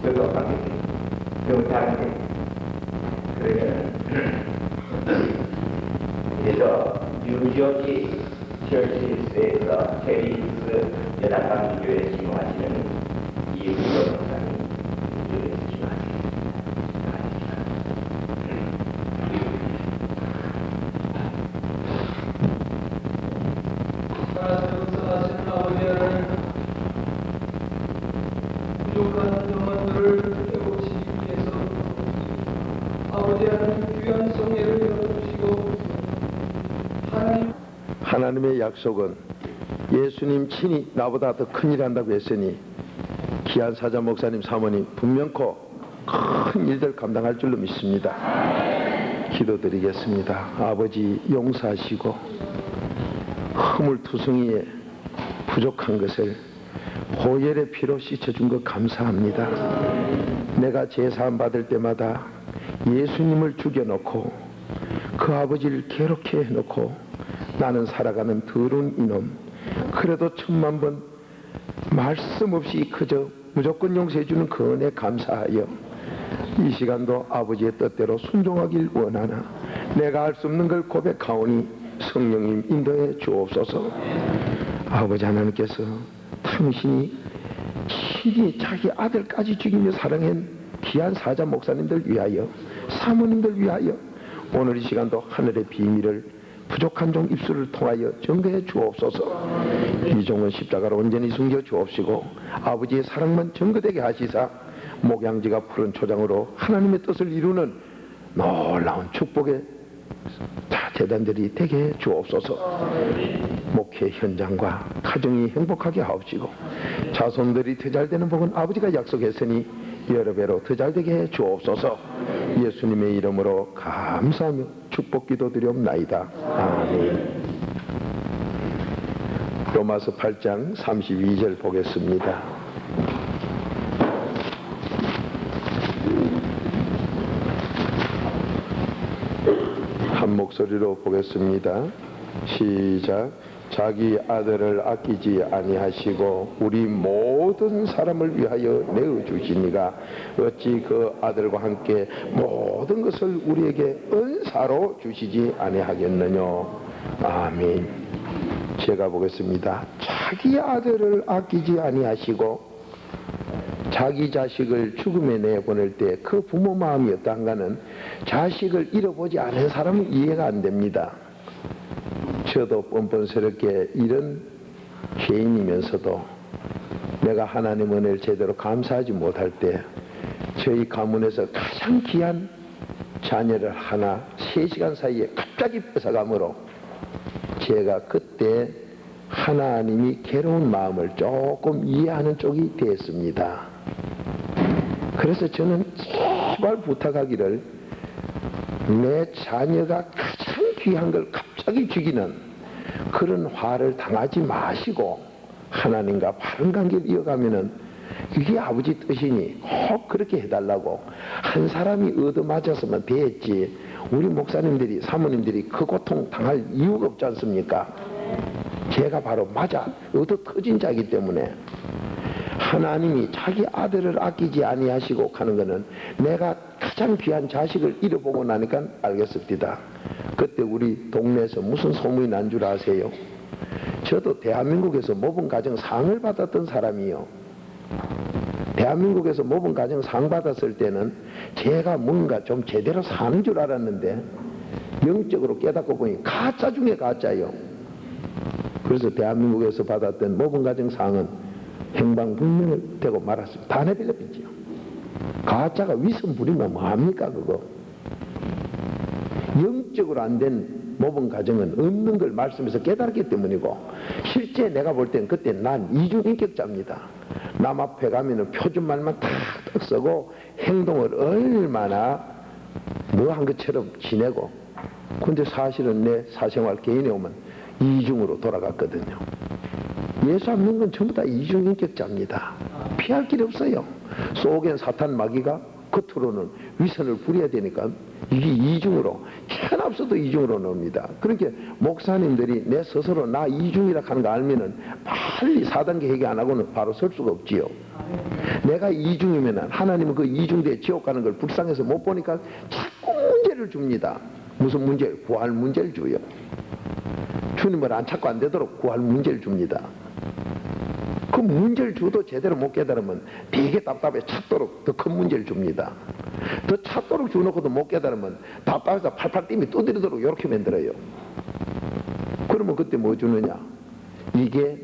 즐겁게 영상에 그러면 그래서 뉴저지 처치스에서 테리스 연합강주교회 지휘하시는 이우정 목사님 뉴저지에서 지휘하십니다. 역사하시는 아버지 하나님, 부족한 영혼들을 깨우치기 위해서 아버지 하나님 귀한 성례를 열어주시고 하나님의 약속은 예수님 친히 나보다 더 큰일 한다고 했으니 귀한 사자 목사님 사모님 분명코 큰 일들 감당할 줄로 믿습니다. 기도드리겠습니다. 아버지 용서하시고 허물투성이에 부족한 것을 보혈의 피로 씻어준 것 감사합니다. 내가 제사함 받을 때마다 예수님을 죽여놓고 그 아버지를 괴롭게 해놓고 나는 살아가는 더러운 이놈, 그래도 10,000번 말씀 없이 그저 무조건 용서해주는 그 은혜 감사하여 이 시간도 아버지의 뜻대로 순종하길 원하나 내가 할 수 없는 걸 고백하오니 성령님 인도해 주옵소서. 아버지 하나님께서 당신이 친히 자기 아들까지 죽이며 사랑한 귀한 사자 목사님들 위하여, 사모님들 위하여 오늘 이 시간도 하늘의 비밀을 부족한 종 입술을 통하여 증거해 주옵소서. 이 종은 십자가로 온전히 숨겨 주옵시고 아버지의 사랑만 증거되게 하시사 목양지가 푸른 초장으로 하나님의 뜻을 이루는 놀라운 축복의 재단들이 되게 해 주옵소서. 목회 현장과 가정이 행복하게 하옵시고 자손들이 더 잘되는 복은 아버지가 약속했으니 여러 배로 더 잘되게 해 주옵소서. 예수님의 이름으로 감사하며 축복 기도드리옵나이다. 아멘. 로마서 8장 32절 보겠습니다. 한 목소리로 보겠습니다. 시작. 자기 아들을 아끼지 아니하시고 우리 모든 사람을 위하여 내어주시니가 어찌 그 아들과 함께 모든 것을 우리에게 은사로 주시지 아니하겠느냐. 아멘. 제가 보겠습니다. 자기 아들을 아끼지 아니하시고 자기 자식을 죽음에 내보낼 때 그 부모 마음이 어떠한가는 자식을 잃어보지 않은 사람은 이해가 안 됩니다. 저도 뻔뻔스럽게 이런 죄인이면서도 내가 하나님 은혜를 제대로 감사하지 못할 때 저희 가문에서 가장 귀한 자녀를 하나 3시간 사이에 갑자기 뺏어가므로 제가 그때 하나님이 괴로운 마음을 조금 이해하는 쪽이 됐습니다. 그래서 저는 제발 부탁하기를 내 자녀가 가장 귀한 걸 갑자기 죽이는 그런 화를 당하지 마시고 하나님과 바른 관계를 이어가면은 이게 아버지 뜻이니 꼭 그렇게 해달라고 한 사람이 얻어맞았으면 됐지 우리 목사님들이 사모님들이 그 고통 당할 이유가 없지 않습니까? 제가 바로 맞아 얻어 터진 자이기 때문에 하나님이 자기 아들을 아끼지 아니하시고 하는 것은 내가 가장 귀한 자식을 잃어보고 나니까 알겠습니다. 그때 우리 동네에서 무슨 소문이 난 줄 아세요? 저도 대한민국에서 모범 가정 상을 받았던 사람이요. 대한민국에서 모범 가정 상 받았을 때는 제가 뭔가 좀 제대로 사는 줄 알았는데 영적으로 깨닫고 보니 가짜 중에 가짜요. 그래서 대한민국에서 받았던 모범 가정 상은 행방불명을 되고 말았습니다. 다 내빌려비지요. 가짜가 위선 부리면 뭐합니까 그거. 영적으로 안 된 모범 가정은 없는 걸 말씀에서 깨달았기 때문이고 실제 내가 볼 땐 그때 난 이중인격자입니다. 남 앞에 가면은 표준말만 탁탁 쓰고 행동을 얼마나 뭐 한 것처럼 지내고 근데 사실은 내 사생활 개인에 오면 이중으로 돌아갔거든요. 예수 안 믿는 건 전부 다 이중인격자입니다. 피할 길이 없어요. 속엔 사탄 마귀가 겉으로는 위선을 부려야 되니까 이게 이중으로 현합서도 이중으로 나옵니다. 그러니까 목사님들이 내 스스로 나 이중이라 하는 거 알면은 빨리 4단계 회개 안 하고는 바로 설 수가 없지요. 내가 이중이면은 하나님은 그 이중대에 지옥 가는 걸 불쌍해서 못 보니까 자꾸 문제를 줍니다. 무슨 문제를? 구할 문제를 줘요. 주님을 안 찾고 안 되도록 구할 문제를 줍니다. 그 문제를 줘도 제대로 못 깨달으면 되게 답답해 찾도록 더 큰 문제를 줍니다. 더 찾도록 주놓고도 못 깨달으면 답답해서 팔팔 뛰며 두드리도록 이렇게 만들어요. 그러면 그때 뭐 주느냐? 이게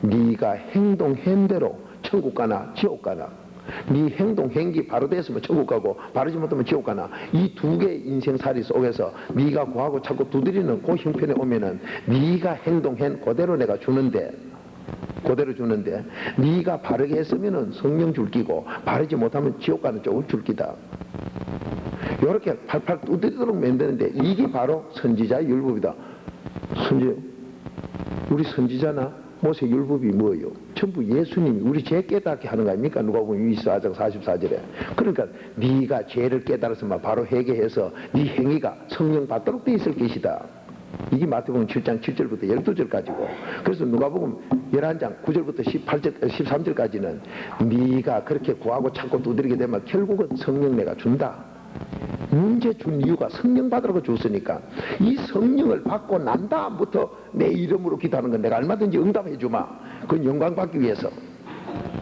네가 행동한 대로 천국 가나 지옥 가나, 네 행동 행기 바로 됐으면 천국 가고 바르지 못하면 지옥 가나, 이 두 개의 인생살이 속에서 네가 구하고 찾고 두드리는 그 형편에 오면은 네가 행동한 그대로 내가 주는데, 그대로 주는데 네가 바르게 했으면은 성령 줄 끼고 바르지 못하면 지옥 가는 쪽을 줄 끼다. 이렇게 팔팔 두드리도록 만드는데 이게 바로 선지자의 율법이다. 우리 선지자나 모세 율법이 뭐예요? 전부 예수님이 우리 죄 깨닫게 하는 거 아닙니까? 누가복음 24장 44절에. 그러니까 네가 죄를 깨달았으면 바로 회개해서 네 행위가 성령 받도록 돼 있을 것이다. 이게 마태복음 7장 7절부터 12절까지고, 그래서 누가복음 11장 9절부터 13절까지는 네가 그렇게 구하고 찾고 두드리게 되면 결국은 성령 내가 준다. 문제 준 이유가 성령 받으라고 줬으니까 이 성령을 받고 난 다음부터 내 이름으로 기도하는 건 내가 얼마든지 응답해 주마. 그건 영광 받기 위해서.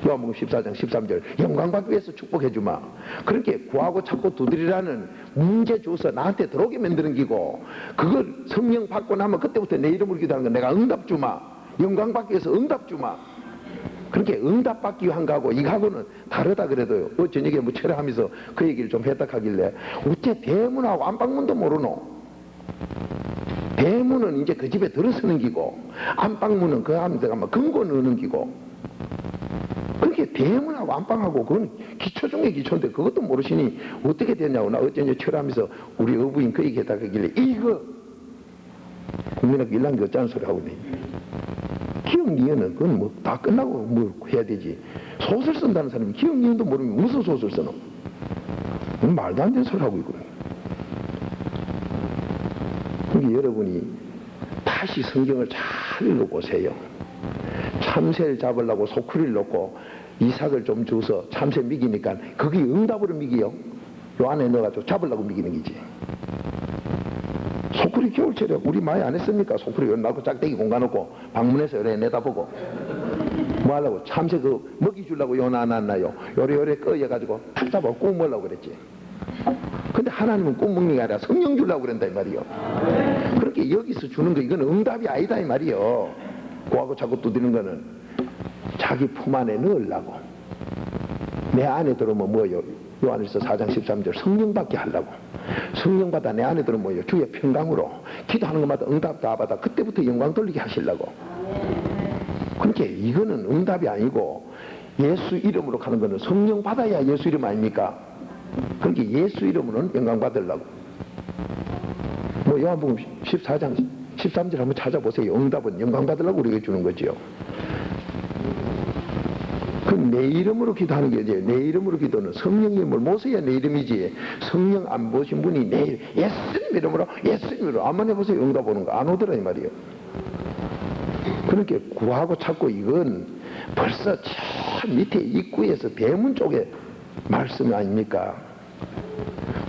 요한복음 14장 13절 영광 받기 위해서 축복해 주마. 그렇게 구하고 찾고 두드리라는 문제 줘서 나한테 들어오게 만드는 기고, 그걸 성령 받고 나면 그때부터 내 이름으로 기도하는 건 내가 응답 주마. 영광 받기 위해서 응답 주마. 그렇게 응답 받기 위한 거하고 이거하고는 다르다 그래도요. 저녁에 뭐 철회하면서 그 얘기를 좀 했다 하길래 어째 대문하고 안방문도 모르노? 대문은 이제 그 집에 들어서는 기고 안방문은 그 하면서 가면 금고 넣는 기고, 그렇게 대문하고 안방하고 그건 기초 중에 기초인데 그것도 모르시니 어떻게 됐냐고. 나 어째 이제 철회하면서 우리 어부인 그 얘기 했다 하길래 이거 국민학교 1학년 어쩌는 소리 하고 있네. 기억니은은 그건 뭐 다 끝나고 뭐 해야 되지. 소설 쓴다는 사람이 기억니은도 모르면 무슨 소설 쓰노? 말도 안 되는 소리 하고 있거든. 그러니까 여러분이 다시 성경을 잘 읽어보세요. 참새를 잡으려고 소쿠리를 놓고 이삭을 좀 줘서 참새 미기니까 그게 응답으로 미기요. 요 안에 넣어가지고 잡으려고 미기는 거지. 소쿠리 겨울철에 우리 많이 안 했습니까? 소쿠리 넣고 짝대기 공간놓고 방문해서 요래 내다보고 뭐 하려고? 참새 그 먹이 주려고 요 놔놨나요? 요래 꺼여가지고 탁 잡아 꾹 먹으려고 그랬지. 근데 하나님은 꾹 먹는 게 아니라 성령 주려고 그런다 이 말이요. 그렇게 여기서 주는 거 이건 응답이 아니다 이 말이요. 구하고 자꾸 두드리는 거는 자기 품 안에 넣으려고. 내 안에 들어오면 뭐요? 요한일서 4장 13절 성령 받게 하려고. 성령 받아 내 안에 들어오면 뭐요? 주의 평강으로 기도하는 것마다 응답 다 받아 그때부터 영광 돌리게 하시려고. 그러니까 이거는 응답이 아니고 예수 이름으로 가는 거는 성령 받아야 예수 이름 아닙니까? 그러니까 예수 이름으로는 영광 받으려고. 뭐 요한복음 14장 13절 한번 찾아보세요. 응답은 영광 받으려고 우리가 주는 거지요. 그럼 내 이름으로 기도하는 게 이제 내 이름으로 기도는 성령 이름을 모셔야 내 이름이지. 성령 안 보신 분이 내 이름, 예수님 이름으로 한번 해보세요. 응답 오는 거 안 오더라 이 말이에요. 그렇게 구하고 찾고 이건 벌써 저 밑에 입구에서 대문 쪽에 말씀 아닙니까?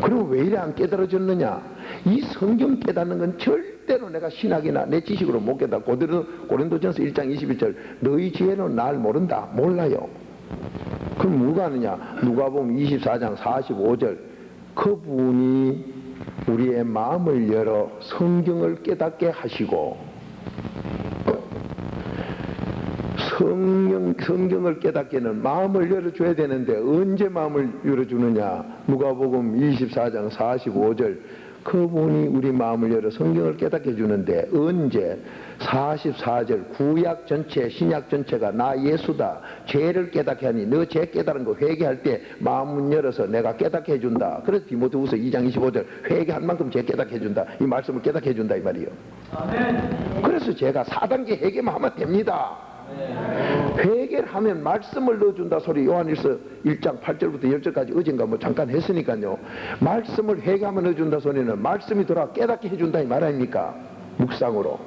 그럼 왜 이래 안 깨달아졌느냐? 이 성경 깨닫는 건 절대로 내가 신학이나 내 지식으로 못 깨달아. 고린도전서 1장 21절 너희 지혜는 날 모른다. 몰라요. 그럼 누가 하느냐? 누가복음 24장 45절 그분이 우리의 마음을 열어 성경을 깨닫게 하시고, 성경을 깨닫게는 마음을 열어줘야 되는데 언제 마음을 열어주느냐? 누가복음 24장 45절 그분이 우리 마음을 열어 성경을 깨닫게 해주는데 언제? 44절 구약 전체 신약 전체가 나 예수다. 죄를 깨닫게 하니 너 죄 깨달은 거 회개할 때 마음을 열어서 내가 깨닫게 해준다. 그래서 디모데후서 2장 25절 회개한 만큼 죄 깨닫게 해준다. 이 말씀을 깨닫게 해준다 이 말이에요. 아멘. 그래서 제가 4단계 회개만 하면 됩니다. 회개를 하면 말씀을 넣어준다 소리 요한일서 1장 8절부터 10절까지 어젠가 뭐 잠깐 했으니까요. 말씀을 회개하면 넣어준다 소리는 말씀이 돌아 깨닫게 해준다 이 말 아닙니까? 묵상으로.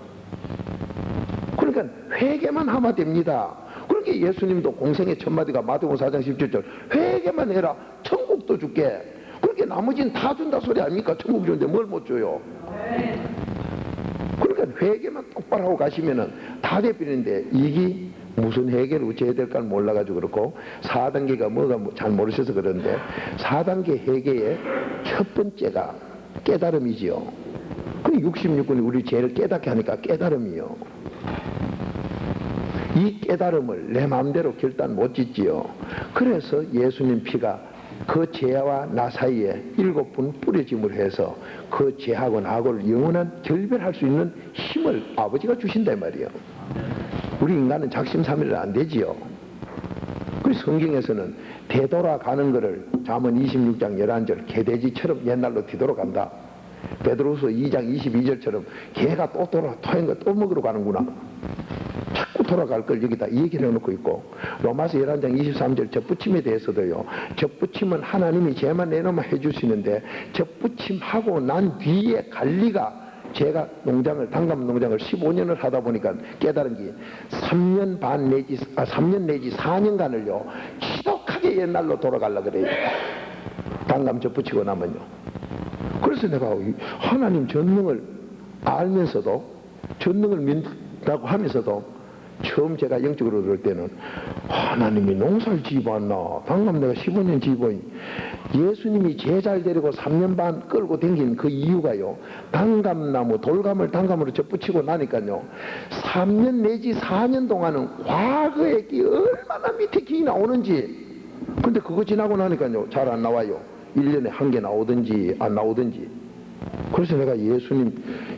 그러니까 회개만 하면 됩니다. 그러니까 예수님도 공생의 첫 마디가 마태복음 4장 17절 회개만 해라 천국도 줄게. 그렇게 나머지는 다 준다 소리 아닙니까? 천국 주는데 뭘 못 줘요? 그러니까 회개만 똑바로 하고 가시면은 다 돼버리는데 이게 무슨 회개를 어찌 해야 될까 몰라가지고 그렇고 4단계가 뭐가 잘 모르셔서 그러는데 4단계 회개의 첫 번째가 깨달음이지요. 그 66권이 우리 죄를 깨닫게 하니까 깨달음이요. 이 깨달음을 내 마음대로 결단 못 짓지요. 그래서 예수님 피가 그 죄와 나 사이에 7번 뿌려짐을 해서 그 죄하고 나하고를 영원한 결별할 수 있는 힘을 아버지가 주신다 이 말이에요. 우리 인간은 작심삼일은 안 되지요. 그 성경에서는 되돌아가는 것을 잠언 26장 11절 개돼지처럼 옛날로 뒤돌아간다. 베드로후서 2장 22절처럼 개가 또 돌아 토한 거 또 먹으러 가는구나. 자꾸 돌아갈 걸 여기다 이 얘기를 해놓고 있고 로마서 11장 23절 접붙임에 대해서도요. 접붙임은 하나님이 죄만 내놓으면 해주시는데 접붙임하고 난 뒤에 관리가 제가 당감 농장을 15년을 하다 보니까 깨달은 게 3년 내지 4년간을요 지독하게 옛날로 돌아가려고 그래요. 당감 접붙이고 나면요. 그래서 내가 하나님 전능을 알면서도 전능을 믿다고 하면서도 처음 제가 영적으로 들을 때는 하나님이 농사를 지어봤나 당감 내가 15년 지어보니 예수님이 제자를 데리고 3년 반 끌고 댕긴 그 이유가요 당감나무 돌감을 당감으로 접붙이고 나니까요 3년 내지 4년 동안은 과거의 기 얼마나 밑에 기 나오는지 근데 그거 지나고 나니까요 잘 안 나와요. 1년에 한 개 나오든지 안 나오든지. 그래서 내가 예수님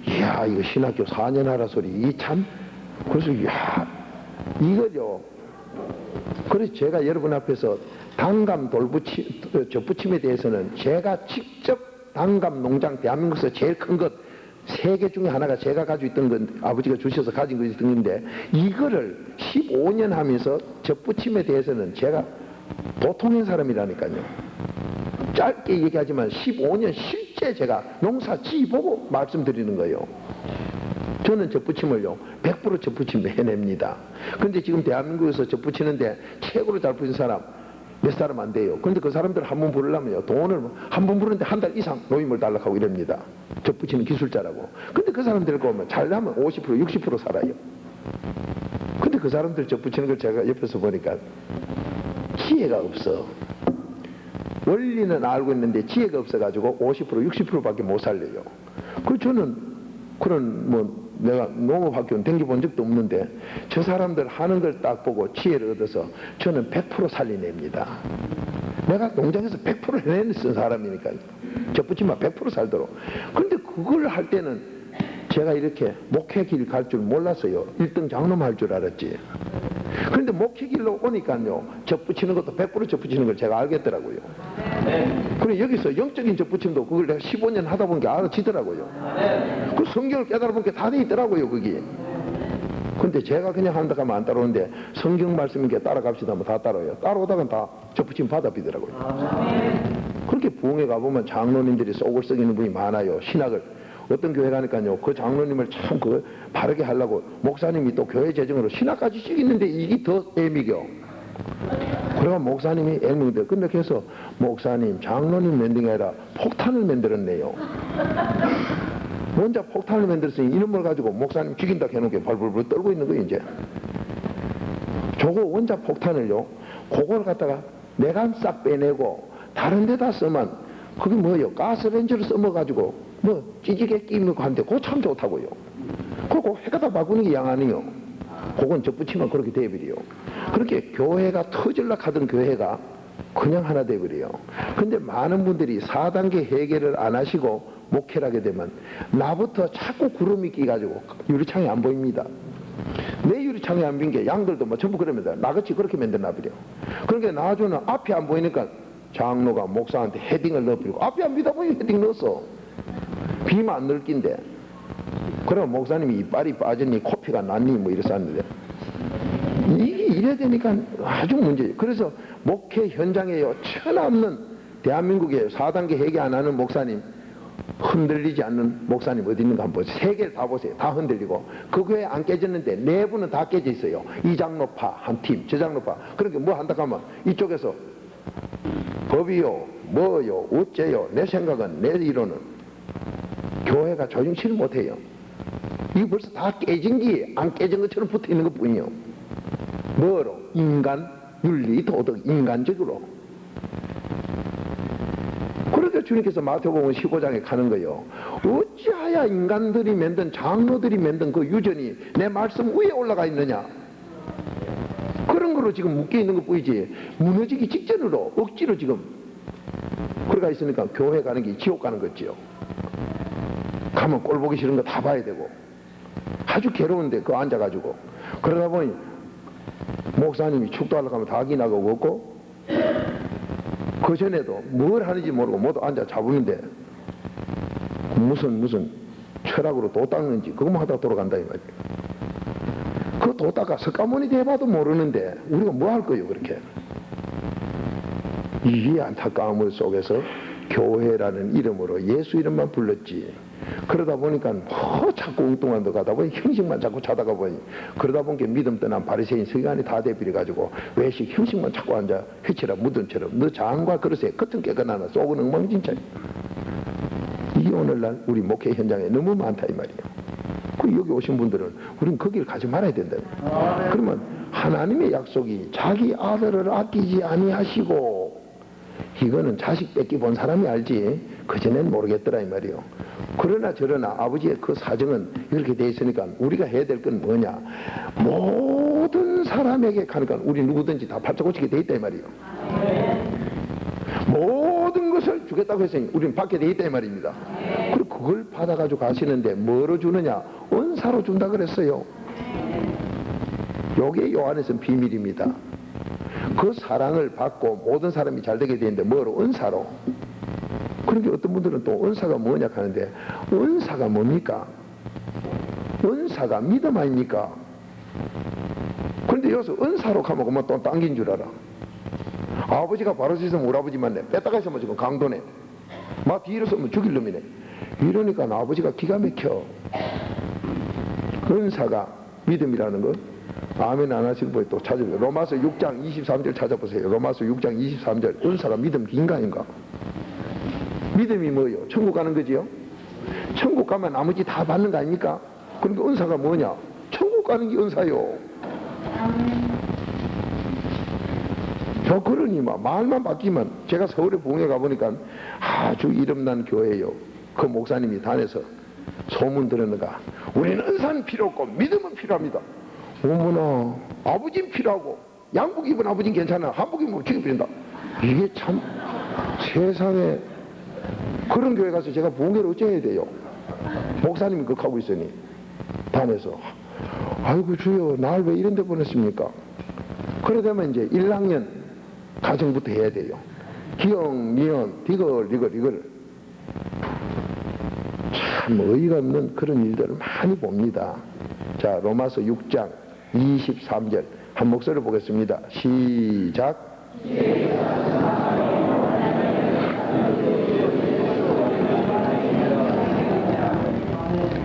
이야 이거 신학교 4년 하라 소리 이 참 그래서 이야 이거죠. 그래서 제가 여러분 앞에서 당감 접붙임에 대해서는 제가 직접 당감 농장 대한민국에서 제일 큰 것 3개 중에 하나가 제가 가지고 있던 건 아버지가 주셔서 가진 것이 등인데 이거를 15년 하면서 접붙임에 대해서는 제가 보통인 사람이라니까요. 짧게 얘기하지만 15년 실제 제가 농사 지어보고 말씀드리는 거예요. 저는 접붙임을요 100% 접붙임 해냅니다. 근데 지금 대한민국에서 접붙이는데 최고로 잘 붙인 사람 몇 사람 안 돼요. 근데 그 사람들 한 번 부르려면요 돈을 한 번 부르는데 한 달 이상 노임을 달라고 이럽니다. 접붙이는 기술자라고. 근데 그 사람들 보면 잘나면 50% 60% 살아요. 근데 그 사람들 접붙이는 걸 제가 옆에서 보니까 지혜가 없어. 원리는 알고 있는데 지혜가 없어가지고 50% 60%밖에 못 살려요. 그 저는 그런 내가 농업학교는 댕겨본 적도 없는데 저 사람들 하는 걸 딱 보고 지혜를 얻어서 저는 100% 살려냅니다. 내가 농장에서 100% 해내는 사람이니까요. 접붙이면 100% 살도록. 근데 그걸 할 때는 제가 이렇게 목회 길 갈 줄 몰랐어요. 1등 장로만 할 줄 알았지. 그런데 목회 길로 오니까요 접붙이는 것도 100% 접붙이는 걸 제가 알겠더라고요. 그리고 여기서 영적인 접붙임도 그걸 내가 15년 하다 보니까 알아지더라고요. 그 성경을 깨달아 보니까 다 돼 있더라고요 그게. 근데 제가 그냥 한다 하면 안 따라오는데 성경 말씀이니까 따라갑시다 하면 다 따라와요. 따라오다가 다 접붙임 받아비더라고요. 그렇게 부흥회 가보면 장로님들이 속을 썩이는 분이 많아요. 신학을 어떤 교회 가니까요 그 장로님을 참 바르게 하려고 목사님이 또 교회 재정으로 신학까지 찍있는데 이게 더 애미겨. 그래가 목사님이 애미인데 근데 그래서 목사님 장로님 만든 게 아니라 폭탄을 만들었네요. 먼저 폭탄을 만들었으니 이놈을 가지고 목사님 죽인다 해놓은 게 발불불 떨고 있는 거예요. 이제 저거 원자 폭탄을요 그걸 갖다가 내가 싹 빼내고 다른 데다 쓰면 그게 뭐예요 가스렌저를 써먹어가지고 찌지게 끼면 한데 그거 참 좋다고요. 그거 해가다 바꾸는 게 양아니요. 그건 접붙이면 그렇게 돼버려요. 그렇게 교회가 터질라 하던 교회가 그냥 하나 돼버려요. 근데 많은 분들이 4단계 해결을 안 하시고 목회를 하게 되면 나부터 자꾸 구름이 끼가지고 유리창이 안 보입니다. 내 유리창이 안 보인 게 양들도 전부 그럽니다. 나같이 그렇게 만들나 버려. 그러니까 나중에는 앞이 안 보이니까 장로가 목사한테 헤딩을 넣어버리고 앞이 안 보이다 보니 헤딩 넣었어. 비만 안 넓긴데 그럼 목사님이 이빨이 빠졌니 코피가 났니 이랬었는데 이게 이래야 되니까 아주 문제예요. 그래서 목회 현장에요, 천하없는 대한민국에 4단계 회개 안 하는 목사님, 흔들리지 않는 목사님 어디 있는가 한번 보세요. 세계를 다 보세요. 다 흔들리고 그 교회 안 깨졌는데 내부는 다 깨져 있어요. 이 장로파 한 팀, 저 장로파. 그러니까 뭐 한다 하면 이쪽에서 법이요, 뭐요, 어째요, 내 생각은, 내 이론은 교회가 조정치를 못해요. 이거 벌써 다 깨진 게 안 깨진 것처럼 붙어 있는 것 뿐이요. 뭐로? 인간, 윤리, 도덕, 인간적으로. 그러니까 주님께서 마태복음 15장에 가는 거예요. 어찌하여 인간들이 만든, 장로들이 만든 그 유전이 내 말씀 위에 올라가 있느냐. 그런 거로 지금 묶여 있는 것 뿐이지 무너지기 직전으로 억지로 지금 그러가 있으니까 교회 가는 게 지옥 가는 거지요. 가면 꼴 보기 싫은 거 다 봐야 되고 아주 괴로운데 그거 앉아가지고 그러다 보니 목사님이 축도하려고 하면 닭이 나가고 없고 그 전에도 뭘 하는지 모르고 모두 앉아 잡으는데 무슨 철학으로 도 닦는지 그것만 하다가 돌아간다 이 말이에요. 그 도 닦아 석가모니 대봐도 모르는데 우리가 뭐 할 거예요 그렇게. 이 안타까움 속에서 교회라는 이름으로 예수 이름만 불렀지. 그러다 보니까 뭐 자꾸 엉뚱한 데 가다 보니 형식만 자꾸 찾아가 보니 그러다 보니까 믿음 떠난 바리새인 서기관이 다 대비해 가지고 외식 형식만 자꾸 앉아 휘치라 무덤처럼 너 장과 그릇에 겉은 깨끗하나 속은 엉망진창. 이게 오늘날 우리 목회 현장에 너무 많다 이 말이에요. 그 여기 오신 분들은 우리는 거기를 가지 말아야 된다. 그러면 하나님의 약속이 자기 아들을 아끼지 아니하시고 이거는 자식 뺏기 본 사람이 알지 그전엔 모르겠더라 이 말이에요. 그러나 저러나 아버지의 그 사정은 이렇게 돼 있으니까 우리가 해야 될 건 뭐냐, 모든 사람에게 가니까 우리 누구든지 다 팔자 고치게 돼 있다 이 말이에요. 모든 것을 주겠다고 했으니 우리는 받게 돼 있다 이 말입니다. 그리고 그걸 받아가지고 가시는데 뭐로 주느냐, 은사로 준다 그랬어요. 요게 요한에서는 비밀입니다. 그 사랑을 받고 모든 사람이 잘 되게 되는데 뭐로? 은사로. 그러니까 어떤 분들은 또 은사가 뭐냐 하는데 은사가 뭡니까? 은사가 믿음 아닙니까? 그런데 여기서 은사로 가면 그만 또 당긴 줄 알아. 아버지가 바로 있으면 우리 아버지만 내 뺐다가 있으면 지금 강도네. 막 뒤로 서면 죽일 놈이네. 이러니까 아버지가 기가 막혀. 은사가 믿음이라는 것. 아멘 안 하시는 분이 또 찾아보세요. 로마서 6장 23절 찾아보세요. 로마서 6장 23절. 은사가 믿음 인간인가? 믿음이 뭐예요? 천국 가는 거지요? 천국 가면 나머지 다 받는 거 아닙니까? 그러니까 은사가 뭐냐? 천국 가는 게 은사요. 저 그러니 말만 바뀌면 제가 서울에 부흥회 가보니까 아주 이름난 교회예요. 그 목사님이 다녀서 소문 들었는가 우리는 은사는 필요 없고 믿음은 필요합니다. 어머나 아버지는 필요하고 양복 입은 아버지는 괜찮아 한복 입으면 취급된다. 이게 참 세상에 그런 교회 가서 제가 부흥회를 어째야 돼요. 목사님이 그렇게 하고 있으니 다녀서 아이고 주여 날 왜 이런 데 보냈습니까? 그러다면 이제 1학년 가정부터 해야 돼요. 기영, 미연, 이걸 참 어이가 없는 그런 일들을 많이 봅니다. 자, 로마서 6장 23절 한 목소리를 보겠습니다. 시작.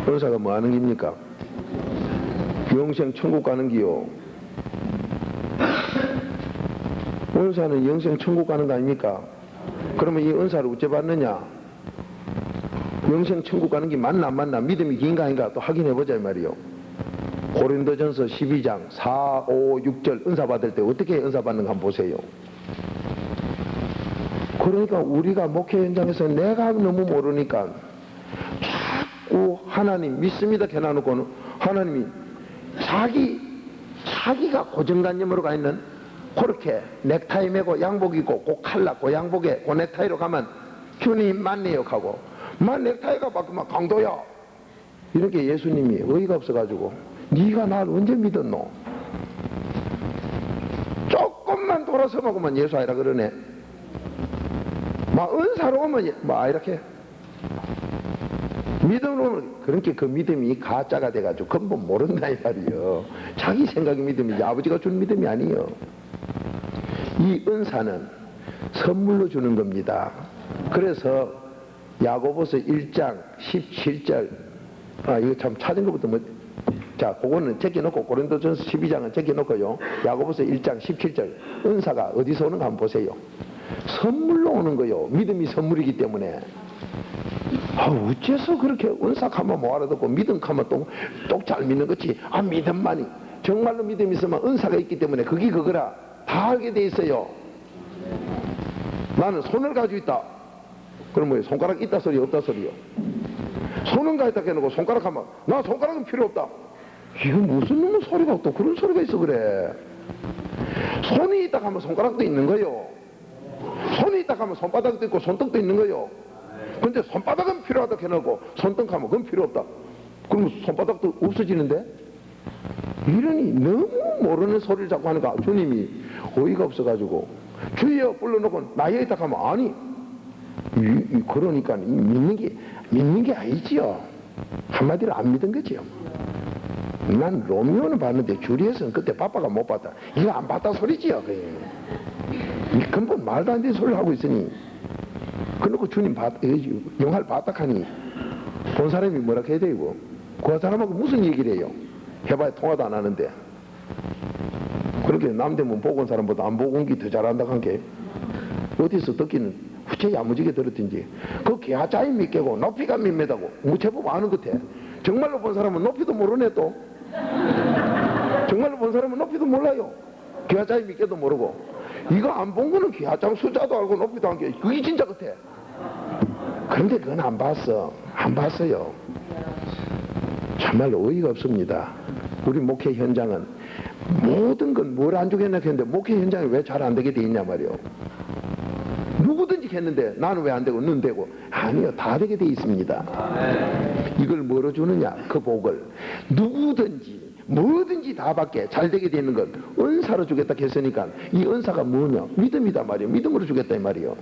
은사가 뭐 하는 겁니까? 영생 천국 가는 기요. 은사는 영생 천국 가는 거 아닙니까? 그러면 이 은사를 어째 받느냐? 영생 천국 가는 게 맞나 안 맞나 믿음이 긴가 아닌가 또 확인해보자 이 말이요. 고린도전서 12장 4, 5, 6절 은사 받을 때 어떻게 은사 받는가 한번 보세요. 그러니까 우리가 목회 현장에서 내가 너무 모르니까 자꾸 하나님 믿습니다 해놔놓고는 하나님이 자기가 고정관념으로 가 있는 그렇게 넥타이 메고 양복 입고 그 칼라 그 양복에 그 넥타이로 가면 주님 맞네요 하고 만 넥타이가 바꾸면 강도야 이렇게 예수님이 어이가 없어가지고 네가 날 언제 믿었노? 조금만 돌아서면 예수 아니라 그러네. 막 은사로 오면 막 이렇게 믿음으로 그렇게 그 믿음이 가짜가 돼가지고根本 모른다 이 말이요. 자기 생각의 믿음이지 아버지가 준 믿음이 아니에요. 이 은사는 선물로 주는 겁니다. 그래서 야고보서 1장 17절 이거 참 찾은 것부터 자 그거는 제껴놓고 고린도전서 12장은 제껴놓고요. 야고보서 1장 17절 은사가 어디서 오는가 한번 보세요. 선물로 오는 거요. 믿음이 선물이기 때문에 어째서 그렇게 은사하면 뭐 알아듣고 믿음하면 똑잘 믿는 거지. 믿음만이 정말로 믿음이 있으면 은사가 있기 때문에 그게 그거라 다 알게 돼 있어요. 나는 손을 가지고 있다. 그럼 뭐 손가락 있다 소리 없다 소리요. 손은 가있다 해놓고 손가락 하면 나 손가락은 필요 없다. 이거 무슨 놈의 소리가 또 그런 소리가 있어 그래. 손이 있다 하면 손가락도 있는 거요. 손이 있다 하면 손바닥도 있고 손등도 있는 거요. 근데 손바닥은 필요하다 해놓고 손등 하면 그건 필요 없다. 그러면 손바닥도 없어지는데? 이러니 너무 모르는 소리를 자꾸 하니까 주님이 어이가 없어가지고 주여 불러놓고 나에 있다 하면 아니 그러니까 믿는 게 아니지요. 한마디로 안 믿은 거지요. 난 로미오는 봤는데 주리에서는 그때 바빠가 못 봤다. 이거 안 봤다 소리지요. 이 근본 말도 안 되는 소리를 하고 있으니 그러고 주님 영화를 봤다 하니 본 사람이 뭐라 해야 되고 그 사람하고 무슨 얘기를 해요. 해봐야 통화도 안 하는데 그렇게 남대문 보고 온 사람보다 안 보고 온 게 더 잘한다 한 게 어디서 듣기는 후체 야무지게 들었든지 그 개하자이 믿게고 높이가 몇 메다고 무채보고 아는 것 같아. 정말로 본 사람은 높이도 모르네. 또 정말로 본 사람은 높이도 몰라요. 개하자이 믿게도 모르고 이거 안 본 거는 개하장 숫자도 알고 높이도 안 게 그게 진짜 같아. 그런데 그건 안 봤어요. 정말로 어이가 없습니다. 우리 목회 현장은 모든 건 뭘 안 주겠나 했는데 목회 현장이 왜 잘 안 되게 돼 있냐 말이요. 누구든지 했는데 나는 왜 안 되고 넌 되고 아니요. 다 되게 돼 있습니다. 이걸 뭐로 주느냐 그 복을 누구든지 뭐든지 다 받게 잘 되게 되는 건 은사로 주겠다 했으니까 이 은사가 뭐냐 믿음이다 말이요. 믿음으로 주겠다 이 말이요.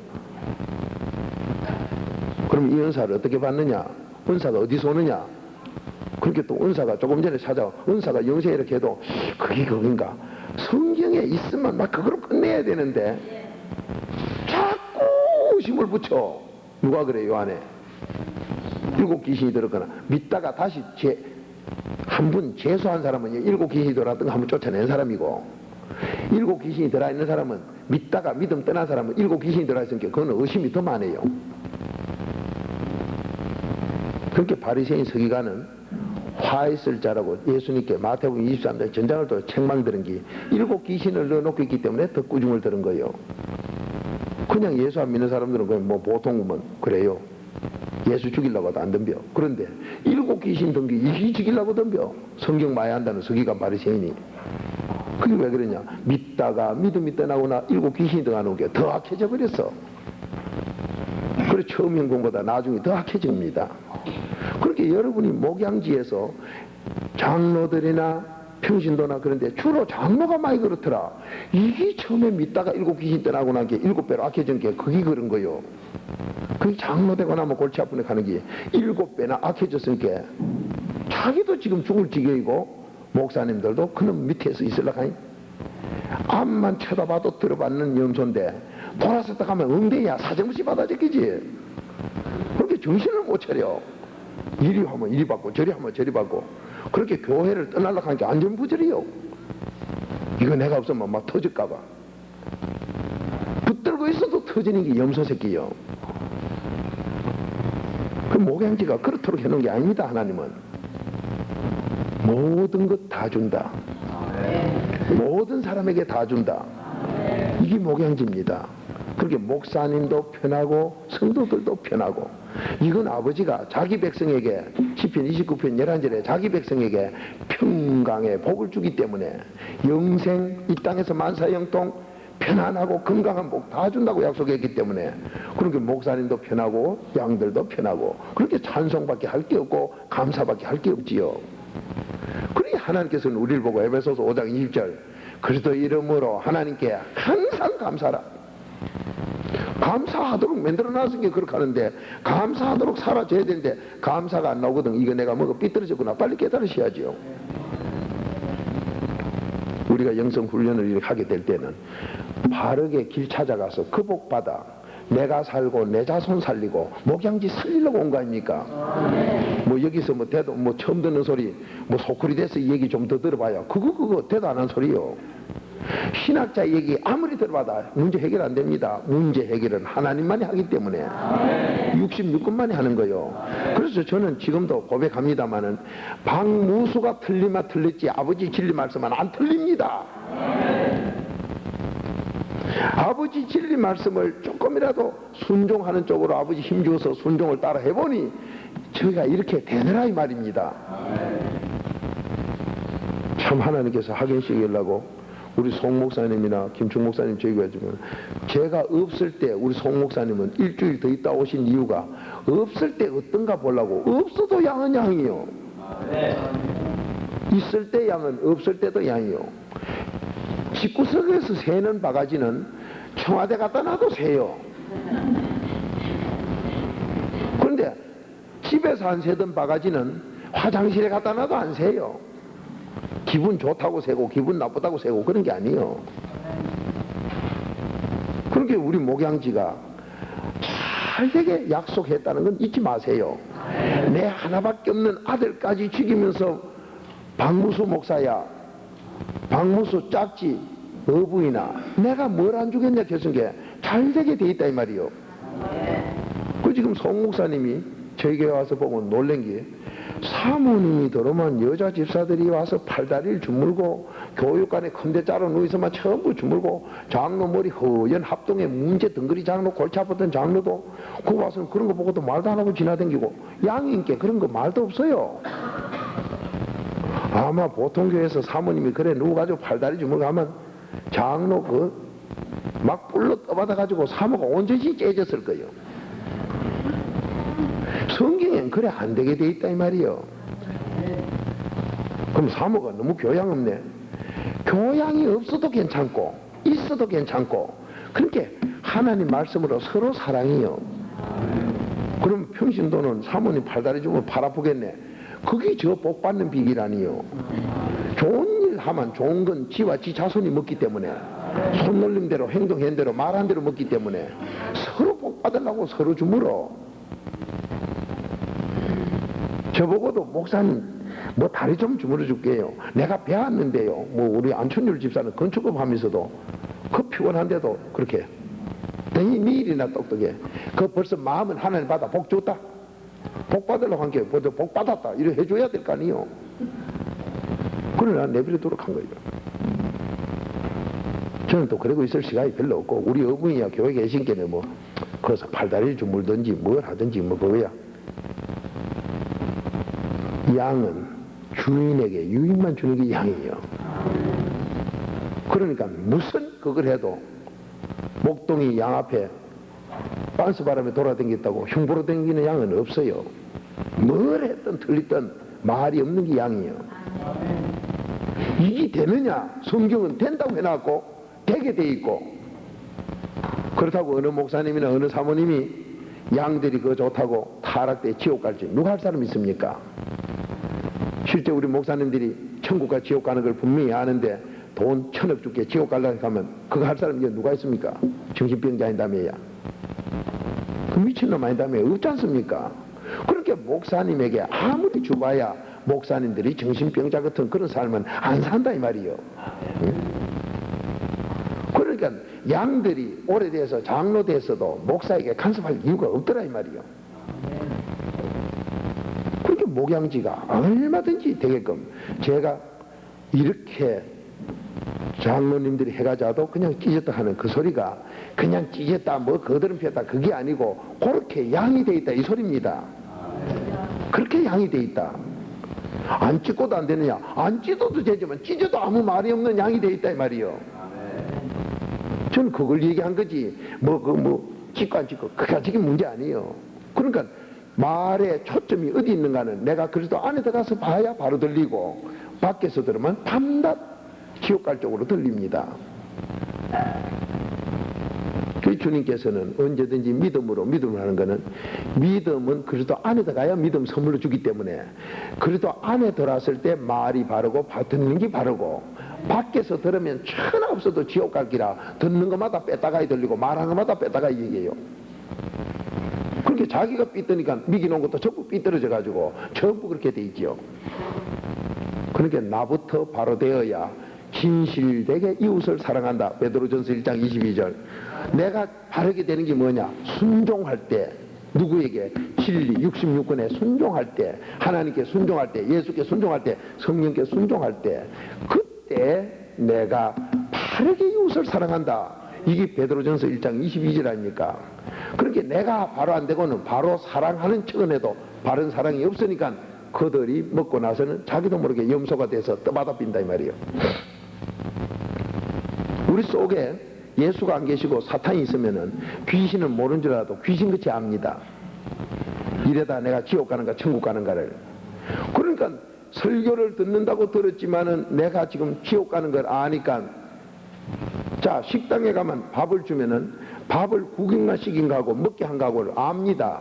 그럼 이 은사를 어떻게 받느냐 은사가 어디서 오느냐 그렇게 또 은사가 조금 전에 찾아와 은사가 영생에 이렇게 해도 그게 그건가 성경에 있으면 막 그걸 끝내야 되는데 자꾸 힘을 붙여. 누가 그래 요 안에 7 귀신이 들었거나 믿다가 다시 한 분 재수한 사람은 7 귀신이 들어왔던 거 한번 쫓아낸 사람이고 7 귀신이 들어있는 사람은 믿다가 믿음 떠난 사람은 7 귀신이 들어있으니까 그거는 의심이 더 많아요. 그렇게 바리새인 서기관은 화 있을 자라고 예수님께 마태복음 23장 전장을 또 책망 들은 게 7 귀신을 넣어놓고 있기 때문에 더 꾸중을 들은 거예요. 그냥 예수 안 믿는 사람들은 그냥 뭐 보통은 그래요. 예수 죽이려고 해도 안 덤벼. 그런데 7 귀신 덤비 이기 죽이려고 덤벼. 성경 많이 한다는 서기관 바리새인이. 그게 왜 그러냐 믿다가 믿음이 떠나거나 7 귀신이 들어가는 게 더 악해져 버렸어. 그래 처음 연공보다 나중에 더 악해집니다. 그렇게 여러분이 목양지에서 장로들이나 평신도나 그런데 주로 장로가 많이 그렇더라. 이게 처음에 믿다가 7 귀신 떠나고 난 게 7배로 악해진 게 그게 그런 거요. 그게 장로 되고 나면 골치 아프네 가는 게 7배나 악해졌으니까 자기도 지금 죽을 지경이고 목사님들도 그놈 밑에서 있으려고 하니 앞만 쳐다봐도 들어받는 염소인데 돌아섰다 가면 엉덩이야 사정없이 받아 적히지. 그렇게 정신을 못 차려. 이리 하면 이리 받고 저리 하면 저리 받고 그렇게 교회를 떠나려고 하는 게 안전부절이요. 이거 내가 없으면 막 터질까봐 붙들고 있어도 터지는 게 염소 새끼요. 그 목양지가 그렇도록 해놓은 게 아닙니다. 하나님은 모든 것 다 준다. 모든 사람에게 다 준다. 이게 목양지입니다. 그렇게 목사님도 편하고 성도들도 편하고 이건 아버지가 자기 백성에게 시편 29편 11절에 자기 백성에게 평강의 복을 주기 때문에 영생 이 땅에서 만사형통 편안하고 건강한 복 다 준다고 약속했기 때문에 그렇게 목사님도 편하고 양들도 편하고 그렇게 찬송밖에 할 게 없고 감사밖에 할 게 없지요. 그러니 하나님께서는 우리를 보고 에베소서 5장 20절 그리스도 이름으로 하나님께 항상 감사라. 감사하도록 만들어놨은 게 그렇게 하는데 감사하도록 살아줘야 되는데 감사가 안 나오거든. 이거 내가 뭐가 삐뚤어졌구나. 빨리 깨달으셔야죠. 우리가 영성훈련을 이렇게 하게 될 때는 바르게 길 찾아가서 그 복 받아 내가 살고 내 자손 살리고 목양지 살리려고 온 거 아닙니까? 뭐 여기서 뭐 대도 뭐 처음 듣는 소리 뭐 소쿠리 돼서 이 얘기 좀 더 들어봐요. 그거 대도 안 한 소리요. 신학자 얘기 아무리 들어봐도 문제 해결 안 됩니다. 문제 해결은 하나님만이 하기 때문에 66권만이 하는 거요. 그래서 저는 지금도 고백합니다마는 박무수가 틀리면 틀렸지 아버지 진리 말씀은 안 틀립니다. 아버지 진리 말씀을 조금이라도 순종하는 쪽으로 아버지 힘주어서 순종을 따라 해보니 저희가 이렇게 되더라 이 말입니다. 참 하나님께서 확인시키려고 우리 송 목사님이나 김충 목사님 저희가 지금 제가 없을 때 우리 송 목사님은 일주일 더 있다 오신 이유가 없을 때 어떤가 보려고. 없어도 양은 양이요. 있을 때 양은 없을 때도 양이요. 집구석에서 새는 바가지는 청와대 갖다 놔도 새요. 그런데 집에서 안 새던 바가지는 화장실에 갖다 놔도 안 새요. 기분 좋다고 새고 기분 나쁘다고 새고 그런 게 아니에요. 그렇게 우리 목양지가 잘되게 약속했다는 건 잊지 마세요. 내 하나밖에 없는 아들까지 죽이면서 박무수 목사야 박무수 짝지 어부이나 내가 뭘 안 주겠냐 결승 게 잘되게 돼 있다 이 말이요. 그 지금 송 목사님이 저희 교회 와서 보면 놀란 게 사모님이 들어오면 여자 집사들이 와서 팔다리를 주물고 교육관에 큰데 짜로 누워서만 전부 주물고 장로 머리 허연 합동에 문제 덩그리 장로 골치 아팠던 장로도 그 와서 그런 거 보고도 말도 안 하고 지나다니고 양인께 그런 거 말도 없어요. 아마 보통 교회에서 사모님이 그래 누워가지고 팔다리 주물고 하면 장로 막 불러 떠받아가지고 사모가 온전히 깨졌을 거예요. 성경엔 그래 안 되게 돼 있다 이 말이요. 그럼 사모가 너무 교양 없네. 교양이 없어도 괜찮고 있어도 괜찮고 그렇게 하나님 말씀으로 서로 사랑해요. 그럼 평신도는 사모님 팔다리 주면 팔 아프겠네. 그게 저 복 받는 비결아니요. 좋은 일 하면 좋은 건 지와 지 자손이 먹기 때문에 손놀림 대로 행동한 대로 말한 대로 먹기 때문에 서로 복 받으려고 서로 주물어. 저보고도 목사님 뭐 다리 좀 주물어 줄게요. 내가 배웠는데요. 뭐 우리 안춘율 집사는 건축업 하면서도 그 피곤한데도 그렇게 네 일이나 똑똑해. 그 벌써 마음은 하나님 받아 복 줬다. 복 받으려고 한 게 먼저 복 받았다. 이렇게 해줘야 될 거 아니에요. 그러나 내버려두도록 한 거예요. 저는 또 그러고 있을 시간이 별로 없고 우리 어머니야 교회 계신 게는 뭐 거기서 팔다리를 주물든지 뭘 하든지 뭐 그거야. 양은 주인에게 유익만 주는 게 양이에요. 그러니까 무슨 그걸 해도 목동이 양 앞에 빤스바람에 돌아다녔다고 흉보로 다니는 양은 없어요. 뭘 했든 틀리든 말이 없는 게 양이에요. 이게 되느냐? 성경은 된다고 해놨고 되게 돼 있고 그렇다고 어느 목사님이나 어느 사모님이 양들이 그거 좋다고 타락돼 지옥 갈지 누가 할 사람 있습니까? 실제 우리 목사님들이 천국과 지옥 가는 걸 분명히 아는데 돈 1000억 줄게 지옥 가려고 하면 그거 할 사람이 누가 있습니까? 정신병자인 다음에야. 그 미친놈 아닌 다음에 없지 않습니까? 그렇게 목사님에게 아무리 줘봐야 목사님들이 정신병자 같은 그런 삶은 안 산다 이 말이에요. 응? 그러니까 양들이 오래돼서 장로 돼서도 목사에게 간섭할 이유가 없더라 이 말이에요. 그렇게 목양지가 얼마든지 되게끔 제가 이렇게 장로님들이 해가자도 그냥 찢었다 하는 그 소리가 그냥 찢었다 뭐 거드름 폈다 그게 아니고 그렇게 양이 돼 있다 이 소리입니다. 그렇게 양이 돼 있다. 안 찢고도 안 되느냐? 안 찢어도 되지만 찢어도 아무 말이 없는 양이 돼 있다 이 말이요. 저는 그걸 얘기한 거지 찢고 안 찢고 그게 문제 아니에요. 그러니까 말의 초점이 어디 있는가는 내가 그리스도 안에 들어가서 봐야 바로 들리고 밖에서 들으면 밤낮 지옥 갈 쪽으로 들립니다. 그 주님께서는 언제든지 믿음으로 믿음을 하는 거는 믿음은 그리스도 안에 들어가야 믿음 선물로 주기 때문에 그리스도 안에 들어왔을 때 말이 바르고 듣는 게 바르고 밖에서 들으면 천하 없어도 지옥 갈 기라 듣는 것마다 뺐다가 들리고 말하는 것마다 뺐다가 얘기해요. 그렇게 자기가 삐뜨니까 미기놓은 것도 전부 삐뚤어져 가지고 전부 그렇게 돼 있죠. 그러니까 나부터 바로 되어야 진실되게 이웃을 사랑한다. 베드로전서 1장 22절. 내가 바르게 되는 게 뭐냐? 순종할 때 누구에게? 진리 66권에 순종할 때 하나님께 순종할 때 예수께 순종할 때 성령께 순종할 때 그때 내가 바르게 이웃을 사랑한다. 이게 베드로전서 1장 22절 아닙니까? 그렇게 내가 바로 안 되고는 바로 사랑하는 척은 해도 바른 사랑이 없으니까 그들이 먹고 나서는 자기도 모르게 염소가 돼서 떠받아 빈다 이 말이에요. 우리 속에 예수가 안 계시고 사탄이 있으면은 귀신은 모르는 줄 알아도 귀신같이 압니다. 이래다 내가 지옥 가는가 천국 가는가를. 그러니까 설교를 듣는다고 들었지만은 내가 지금 지옥 가는 걸 아니까 자 식당에 가면 밥을 주면은 밥을 구경만 시킨가 하고 먹게 한가 하고를 압니다.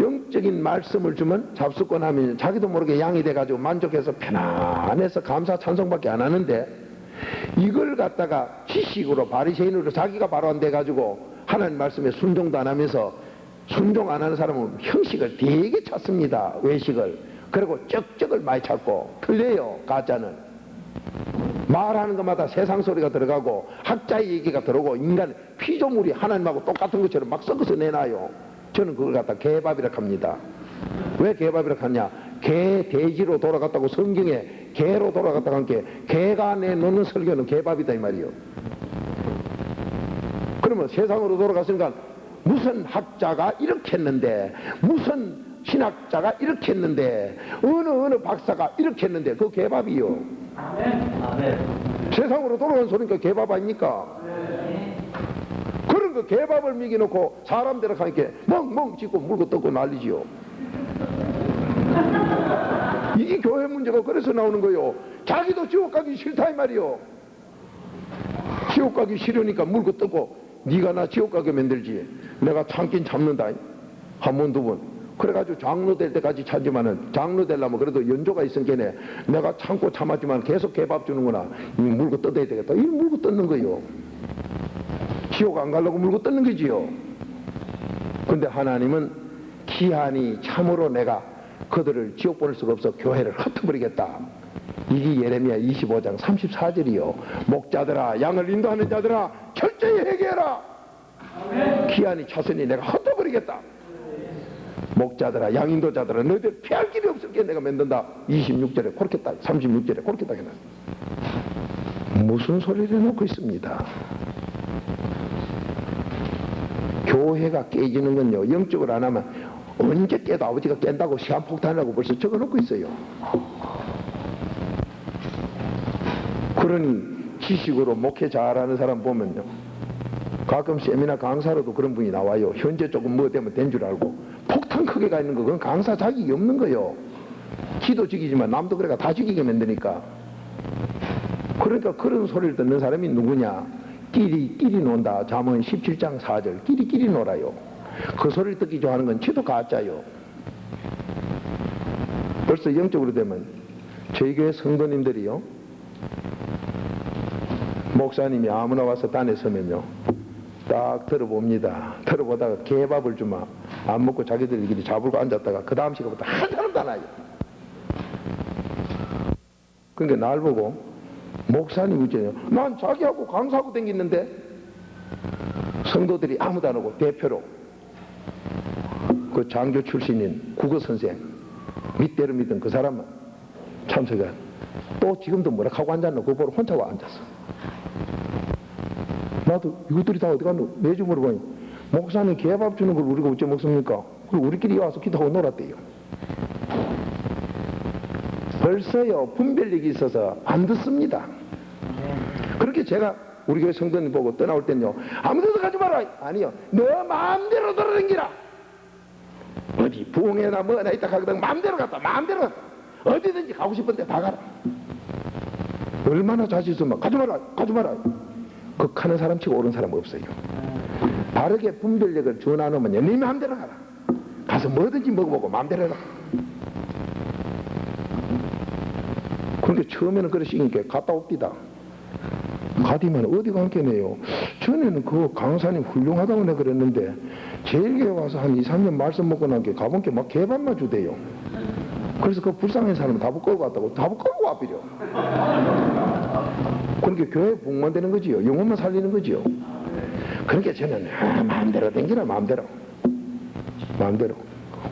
영적인 말씀을 주면 잡수권 하면 자기도 모르게 양이 돼가지고 만족해서 편안해서 감사 찬송밖에 안 하는데 이걸 갖다가 지식으로 바리새인으로 자기가 바로 안 돼가지고 하나님 말씀에 순종도 안 하면서 순종 안 하는 사람은 형식을 되게 찾습니다. 외식을. 그리고 쩍쩍을 많이 찾고 틀려요. 가짜는. 말하는 것마다 세상 소리가 들어가고 학자의 얘기가 들어오고 인간 피조물이 하나님하고 똑같은 것처럼 막 섞어서 내놔요. 저는 그걸 갖다 개밥이라고 합니다. 왜 개밥이라고 하냐? 개 돼지로 돌아갔다고 성경에 개로 돌아갔다고 한 게 개가 내놓는 설교는 개밥이다 이 말이요. 그러면 세상으로 돌아갔으니까 무슨 학자가 이렇게 했는데 무슨 신학자가 이렇게 했는데 어느 박사가 이렇게 했는데 그 개밥이요. 아멘. 세상으로 돌아간 소리니까 개밥 아닙니까? 그런 그 개밥을 먹여놓고 사람들을 하니까 멍멍 짖고 물고 뜯고 난리지요. 이게 교회 문제가 그래서 나오는 거요. 자기도 지옥 가기 싫다 이 말이요. 지옥 가기 싫으니까 물고 뜯고 네가 나 지옥 가게 만들지. 내가 참긴 참는다. 한 번 두 번. 그래가지고 장로 될 때까지 참지만은 장로 되려면 그래도 연조가 있으니까 내가 참고 참았지만 계속 개밥 주는구나. 물고 뜯어야 되겠다. 이 물고 뜯는 거요. 지옥 안 가려고 물고 뜯는 거지요. 근데 하나님은 기한이 참으로 내가 그들을 지옥 보낼 수가 없어 교회를 흩어버리겠다. 이게 예레미야 25장 34절이요. 목자들아 양을 인도하는 자들아 철저히 회개해라. 기한이 찼으니 내가 흩어버리겠다. 목자들아 양 인도자들아 너희들 피할 길이 없을게 내가 만든다. 26절에 그렇게 딱 36절에 그렇게 딱 해놔. 무슨 소리를 해놓고 있습니다. 교회가 깨지는 건요 영적으로 안 하면 언제 깨도 아버지가 깬다고 시한폭탄이라고 벌써 적어놓고 있어요. 그러니 지식으로 목회 잘하는 사람 보면요 가끔 세미나 강사로도 그런 분이 나와요. 현재 조금 뭐 되면 된 줄 알고 폭탄 크게 가 있는 거 그건 강사 자격이 없는 거요. 지도 죽이지만 남도 그래가 다 죽이게 만드니까. 그러니까 그런 소리를 듣는 사람이 누구냐? 끼리 논다. 잠언 17장 4절 끼리 놀아요. 그 소리를 듣기 좋아하는 건 지도 가짜요. 벌써 영적으로 되면 저희 교회 성도님들이요 목사님이 아무나 와서 단에 서면요 딱 들어봅니다. 들어보다가 개밥을 주마 안 먹고 자기들끼리 잡을고 앉았다가 그 다음 시간부터 한 사람도 안 와요. 그러니까 날 보고 목사님 있잖아요. 난 자기하고 강사하고 댕겼는데 성도들이 아무도 안 오고 대표로 그 장교 출신인 국어선생 밑대로 믿던 그 사람만 참석해. 또 지금도 뭐라 하고 앉았노? 그거 보러 혼자 와 앉았어. 나도 이것들이 다 어디 갔노? 매주 물어보니 목사님 개밥 주는 걸 우리가 어째 먹습니까? 그리고 우리끼리 와서 기도하고 놀았대요. 벌써요 분별력이 있어서 안 듣습니다. 그렇게 제가 우리 교회 성도님 보고 떠나올 땐요 아무데도 가지 마라. 아니요 너 마음대로 돌아다니라. 어디 부흥회나 뭐나 있다 가거든 마음대로 갔다 어디든지 가고 싶은데 다 가라. 얼마나 자주 있으면 가지 마라 극하는 사람치고 옳은 사람 없어요. 바르게 분별력을 전하놓으면요, 네 마음대로 가라. 가서 뭐든지 먹어보고 마음대로 해라. 그러니까 처음에는 그러시니까 갔다 옵디다. 가디만 어디 갔겠네요. 전에는 그 강사님 훌륭하다고 내가 그랬는데 제일교회 와서 한 2, 3년 말씀 먹고 난 게 가본 게 막 개밥만 주대요. 그래서 그 불쌍한 사람은 답을 끌고 왔다고 답을 끌고 와버려. 그러니까 교회 복만 되는 거지요. 영혼만 살리는 거지요. 그러니까 저는 마음대로 댕기라. 마음대로.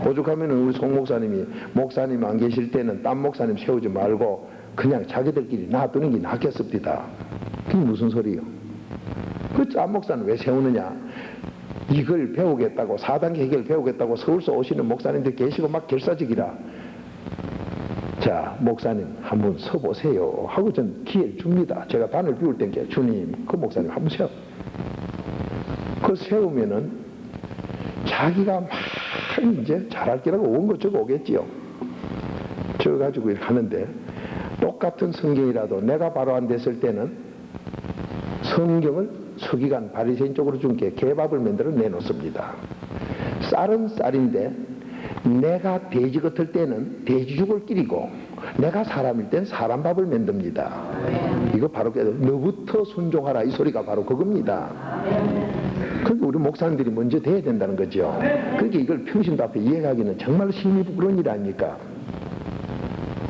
오죽하면은 우리 송 목사님이 목사님 안 계실 때는 딴 목사님 세우지 말고 그냥 자기들끼리 놔두는 게 낫겠습니다. 그게 무슨 소리요? 그 딴 목사는 왜 세우느냐? 이걸 배우겠다고 4단계 해결 배우겠다고 서울서 오시는 목사님들 계시고 막 결사직이라. 자, 목사님 한번 서보세요 하고 전 기회를 줍니다. 제가 단을 비울 땐게 주님 그 목사님 한번 세워. 그 세우면은 자기가 막 이제 잘할 거라고 원고 적어 오겠지요. 적어가지고 이렇게 하는데 똑같은 성경이라도 내가 바로 안 됐을 때는 성경을 서기관 바리새인 쪽으로 준 게 개밥을 만들어 내놓습니다. 쌀은 쌀인데 내가 돼지 같을 때는 돼지죽을 끓이고 내가 사람일 땐 사람밥을 만듭니다. 이거 바로 너부터 순종하라 이 소리가 바로 그겁니다. 그러니까 우리 목사님들이 먼저 돼야 된다는 거죠. 그러니까 이걸 평신도 앞에 이해하기는 정말 힘이 부끄러운 일 아닙니까?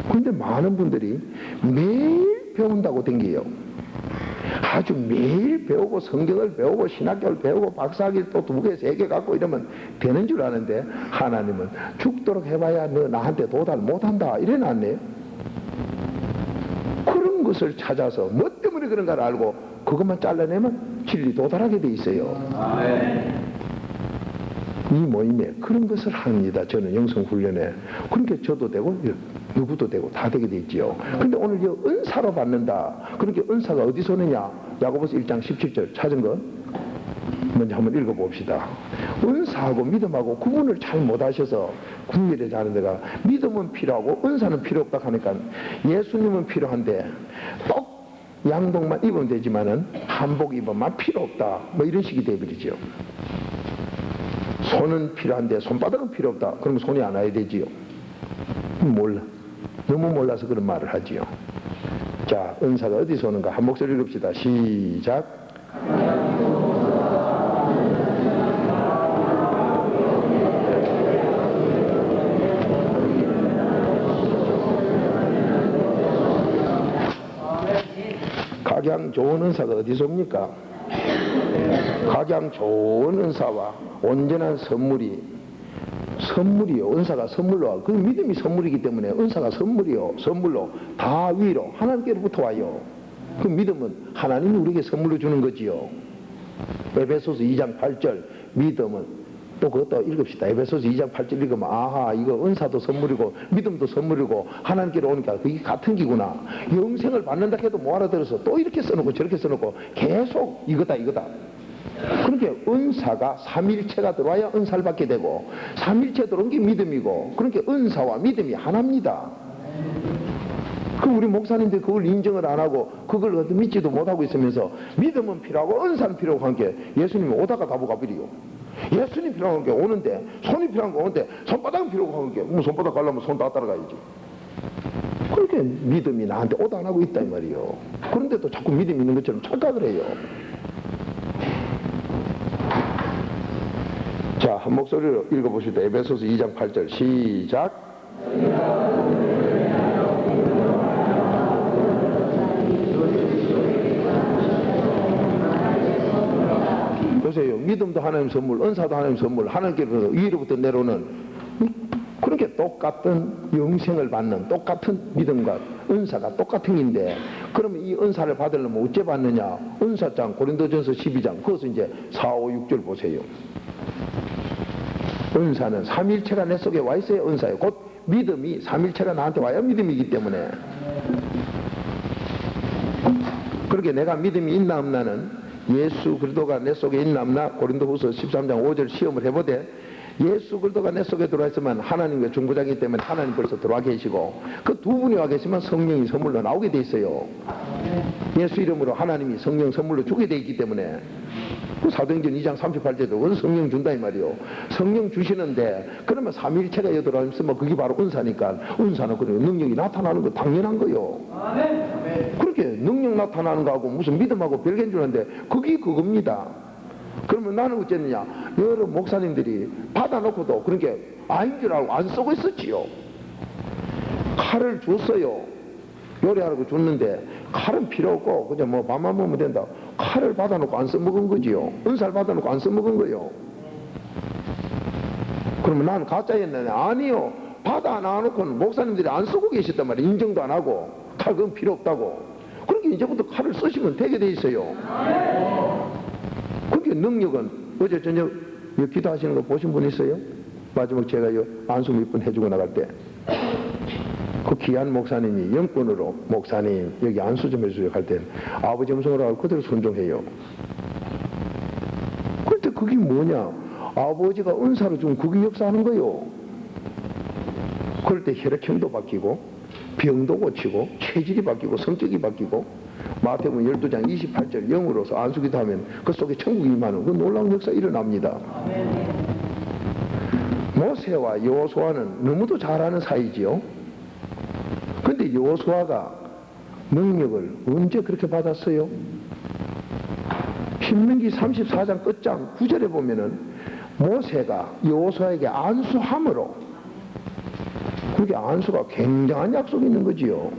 그런데 많은 분들이 매일 배운다고 댕겨요. 아주 매일 배우고 성경을 배우고 신학교를 배우고 박사학위를 또 2개, 3개 갖고 이러면 되는 줄 아는데 하나님은 죽도록 해봐야 너 나한테 도달 못한다 이래놨네요. 그런 것을 찾아서 뭐 때문에 그런가를 알고 그것만 잘라내면 진리 도달하게 돼 있어요. 이 모임에 그런 것을 합니다. 저는 영성훈련에. 그러니까 저도 되고 누구도 되고 다 되게 돼 있지요. 그런데 오늘 이 은사로 받는다. 그러니까 은사가 어디서 오느냐? 야고보서 1장 17절 찾은 거 먼저 한번 읽어봅시다. 은사하고 믿음하고 구분을 잘 못하셔서 구별이 하는 데가 믿음은 필요하고 은사는 필요 없다 하니까 예수님은 필요한데 똑 양복만 입으면 되지만은 한복 입으면 필요 없다. 뭐 이런 식이 되어버리죠. 손은 필요한데 손바닥은 필요 없다. 그러면 손이 안 와야 되지요. 몰라. 너무 몰라서 그런 말을 하지요. 자, 은사가 어디서 오는가? 한 목소리 읽읍시다. 시작. 각양 좋은 은사가 어디서 옵니까? 각양 좋은 은사와 온전한 선물이요. 은사가 선물로 와요. 그 믿음이 선물이기 때문에 은사가 선물이요. 선물로 다 위로 하나님께로부터 와요. 그 믿음은 하나님이 우리에게 선물로 주는 거지요. 에베소서 2장 8절 믿음은 또 그것도 읽읍시다. 에베소서 2장 8절 읽으면 아하 이거 은사도 선물이고 믿음도 선물이고 하나님께로 오니까 그게 같은 기구나. 영생을 받는다 해도 못 알아들어서 또 이렇게 써놓고 저렇게 써놓고 계속 이거다. 그러니까 은사가 삼일체가 들어와야 은사를 받게 되고 삼일체 들어온 게 믿음이고 그러니까 은사와 믿음이 하나입니다. 그 우리 목사님들 그걸 인정을 안 하고 그걸 믿지도 못하고 있으면서 믿음은 필요하고 은사는 필요하고 한 게 예수님이 오다가 다 보가버리요. 예수님 필요한 게 오는데 손이 필요한 거 오는데 손바닥은 필요하고 하는 게 손바닥 가려면 손 다 따라가야지. 그렇게 믿음이 나한테 오다 안 하고 있다 이 말이요. 그런데도 자꾸 믿음이 있는 것처럼 착각을 해요. 자, 한 목소리로 읽어보시다. 에베소서 2장 8절 시작. 보세요. 믿음도 하나님 선물, 은사도 하나님 선물, 하나님께로부터 위로부터 내려오는 그렇게 똑같은 영생을 받는 똑같은 믿음과 은사가 똑같은 인데 그러면 이 은사를 받으려면 어째 받느냐? 은사장 고린도전서 12장 그것은 이제 4, 5, 6절 보세요. 은사는 삼일체가 내 속에 와 있어야 은사예요. 곧 믿음이 삼일체가 나한테 와야 믿음이기 때문에 그렇게 내가 믿음이 있나 없나는 예수 그리스도가 내 속에 있나 없나 고린도후서 13장 5절 시험을 해보되 예수 그리스도가 내 속에 들어와 있으면 하나님과 중보자이기 때문에 하나님 벌써 들어와 계시고 그 두 분이 와 계시면 성령이 선물로 나오게 돼 있어요. 예수 이름으로 하나님이 성령 선물로 주게 돼 있기 때문에 그 사도행전 2장 38절도 어디서 성령 준다 이 말이요. 성령 주시는데 그러면 삼위일체가 여기 들어와 있으면 그게 바로 은사니까 은사는 그래요. 능력이 나타나는 거 당연한 거요. 그렇게 능력 나타나는 거하고 무슨 믿음하고 별개인 줄 아는데 그게 그겁니다. 그러면 나는 어쨌느냐, 여러 목사님들이 받아놓고도 그런 게 아닌 줄 알고 안 쓰고 있었지요. 칼을 줬어요. 요리하라고 줬는데 칼은 필요 없고 그냥 뭐 밥만 먹으면 된다. 칼을 받아놓고 안 써먹은 거지요. 은사를 받아놓고 안 써먹은 거요. 그러면 나는 가짜였네. 아니요. 받아 놔놓고는 목사님들이 안 쓰고 계셨단 말이에요. 인정도 안 하고 칼 그건 필요 없다고. 그러니까 이제부터 칼을 쓰시면 되게 돼 있어요. 그렇게 능력은 어제 저녁 기도하시는 거 보신 분 있어요? 마지막 제가 안수 몇 분 해주고 나갈 때 그 귀한 목사님이 영권으로 목사님 여기 안수 좀 해주세요 할 때 아버지 음성으로 하고 그대로 순종해요. 그런데 그게 뭐냐, 아버지가 은사로 준 그게 역사하는 거요. 그럴 때 혈액형도 바뀌고 병도 고치고 체질이 바뀌고 성격이 바뀌고 마태복음 12장 28절 영으로서 안수기도 하면 그 속에 천국이 임하는 그 놀라운 역사 일어납니다. 모세와 여호수아는 너무도 잘하는 사이지요. 근데 여호수아가 능력을 언제 그렇게 받았어요? 신명기 34장 끝장 9절에 보면은 모세가 여호수아에게 안수함으로, 그게 안수가 굉장한 약속이 있는 거지요.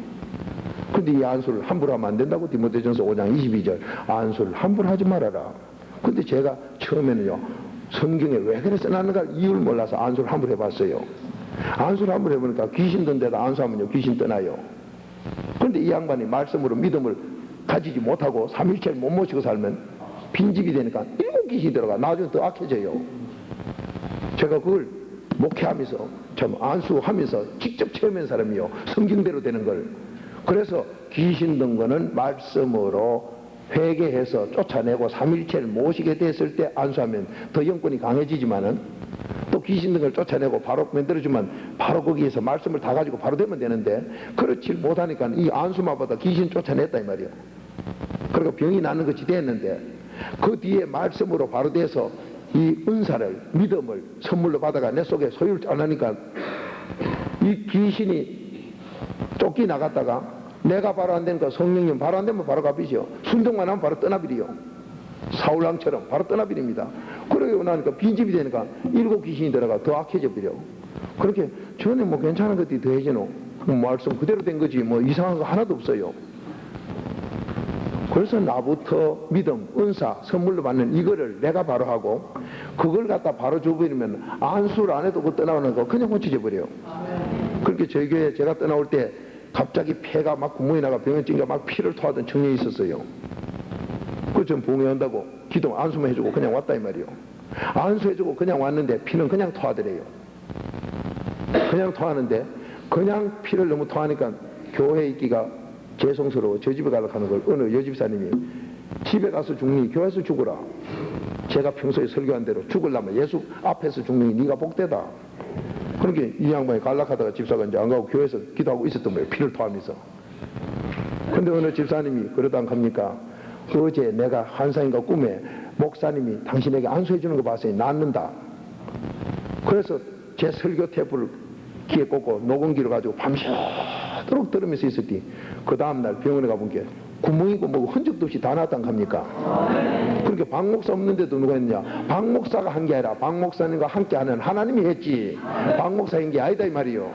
근데 이 안수를 함부로 하면 안 된다고 디모데전서 5장 22절 안수를 함부로 하지 말아라. 근데 제가 처음에는요 성경에 왜 그래 써놨는가 이유를 몰라서 안수를 함부로 해봤어요. 안수를 함부로 해보니까 귀신 든 데다 안수하면요 귀신 떠나요. 그런데 이 양반이 말씀으로 믿음을 가지지 못하고 삼일체를 못 모시고 살면 빈집이 되니까 7 귀신이 들어가 나중에 더 악해져요. 제가 그걸 목회하면서 참 안수하면서 직접 체험한 사람이요 성경대로 되는 걸. 그래서 귀신 든 거는 말씀으로 회개해서 쫓아내고 삼일체를 모시게 됐을 때 안수하면 더 영권이 강해지지만은 또 귀신 든 걸 쫓아내고 바로 만들어주면 바로 거기에서 말씀을 다 가지고 바로 되면 되는데 그렇지 못하니까 이 안수마보다 귀신 쫓아냈다 이 말이야. 그리고 병이 나는 것이 됐는데 그 뒤에 말씀으로 바로 돼서 이 은사를 믿음을 선물로 받아가 내 속에 소유를 안 하니까 이 귀신이 쫓기 나갔다가 내가 바로 안 되니까 성령님 바로 안 되면 바로 가비죠. 순종만 하면 바로 떠나버리요. 사울왕처럼 바로 떠나버립니다. 그러고 나니까 빈집이 되니까 7 귀신이 들어가 더 악해져 버려. 그렇게 전에 뭐 괜찮은 것들이 더해지노. 말씀 그대로 된 거지 뭐 이상한 거 하나도 없어요. 그래서 나부터 믿음, 은사, 선물로 받는 이거를 내가 바로 하고 그걸 갖다 바로 줘버리면 안수를 안 해도 그 떠나오는 거 그냥 고쳐져 버려요. 그렇게 저희 교회 제가 떠나올 때 갑자기 폐가 막 구멍이 나가 병원 찡겨 막 피를 토하던 청년이 있었어요. 그걸 좀 봉해한다고 기도 안수만 해주고 그냥 왔다 이 말이요. 안수해주고 그냥 왔는데 피는 그냥 토하더래요. 그냥 토하는데 그냥 피를 너무 토하니까 교회에 있기가 죄송스러워 저 집에 가려고 하는 걸 어느 여집사님이 집에 가서 죽니 교회에서 죽어라. 제가 평소에 설교한 대로 죽으려면 예수 앞에서 죽는 게 네가 복되다. 그렇게 이 양반이 갈락하다가 집사가 이제 안 가고 교회에서 기도하고 있었던 거예요. 피를 토하면서. 근데 어느 집사님이 그러다 안 갑니까? 어제 내가 환상인가 꿈에 목사님이 당신에게 안수해 주는 거 봤으니 낫는다. 그래서 제 설교 테이프를 귀에 꽂고 녹음기를 가지고 밤새도록 들으면서 있었더니 그 다음날 병원에 가본 게 구멍이고 뭐고 흔적도 없이 다 나왔단 갑니까? 그렇게 박 목사 없는데도 누가 했냐? 박 목사가 한 게 아니라 박 목사님과 함께 하는 하나님이 했지 박 목사인 게 아니다 이 말이요.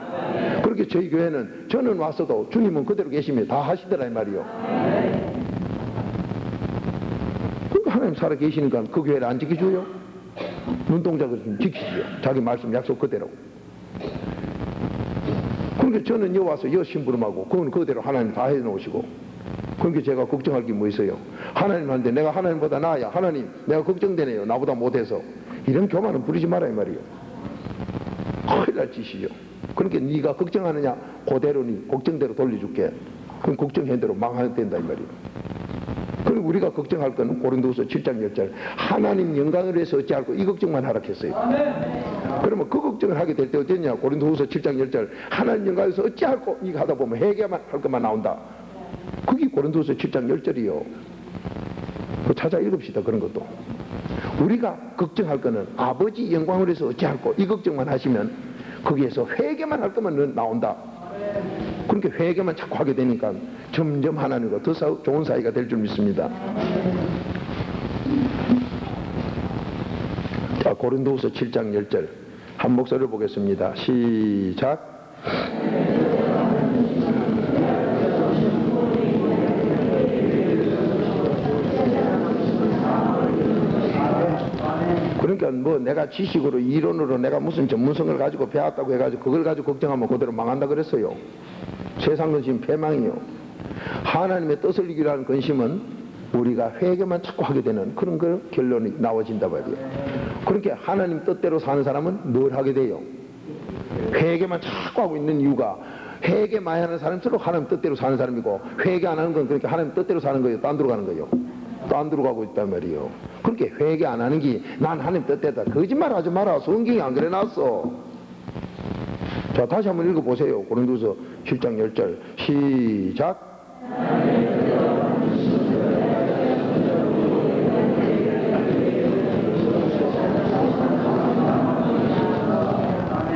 그렇게 저희 교회는 저는 왔어도 주님은 그대로 계시면 다 하시더라 이 말이요. 그러니까 하나님 살아 계시니까 그 교회를 안 지켜줘요? 눈동자를 좀 지키지요. 자기 말씀 약속 그대로. 그러니까 저는 여 와서 여 심부름하고 그건 그대로 하나님 다 해놓으시고. 그러니까 제가 걱정할 게 뭐 있어요? 하나님한테 내가 하나님보다 나아야 하나님 내가 걱정되네요. 나보다 못해서. 이런 교만은 부리지 마라 이 말이요. 큰일 날 짓이죠. 그러니까 네가 걱정하느냐 그대로 네 걱정대로 돌려줄게. 그럼 걱정한 대로 망하면 된다 이 말이요. 그리고 우리가 걱정할 거는 고린도후서 7장 10절 하나님 영광을 위해서 어찌할꼬 이 걱정만 하라 했어요. 그러면 그 걱정을 하게 될 때 어땠냐? 고린도후서 7장 10절 하나님 영광을 위해서 어찌할꼬 이거 하다 보면 회개만 할 것만 나온다. 그게 고린도후서 7장 10절이요. 그 찾아 읽읍시다. 그런 것도 우리가 걱정할 거는 아버지 영광을 위해서 어찌할꼬 이 걱정만 하시면 거기에서 회개만 할 것만 나온다. 그렇게 회개만 자꾸 하게 되니까 점점 하나님과 더 좋은 사이가 될 줄 믿습니다. 자, 고린도후서 7장 10절 한 목소리를 보겠습니다. 시작. 그러니까 뭐 내가 지식으로 이론으로 내가 무슨 전문성을 가지고 배웠다고 해가지고 그걸 가지고 걱정하면 그대로 망한다 그랬어요. 세상 근심 패망이요. 하나님의 뜻을 이기라는 근심은 우리가 회개만 자꾸 하게 되는 그런 그 결론이 나와진다 말이에요. 그렇게 하나님 뜻대로 사는 사람은 뭘 하게 돼요? 회개만 자꾸 하고 있는 이유가 회개 많이 하는 사람일수록 하나님 뜻대로 사는 사람이고 회개 안 하는 건 그렇게 하나님 뜻대로 사는 거예요. 딴 데로 가는 거예요. 딴 데로 가고 있단 말이에요. 그렇게 회개 안 하는 게 난 하나님 뜻대로다. 거짓말 하지 마라. 성경이 안 그래 놨어. 자, 다시 한번 읽어보세요. 고린도서 7장 10절 시작.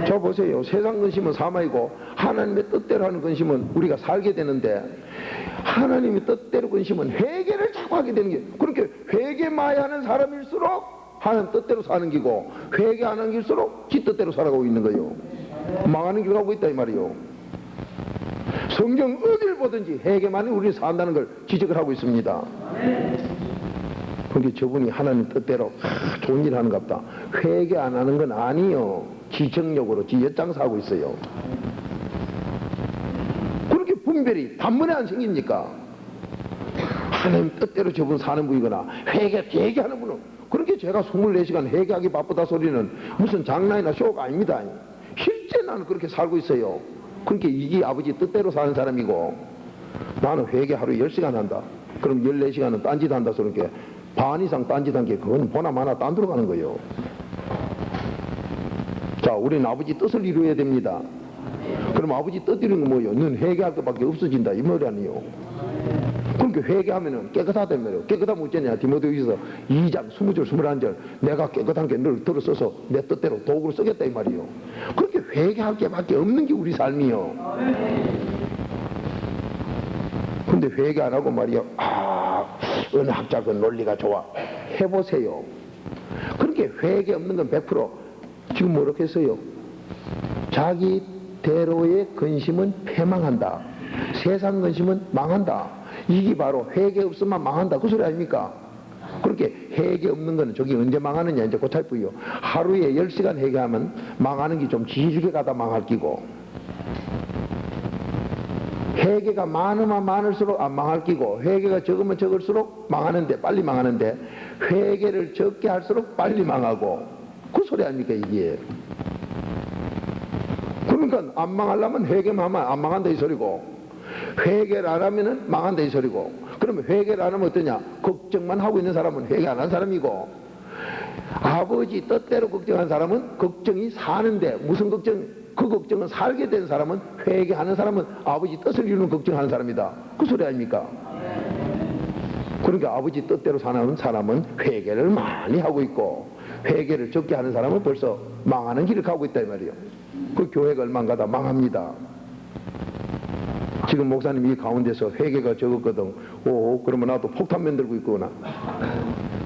저 보세요. 세상 근심은 사망이고 하나님의 뜻대로 하는 근심은 우리가 살게 되는데 하나님의 뜻대로 근심은 회개를 자꾸 하게 되는 게 그렇게 회개 많이 하는 사람일수록 하나님 뜻대로 사는 기고 회개 안 하는 길수록 지 뜻대로 살아가고 있는 거예요. 망하는 길 가고 있다 이 말이에요. 성경 어딜 보든지 회개만이 우리는 산다는 걸 지적을 하고 있습니다. 그게 저분이 하나님 뜻대로 좋은 일 하는갑다. 회개 안 하는 건 아니요. 지정력으로 지 엿장사하고 있어요. 그렇게 분별이 단번에 안 생깁니까? 하나님 뜻대로 저분 사는 분이거나 회개하는 분은 그렇게 제가 24시간 회개하기 바쁘다 소리는 무슨 장난이나 쇼가 아닙니다. 실제 나는 그렇게 살고 있어요. 그러니까 이게 아버지 뜻대로 사는 사람이고 나는 회개 하루에 10시간 한다. 그럼 14시간은 딴짓 한다 소리니까 반 이상 딴짓 한 게 그건 보나마나 딴 데로 가는 거예요. 자, 우리는 아버지 뜻을 이루어야 됩니다. 그럼 아버지 뜻 이루는 건 뭐예요? 넌 회개할 것밖에 없어진다 이 말이 아니에요. 그러니까 회개하면은 깨끗하단 말이에요. 깨끗하면 어쩌냐? 디모데후서 2장 20절 21절 내가 깨끗한 게 너를 들어 써서 내 뜻대로 도구로 쓰겠다 이 말이에요. 그렇게 회개할 게 밖에 없는 게 우리 삶이요. 근데 회개 안 하고 말이요. 어느 학자 그 논리가 좋아. 해보세요. 그렇게 회개 없는 건 100% 지금 뭐라고 했어요? 자기대로의 근심은 패망한다. 세상 근심은 망한다. 이게 바로 회개 없으면 망한다. 그 소리 아닙니까? 그렇게 회개 없는 거는 저기 언제 망하느냐 이제 고찰 뿌요. 하루에 10시간 회개하면 망하는 게 좀 지지게 가다 망할 끼고 회개가 많으면 많을수록 안 망할 끼고 회개가 적으면 적을수록 망하는데 빨리 망하는데 회개를 적게 할수록 빨리 망하고 그 소리 아닙니까 이게. 그러니까 안 망하려면 회개만 하면 안 망한다 이 소리고 회개를 안 하면은 망한다 이 소리고 그러면 회개를 안 하면 어떠냐? 걱정만 하고 있는 사람은 회개 안 한 사람이고 아버지 뜻대로 걱정한 사람은 걱정이 사는데 무슨 걱정? 그 걱정은 살게 된 사람은 회개하는 사람은 아버지 뜻을 이루는 걱정하는 사람이다. 그 소리 아닙니까? 그러니까 아버지 뜻대로 사는 사람은 회개를 많이 하고 있고 회개를 적게 하는 사람은 벌써 망하는 길을 가고 있다 이 말이에요. 그 교회가 얼마 가다 망합니다. 지금 목사님이 이 가운데서 회개가 적었거든. 오, 그러면 나도 폭탄 만들고 있구나.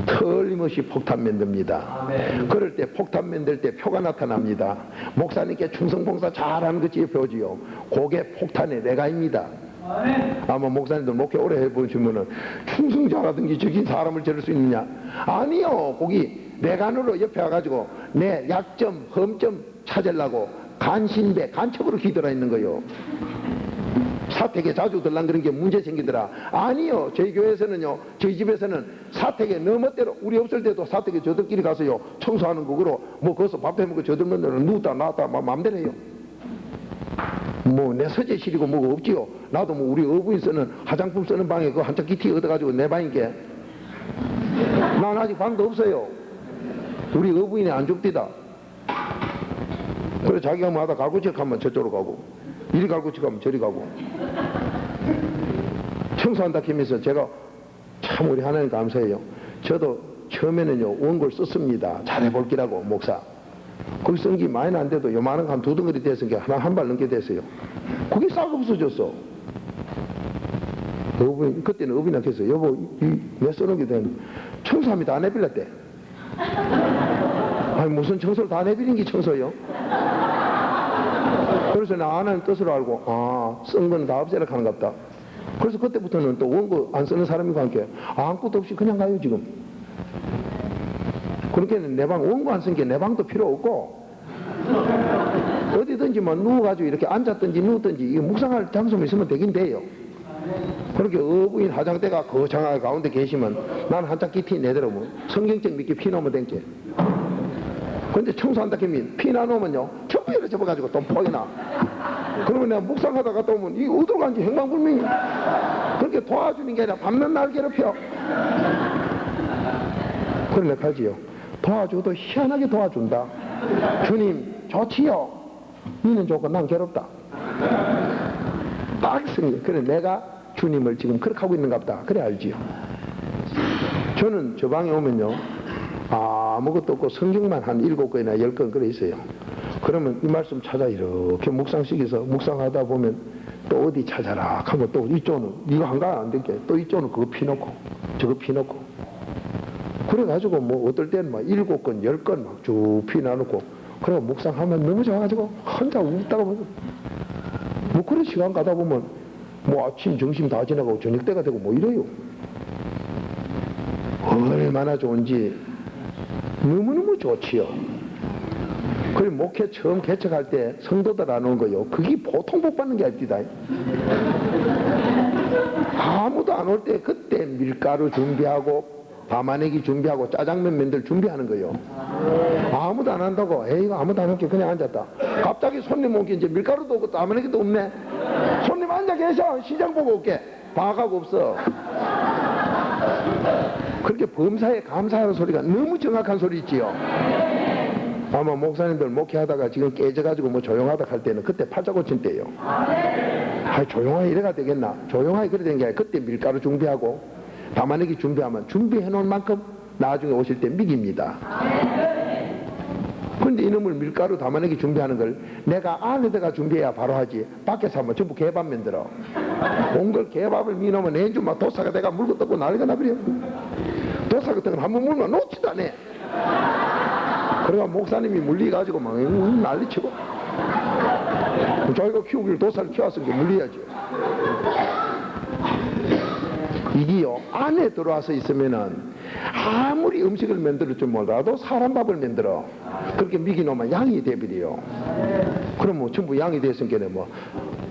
틀림없이 폭탄 만듭니다. 그럴 때 폭탄 만들 때 표가 나타납니다. 목사님께 충성봉사 잘하는 것이 표지요. 그게 폭탄의 내가입니다. 아마 목사님들 목회 오래 해보시면은 충성 잘하든지 저기 사람을 저럴 수 있느냐? 아니요. 거기 내간으로 옆에 와가지고 내 약점, 험점 찾으려고 간신배, 간첩으로 기들어 있는 거요. 사택에 자주 들란 그런 게 문제 생기더라. 아니요. 저희 교회에서는요, 저희 집에서는 사택에 너 멋대로 우리 없을 때도 사택에 저들끼리 가서요 청소하는 거로 뭐 거기서 밥 해먹고 저들 멋대로 누웠다 나왔다 막 마음대로 해요. 뭐 내 서재실이고 뭐가 없지요. 나도 뭐 우리 어부인 쓰는 화장품 쓰는 방에 그 한짝 기티 얻어가지고 내 방인게 난 아직 방도 없어요. 우리 어부인이 안 줍디다. 그래 자기가 뭐 하다 갈구책 하면 저쪽으로 가고 이리 갈구책 하면 저리 가고 청소한다 하면서 제가 참 우리 하나님 감사해요. 저도 처음에는요 원고를 썼습니다. 잘해볼기라고 목사. 거기 쓴 게 많이 안 돼도 요만한 거 한 두 덩어리 됐은 게 하나 한 발 넘게 됐어요. 그게 싹 없어졌어. 어부인, 그때는 어부인한테 했어요. 여보 내 써놓은 게 되는 청소하면 다 내빌렸대. 아니 무슨 청소를 다 내빌린 게 청소요? 그래서 나 안 하는 뜻으로 알고 쓴 거는 다 없애라 하는 것 같다. 그래서 그때부터는 또 원고 안 쓰는 사람과 함께 아무것도 없이 그냥 가요 지금. 그렇게는 내 방 원고 안 쓴 게 내 방도 필요 없고 어디든지 뭐 누워가지고 이렇게 앉았든지 누웠든지 이거 묵상할 장소만 있으면 되긴 돼요. 그렇게 어부인 화장대가 거창하게 가운데 계시면 나는 한짝 기티 내더라고 뭐 성경책 몇 개 피놓으면 된게. 근데 청소한다 하면 피나 놓으면요 전부 이렇게 접어가지고 또 포기나. 그러면 내가 묵상하다 갔다 오면 이거 어디로 간지 행방불명이. 그렇게 도와주는 게 아니라 밤낮 날 괴롭혀. 그래 내가 하지요. 도와줘도 희한하게 도와준다. 주님 좋지요. 니는 좋고 난 괴롭다. 딱 쓰니 그래 내가 주님을 지금 그렇게 하고 있는가 보다. 그래 알지요. 저는 저 방에 오면요 아무것도 없고 성경만 한 7권이나 10권 그래 있어요. 그러면 이 말씀 찾아 이렇게 묵상식에서 묵상하다 보면 또 어디 찾아라 하고 또 이쪽은 이거 한가 안 될게 또 이쪽은 그거 피놓고 저거 피놓고 그래가지고 뭐 어떨 때는 막 7권 10권 막 쭉 피놔놓고 그리고 묵상하면 너무 좋아가지고 혼자 웃다가 뭐 그런 시간 가다 보면 뭐 아침 점심 다 지나가고 저녁 때가 되고 뭐 이래요. 얼마나 좋은지 너무너무 좋지요. 그리고 목회 처음 개척할 때 성도들 안 온 거요. 그게 보통 복 받는 게 아닙니다. 아무도 안 올 때 그때 밀가루 준비하고 밤아내기 준비하고 짜장면 맨들 준비하는 거요. 아무도 안 한다고 에이 아무도 안 올게 그냥 앉았다. 갑자기 손님 오기 이제 밀가루도 없고 밤아내기도 없네. 손님 앉아 계셔. 시장 보고 올게. 봐가고 없어. 그렇게 범사에 감사하는 소리가 너무 정확한 소리 있지요. 아마 목사님들 목회하다가 지금 깨져가지고 뭐 조용하다 할 때는 그때 팔자 고친 때요. 조용하게 이래가 되겠나. 조용하게 그래 되는 게 아니라 그때 밀가루 준비하고 담아내기 준비하면 준비해 놓은 만큼 나중에 오실 때 미깁니다. 근데 이놈을 밀가루 담아내기 준비하는 걸 내가 안에다가 준비해야 바로 하지. 밖에서 하면 전부 개밥 만들어. 온 걸 개밥을 미놓으면 내주 막 도사가 내가 물고 뜯고 난리가 나버려. 도사 같은 건 한번 물면 놓지도 않아. 그래가 목사님이 물리가지고 막 난리치고 자기가 키우길 도사를 키웠으니까 물려야지. 이게요 안에 들어와서 있으면은 아무리 음식을 만들 줄 몰라도 사람 밥을 만들어. 그렇게 미기놓으면 양이 돼버려요. 그럼 뭐 전부 양이 됐으니까 뭐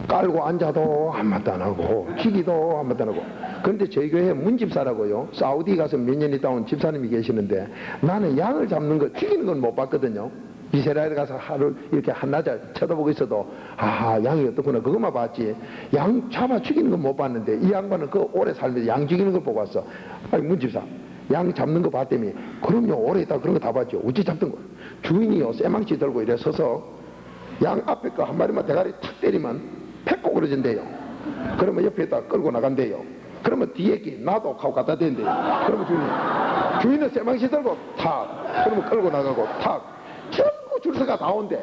깔고 앉아도 한마디 안 하고 지기도 한마디 안 하고. 그런데 저희 교회 문집사라고요 사우디 가서 몇 년 있다 온 집사님이 계시는데 나는 양을 잡는 거 죽이는 건 못 봤거든요. 이스라엘 가서 하루 이렇게 한나절 쳐다보고 있어도 양이 어떻구나 그것만 봤지 양 잡아 죽이는 건 못 봤는데 이 양반은 그 오래 살면서 양 죽이는 걸 보고 왔어. 아니 문집사 양 잡는 거 봤더니 그럼요 오래 있다 그런 거 다 봤죠. 어찌 잡던 거 주인이요 쇠망치 들고 이래 서서 양 앞에 거 한 마리만 대가리 탁 때리면 팩고 그러진대요. 그러면 옆에다 끌고 나간대요. 그러면 뒤에 게 나도 하고 갖다 대는데요. 그러면 주인은 쇠망치 들고 탁 그러면 끌고 나가고 탁 전부 줄서가 다 온대.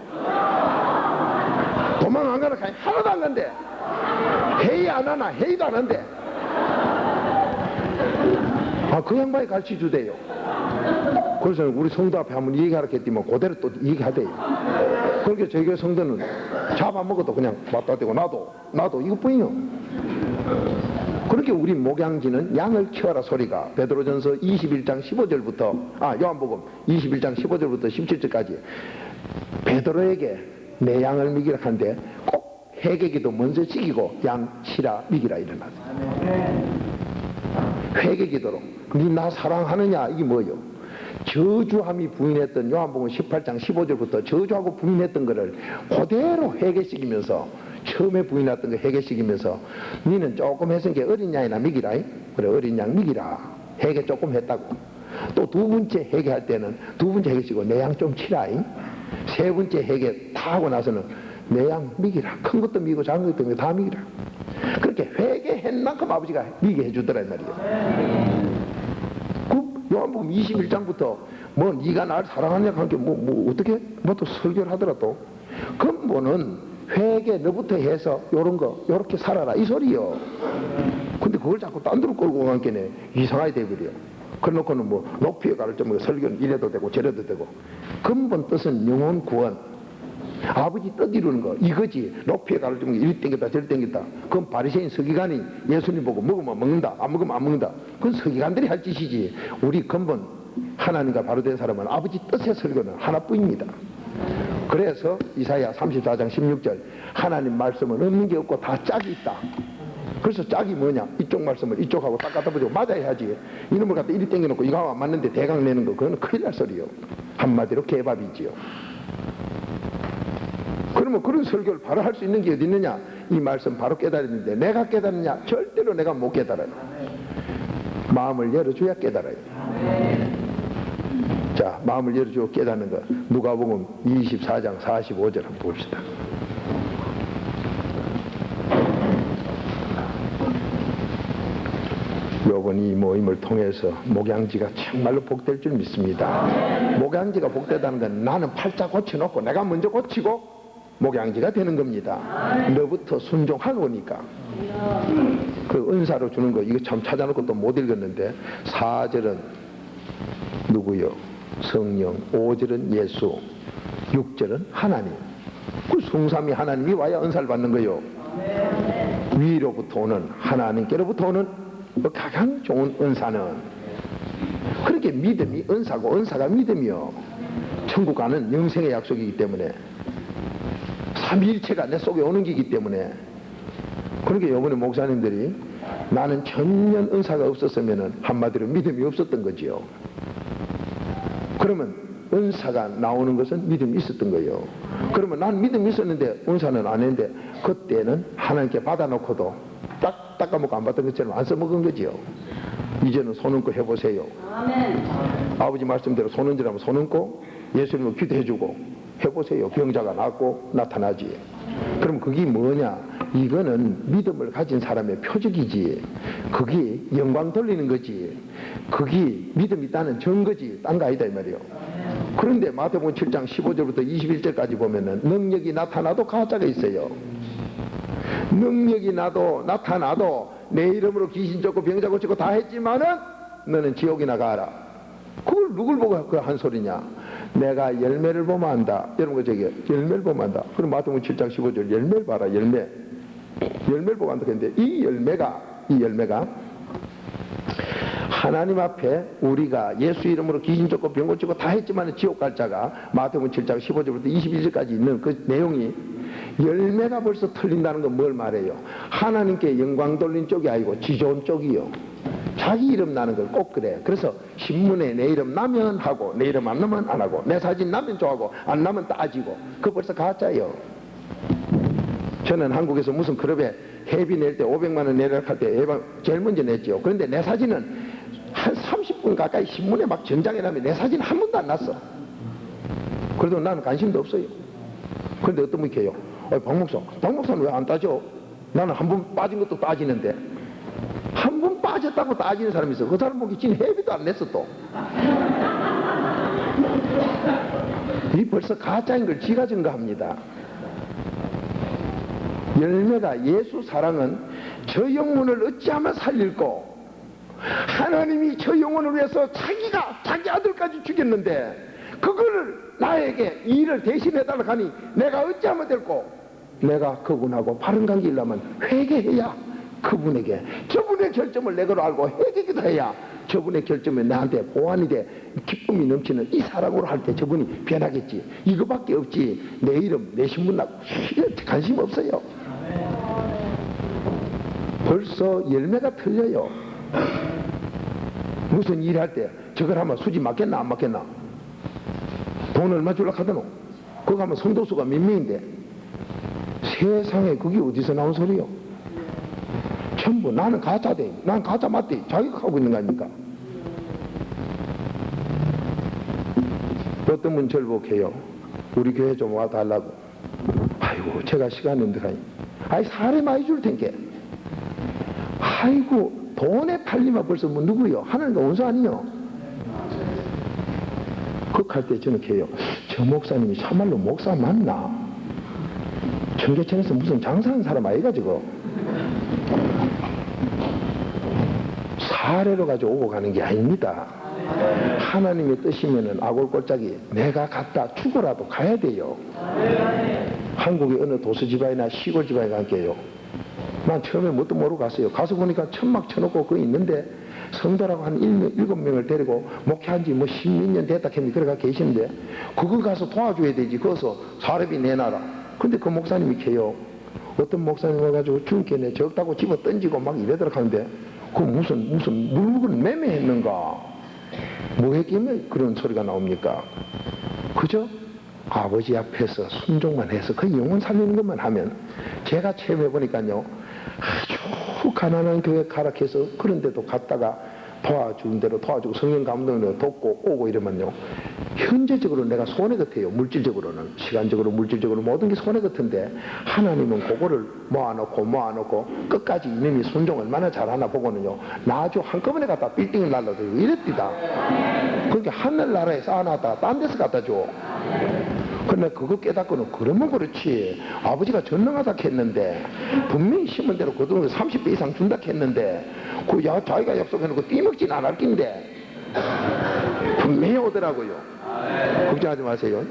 도망 안 가나 하나도 안 간대. 회의 안 하나 회의도 안 한대. 그 양반이 가르쳐 주대요. 그래서 우리 성도 앞에 한번 얘기하라 했더니 그대로 또 얘기하대요. 그러니까 저희 교회 성도는 잡아먹어도 그냥 맞다 대고 나도 이것뿐이요. 그렇게 우리 목양지는 양을 키워라 소리가 베드로전서 21장 15절부터 요한복음 21장 15절부터 17절까지 베드로에게 내 양을 먹이라 하는데 꼭 회개기도 먼저 지키고 양 치라 먹이라 일어났어요. 회개기도로 니 나 사랑하느냐 이게 뭐요? 저주함이 부인했던 요한복음 18장 15절부터 저주하고 부인했던 거를 그대로 회개시키면서 처음에 부인했던 거 회개시키면서 니는 조금 했으니까 어린 양이나 먹이라. 그래, 어린 양 먹이라. 회개 조금 했다고. 또 두 번째 회개할 때는 두 번째 회개시키고 내 양 좀 치라. 세 번째 회개 다 하고 나서는 내 양 먹이라. 큰 것도 먹이고 작은 것도 먹이고 다 먹이라. 그렇게 회개한 만큼 아버지가 미게 해주더라 이 말이에요. 그 요한복음 21장부터 뭐 네가 나를 사랑하느냐 하는 게 뭐 어떻게 뭐 또 설교를 하더라도 근본은 회개 너부터 해서 요런 거 요렇게 살아라 이 소리요. 근데 그걸 자꾸 딴 데로 끌고 간 게네 이상하게 돼버려. 그래놓고는 뭐 높이에 가르쳐 설교는 이래도 되고 저래도 되고 근본 뜻은 영혼 구원. 아버지 뜻 이루는 거 이거지. 높이에 가르치면 이리 땡겼다 저리 땡겼다. 그건 바리새인 서기관이 예수님 보고 먹으면 먹는다 안 먹으면 안 먹는다. 그건 서기관들이 할 짓이지. 우리 근본 하나님과 바로 된 사람은 아버지 뜻의 설교는 하나뿐입니다. 그래서 이사야 34장 16절 하나님 말씀은 없는 게 없고 다 짝이 있다. 그래서 짝이 뭐냐? 이쪽 말씀을 이쪽하고 딱 갖다 붙이고 맞아야 하지. 이놈을 갖다 이리 땡겨놓고 이거 안 맞는데 대강 내는 거 그거는 큰일 날 소리요. 한마디로 개밥이지요. 그러면 그런 설교를 바로 할 수 있는 게 어디 있느냐? 이 말씀 바로 깨달았는데 내가 깨달느냐? 절대로 내가 못 깨달아요. 마음을 열어줘야 깨달아요. 자, 마음을 열어주고 깨닫는 것. 누가복음 24장 45절 한번 봅시다. 요번 이 모임을 통해서 목양지가 정말로 복될 줄 믿습니다. 목양지가 복되다는 건 나는 팔자 고쳐놓고 내가 먼저 고치고 목양지가 되는 겁니다. 너부터 순종하노니까. 그 은사로 주는 거 이거 참 찾아놓고 또 못 읽었는데 4절은 누구요? 성령. 5절은 예수. 6절은 하나님. 그 성삼위 하나님이 와야 은사를 받는 거요. 위로부터 오는 하나님께로부터 오는 가장 좋은 은사는 그렇게 믿음이 은사고 은사가 믿음이요. 천국 가는 영생의 약속이기 때문에 삼위일체가 내 속에 오는 기이기 때문에 그러니까 이번에 목사님들이 나는 전혀 은사가 없었으면 한마디로 믿음이 없었던 거지요. 그러면 은사가 나오는 것은 믿음이 있었던 거예요. 그러면 난 믿음이 있었는데 은사는 안 했는데 그때는 하나님께 받아놓고도 딱 닦아먹고 안 받던 것처럼 안 써먹은 거지요. 이제는 손 얹고 해보세요. 아멘. 아버지 말씀대로 손 얹으라면 손 얹고 예수님을 기도해주고 해보세요. 병자가 낫고 나타나지. 그럼 그게 뭐냐? 이거는 믿음을 가진 사람의 표적이지. 그게 영광 돌리는 거지. 그게 믿음이 있다는 증거지. 딴 거 아니다 이 말이에요. 그런데 마태복음 7장 15절부터 21절까지 보면은 능력이 나타나도 가짜가 있어요. 능력이 나타나도 내 이름으로 귀신 쫓고 병자 고치고 다 했지만은 너는 지옥이나 가라. 그걸 누굴 보고 그 한 소리냐? 내가 열매를 보면 안다. 여러분 저기 열매를 보면 안다. 그럼 마태복음 7장 15절 열매를 봐라. 열매를 보고 안다 했는데 이 열매가 하나님 앞에 우리가 예수 이름으로 귀신 쫓고 병 고치고 다 했지만 지옥 갈 자가 마태복음 7장 15절부터 21절까지 있는 그 내용이 열매가 벌써 틀린다는 건 뭘 말해요? 하나님께 영광 돌린 쪽이 아니고 지존 쪽이요. 자기 이름 나는 걸 꼭 그래. 그래서 신문에 내 이름 나면 하고 내 이름 안 나면 안 하고 내 사진 나면 좋아하고 안 나면 따지고 그거 벌써 가짜예요. 저는 한국에서 무슨 클럽에 회비 낼 때 500만 원 내려갈 때 제일 먼저 냈죠. 그런데 내 사진은 한 30분 가까이 신문에 막 전장에 나면 내 사진 한 번도 안 났어. 그래도 나는 관심도 없어요. 그런데 어떤 분이 해요? 박 목사는 왜 안 따져? 나는 한 번 빠진 것도 따지는데 한 번 빠졌다고 따지는 사람이 있어. 그 사람 보기 지금 회비도 안 냈어 또. 이 벌써 가짜인 걸 지가 증거합니다. 열매가 예수 사랑은 저 영혼을 어찌하면 살릴고 하나님이 저 영혼을 위해서 자기 아들까지 죽였는데 그거를 나에게 이 일을 대신해달라고 하니 내가 어찌하면 될꼬? 내가 그분하고 바른 관계 일려면 회개해야 그분에게 저분의 결점을 내거로 알고 회개기도 해야 저분의 결점에 나한테 보완이 돼 기쁨이 넘치는 이 사랑으로 할 때 저분이 변하겠지. 이거밖에 없지. 내 이름 내 신분 나고 관심 없어요. 벌써 열매가 틀려요. 무슨 일 할 때 저걸 하면 수지 맞겠나 안 맞겠나? 돈 얼마 주려고 하더노? 그거 하면 성도수가 몇 명인데 세상에 그게 어디서 나온 소리요? 전부 나는 가짜대, 난 가짜 맞대, 자기가 하고 있는 거 아닙니까? 어떤 분 절복해요. 우리 교회 좀 와달라고. 아이고, 제가 시간 없는데, 아이, 사례 많이 줄 텐게. 아이고, 돈에 팔리면 벌써 뭐 누구요? 하나님도 원수 아니요? 그할 때 저는 해요. 저 목사님이 참말로 목사 맞나? 청계천에서 무슨 장사하는 사람 아이가 저거? 사례로 가지고 오고 가는 게 아닙니다. 하나님의 뜻이면은 아골골짜기 내가 갔다 죽어라도 가야 돼요. 한국의 어느 도서지방이나 시골 지방에 갈게요. 난 처음에 뭣도 모르고 갔어요. 가서 보니까 천막 쳐놓고 그거 있는데 성도라고 한 7명을 데리고 목회한 지 뭐 10몇 년 됐다 했는데 들어가 계시는데 그거 가서 도와줘야 되지. 거기서 사례비 내놔라. 근데 그 목사님이 계요. 어떤 목사님 와가지고 주님께 내 적다고 집어 던지고 막 이러더라 하는데 그 무슨 물건 매매했는가? 뭐 했기에 그런 소리가 나옵니까? 그죠? 아버지 앞에서 순종만 해서 그 영혼 살리는 것만 하면 제가 체험해보니까요 아주 가난한 교회 가락해서 그런 데도 갔다가 도와주는 대로 도와주고 성령 감동으로 돕고 오고 이러면요 현재적으로 내가 손해 같아요. 물질적으로는 시간적으로 물질적으로 모든 게 손해 같은데 하나님은 그거를 모아놓고 끝까지 이놈이 순종 얼마나 잘하나 보고는요 나주 한꺼번에 갖다 빌딩을 날라줘요. 이랬디다. 그러니까 하늘나라에 쌓아놨다가 딴 데서 갖다 줘. 근데 그거 깨닫고는 그러면 그렇지 아버지가 전능하다 했는데 분명히 심은 대로 그 돈을 30배 이상 준다 했는데 그 자기가 약속해놓고 띠먹진 않을 낀데 분명히 오더라고요. 걱정하지 마세요.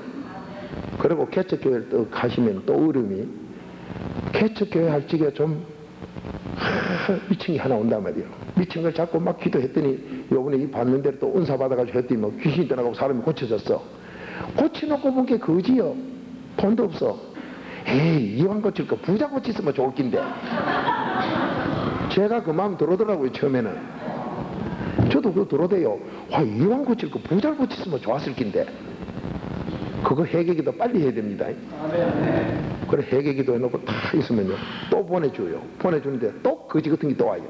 그리고 개척교회를 또 가시면 또 어려움이 개척교회 할 적에 좀 미친 게 하나 온단 말이에요. 미친 걸 자꾸 막 기도했더니 요번에 이 받는 대로 또 은사 받아가지고 했더니 뭐 귀신이 떠나고 사람이 고쳐졌어. 고쳐놓고 본 게 그지요. 돈도 없어. 에이 이왕 고칠 거 부자 고치으면 좋을 낀데 제가 그 마음 들어오더라고요. 처음에는 저도 그거 들어대요. 와 이왕 고칠 거 부자 고치으면 좋았을 낀데 그거 회개기도 빨리 해야 됩니다. 그래 회개기도 해놓고 다 있으면요 또 보내줘요. 보내주는데 또 거지 같은 게 또 와요.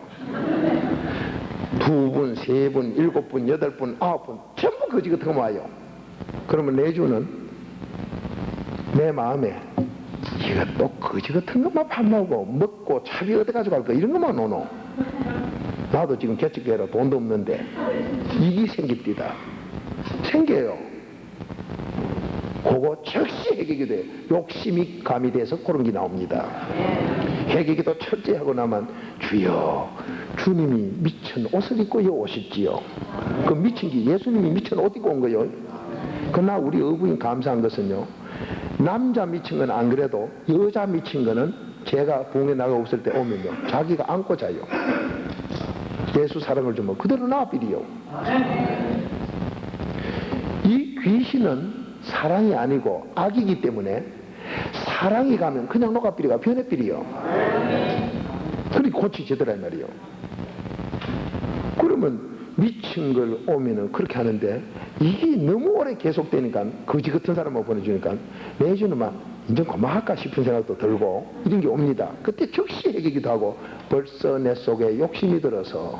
2분, 3분, 7분, 8분, 9분 전부 거지 같은 거 와요. 그러면 내주는 내 마음에 얘가 또 거지 같은 것만 밥 먹고 차비 어디 가져갈까 이런 것만 오노. 나도 지금 개척교회라 돈도 없는데 이게 생깁니다. 생겨요. 그거 즉시 해결기도 해요. 욕심이 가미돼서 그런 게 나옵니다. 해결기도 철저히 하고 나면 주여 주님이 미친 옷을 입고 여 오셨지요. 그 미친 게 예수님이 미친 옷 입고 온 거요. 그러나 우리 어부인 감사한 것은요 남자 미친 건 안 그래도 여자 미친 거는 제가 부흥에 나가 없을 때 오면요 자기가 안고 자요. 예수 사랑을 주면 그대로 나와버리요. 이 귀신은 사랑이 아니고 악이기 때문에 사랑이 가면 그냥 녹아버리가 변해버리요. 그리 고치지더라 말이요. 그러면 미친 걸 오면은 그렇게 하는데 이게 너무 오래 계속되니까 거지 같은 사람을 보내주니까 내주는 막 인정 그만할까 싶은 생각도 들고 이런 게 옵니다. 그때 즉시 해결기도 하고 벌써 내 속에 욕심이 들어서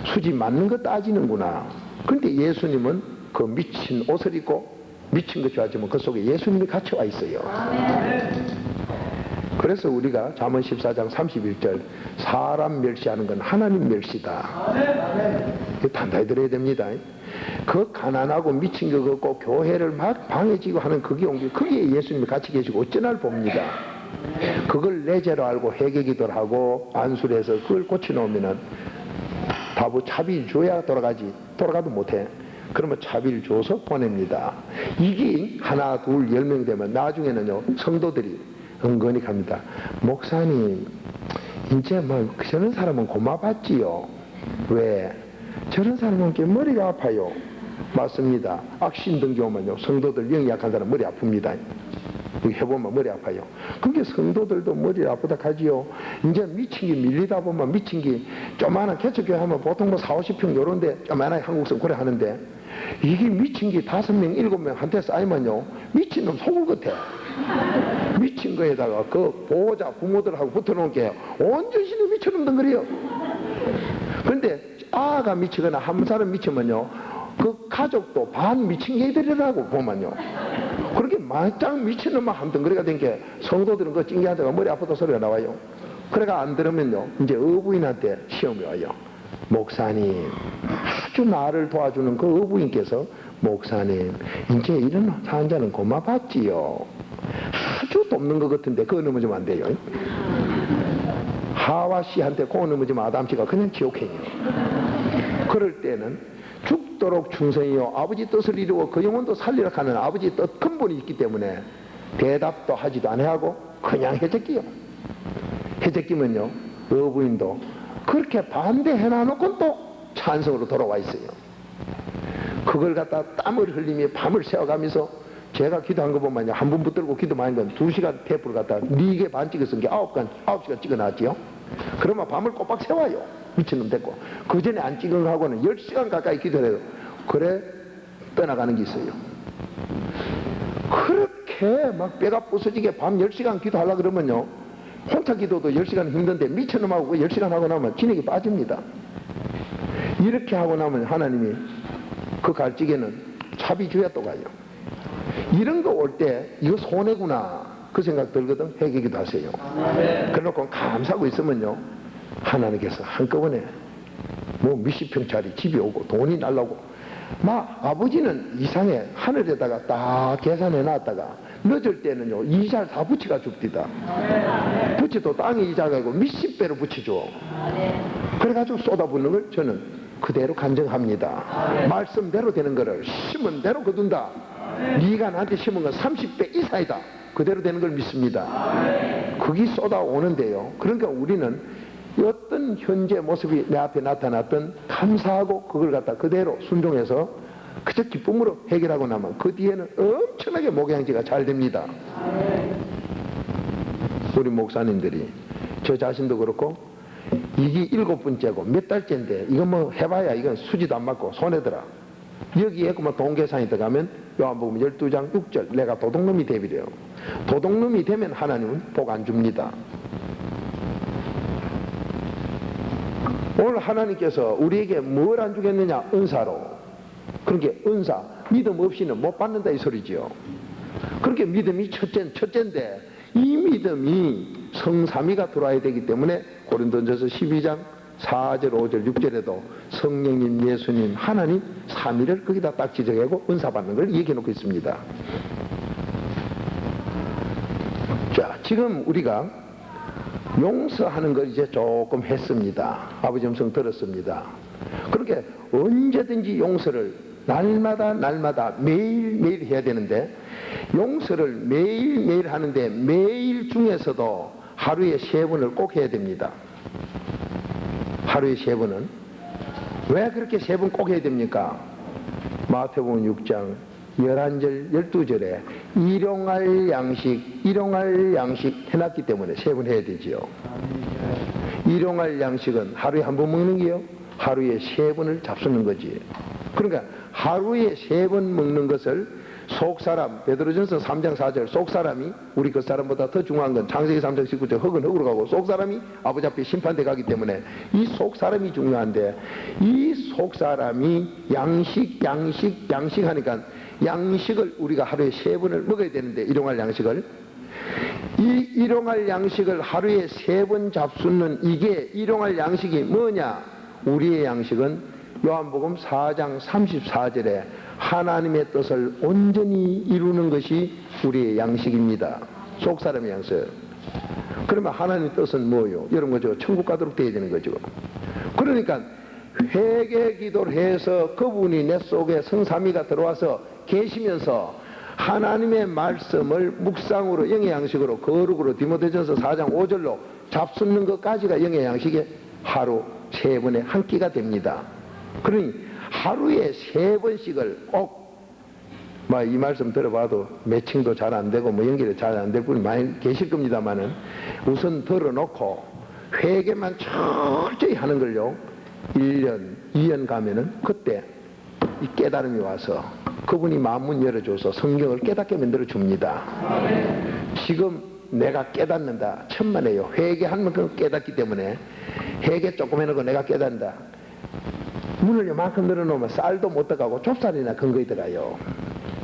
수지 맞는 거 따지는구나. 근데 예수님은 그 미친 옷을 입고 미친 것 좋아하지만 그 속에 예수님이 같이 와 있어요. 그래서 우리가 잠언 14장 31절 사람 멸시하는 건 하나님 멸시다. 단단히 들어야 됩니다. 그 가난하고 미친 거 갖고 교회를 막 방해지고 하는 그게 온 게 그게 예수님이 같이 계시고 어쩌날 봅니다. 그걸 내 죄로 알고 회개기도를 하고 안수를 해서 그걸 고쳐놓으면은 다부 차비를 줘야 돌아가도 못해. 그러면 차비를 줘서 보냅니다. 이게 하나 둘 10명 되면 나중에는요 성도들이 은근히 갑니다. 목사님 이제 뭐 저런 사람은 고마봤지요. 왜? 저런 사람은 머리가 아파요. 맞습니다. 악신 등교하면요 성도들 영이 약한 사람 머리 아픕니다. 해보면 머리 아파요. 그게 성도들도 머리 아프다 하지요. 이제 미친 게 밀리다 보면 미친 게 조만한 개척교회 하면 보통 뭐 40, 50평 요런데 조만한 한국성 그래 하는데 이게 미친 게 5명, 7명 한테 쌓이면요, 미친놈 속을 같아. 미친 거에다가 그 보호자 부모들하고 붙어놓은 게 온전히 미친놈들 그래요. 그런데 아가 미치거나 한 사람 미치면요, 그 가족도 반 미친 개들이라고 보면요, 그렇게 만짱 미친놈만 한 덩어리가 된 게 성도들은 그 찡기한테가 머리 아프다 소리가 나와요. 그래가 안 들으면요, 이제 어부인한테 시험이 와요. 목사님, 아주 나를 도와주는 그 어부인께서, 목사님, 이제 이런 환자는 고마봤지요. 아주 돕는 것 같은데 그거 넘어지면 안 돼요. 하와 씨한테 그거 넘어지면 아담 씨가 그냥 지옥행이요. 그럴 때는 죽도록 충성이요 아버지 뜻을 이루고 그 영혼도 살리라 하는 아버지 뜻 근본이 있기 때문에 대답도 하지도 않아하고 그냥 해적기요. 해적기면요, 어부인도 그렇게 반대해놔놓고 또 찬성으로 돌아와 있어요. 그걸 갖다 땀을 흘리며 밤을 새워가면서, 제가 기도한 거 보면 한 분 붙들고 기도 많이 건 2시간 테이프를 갖다 4개 반 찍었은 게 9시간 찍어놨지요. 그러면 밤을 꼬박 새워요. 미친놈 됐고. 그 전에 안 찍은 거하고는 10시간 가까이 기도를 해요. 그래 떠나가는 게 있어요. 그렇게 막 뼈가 부서지게 밤 10시간 기도하려고 그러면요, 혼자 기도도 10시간 힘든데 미친놈하고 10시간 하고 나면 진액이 빠집니다. 이렇게 하고 나면 하나님이 그 갈찌개는 차비 줘야 또 가요. 이런 거 올 때 이거 손해구나 그 생각 들거든. 회개기도 하세요. 그래놓고 감사하고 있으면요, 하나님께서 한꺼번에 뭐 몇십 평짜리 집이 오고 돈이 날라오고, 막 아버지는 이상해. 하늘에다가 딱 계산해 놨다가 늦을 때는요 이자를 다 붙여가 줍디다. 붙여도 땅에 이자가 있고 몇십 배로 붙여줘. 그래가지고 쏟아붓는 걸 저는 그대로 간증합니다. 말씀대로 되는 거를 심은 대로 거둔다. 네가 나한테 심은 건 30배 이상이다. 그대로 되는 걸 믿습니다. 그게 쏟아오는데요, 그러니까 우리는 어떤 현재 모습이 내 앞에 나타났던 감사하고 그걸 갖다 그대로 순종해서 그저 기쁨으로 해결하고 나면 그 뒤에는 엄청나게 목양지가 잘 됩니다. 우리 목사님들이, 저 자신도 그렇고, 이게 7번째고 몇 달째인데 이거 뭐 해봐야 이건 수지도 안 맞고 손해더라. 여기에 그만 동계산이 들어가면 요한복음 12장 6절 내가 도둑놈이 되비래요. 도둑놈이 되면 하나님은 복 안 줍니다. 오늘 하나님께서 우리에게 뭘 안 주겠느냐? 은사로. 그러니까 은사, 믿음 없이는 못 받는다 이 소리지요. 그렇게 믿음이 첫째인데 이 믿음이 성삼위가 들어와야 되기 때문에 고린도전서 12장 4절 5절 6절에도 성령님, 예수님, 하나님 삼위를 거기다 딱 지정하고 은사 받는 걸 얘기해 놓고 있습니다. 자, 지금 우리가 용서하는 걸 이제 조금 했습니다. 아버지 음성 들었습니다. 그렇게 언제든지 용서를 날마다 매일매일 해야 되는데, 용서를 매일매일 하는데 매일 중에서도 하루에 3번을 꼭 해야 됩니다. 하루에 3번은 왜 그렇게 3번 꼭 해야 됩니까? 마태복음 6장 11절 12절에 일용할 양식 해놨기 때문에 3번 해야 되지요. 일용할 양식은 하루에 한 번 먹는 게요, 하루에 3번을 잡수는 거지. 그러니까 하루에 3번 먹는 것을 속사람, 베드로전서 3장 4절, 속사람이 우리 겉사람보다 더 중요한 건 창세기 3장 19절 흙은 흙으로 가고 속사람이 아버지 앞에 심판대 가기 때문에 이 속사람이 중요한데, 이 속사람이 양식 하니까 양식을 우리가 하루에 3번을 먹어야 되는데, 일용할 양식을, 이 일용할 양식을 하루에 3번 잡수는 이게 일용할 양식이 뭐냐? 우리의 양식은 요한복음 4장 34절에 하나님의 뜻을 온전히 이루는 것이 우리의 양식입니다. 속사람의 양식. 그러면 하나님의 뜻은 뭐요? 여러분, 그죠? 천국 가도록 되어야 되는 거죠. 그러니까 회개 기도를 해서 그분이 내 속에 성삼위가 들어와서 계시면서 하나님의 말씀을 묵상으로 영의 양식으로 거룩으로 디모데전서 4장 5절로 잡수는 것까지가 영의 양식의 하루 3번의 한 끼가 됩니다. 그러니 하루에 3번씩을 꼭, 이 말씀 들어봐도 매칭도 잘 안 되고 연결이 잘 안 될 분이 많이 계실 겁니다만은, 우선 들어놓고 회개만 철저히 하는 걸요 1년 2년 가면은 그때 이 깨달음이 와서 그분이 마음문 열어줘서 성경을 깨닫게 만들어 줍니다. 지금 내가 깨닫는다 천만에요. 회개한 만큼 깨닫기 때문에 회개 조금 해놓고 내가 깨닫는다. 문을 요만큼 늘어놓으면 쌀도 못 들어가고 좁쌀이나 근거에 들어가요.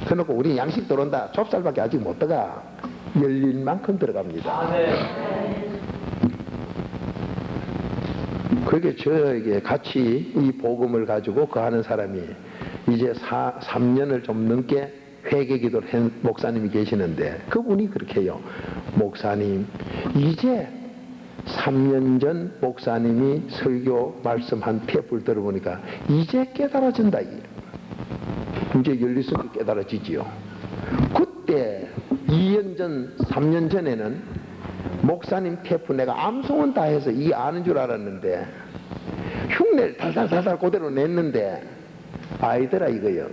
그래놓고 우리 양식 들어온다. 좁쌀밖에 아직 못 들어가. 열린 만큼 들어갑니다. 그게 저에게 같이 이 복음을 가지고 거하는 사람이 이제 3년을 좀 넘게 회개기도를 한 목사님이 계시는데 그분이 그렇게 해요. 목사님, 이제 3년 전 목사님이 설교 말씀한 테이프를 들어보니까 이제 깨달아진다. 이제 열리성이 깨달아지지요. 그때 2년 전, 3년 전에는 목사님 테이프 내가 암송은 다 해서 이게 아는 줄 알았는데 흉내를 달달달달 그대로 냈는데 아이더라 이거요.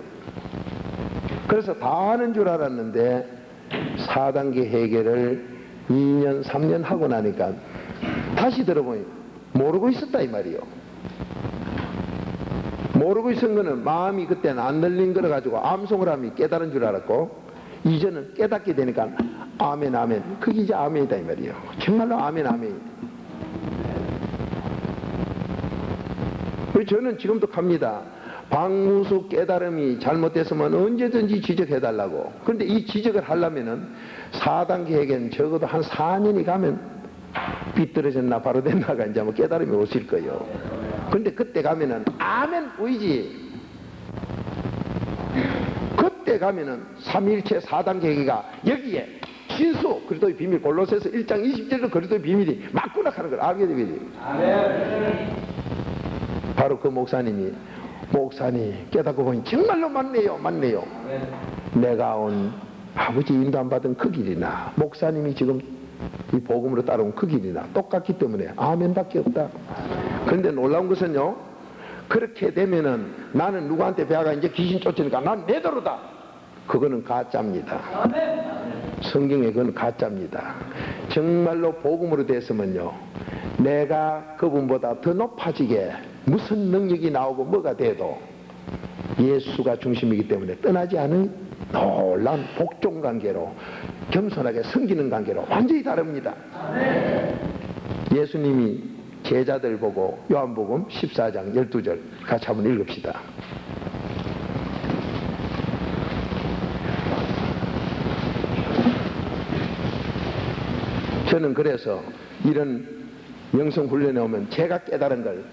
그래서 다 아는 줄 알았는데 4단계 해결을 2년 3년 하고 나니까 다시 들어보니 모르고 있었다 이 말이요. 모르고 있었던 거는 마음이 그때는 안 열린 거라 가지고 암송을 하면 깨달은 줄 알았고 이제는 깨닫게 되니까 아멘 아멘. 그게 이제 아멘이다 이 말이요. 정말로 아멘 아멘. 저는 지금도 갑니다. 박무수 깨달음이 잘못됐으면 언제든지 지적해달라고. 그런데 이 지적을 하려면은 4단계에겐 적어도 한 4년이 가면 삐뚤어졌나 바로 됐나가 이제 뭐 깨달음이 오실 거예요. 그런데 그때 가면은 아멘 보이지. 그때 가면은 삼위일체 4단계가 여기에 진수 그리스도의 비밀 골로새서 1장 20절도 그리스도의 비밀이 맞구나 하는 걸 알게 되거든요. 바로 그 목사님이 목사님 깨닫고 보니 정말로 맞네요. 내가 온 아버지 인도 안 받은 그 길이나 목사님이 지금 이 복음으로 따라온 그 길이나 똑같기 때문에 아멘밖에 없다. 그런데 놀라운 것은요, 그렇게 되면은 나는 누구한테 배워가 이제 귀신 쫓으니까 난 내대로다. 그거는 가짜입니다. 성경에 그건 가짜입니다. 정말로 복음으로 됐으면요, 내가 그분보다 더 높아지게 무슨 능력이 나오고 뭐가 돼도 예수가 중심이기 때문에 떠나지 않은 놀라운 복종 관계로 겸손하게 섬기는 관계로 완전히 다릅니다. 예수님이 제자들 보고 요한복음 14장 12절 같이 한번 읽읍시다. 저는 그래서 이런 영성훈련에 오면 제가 깨달은 걸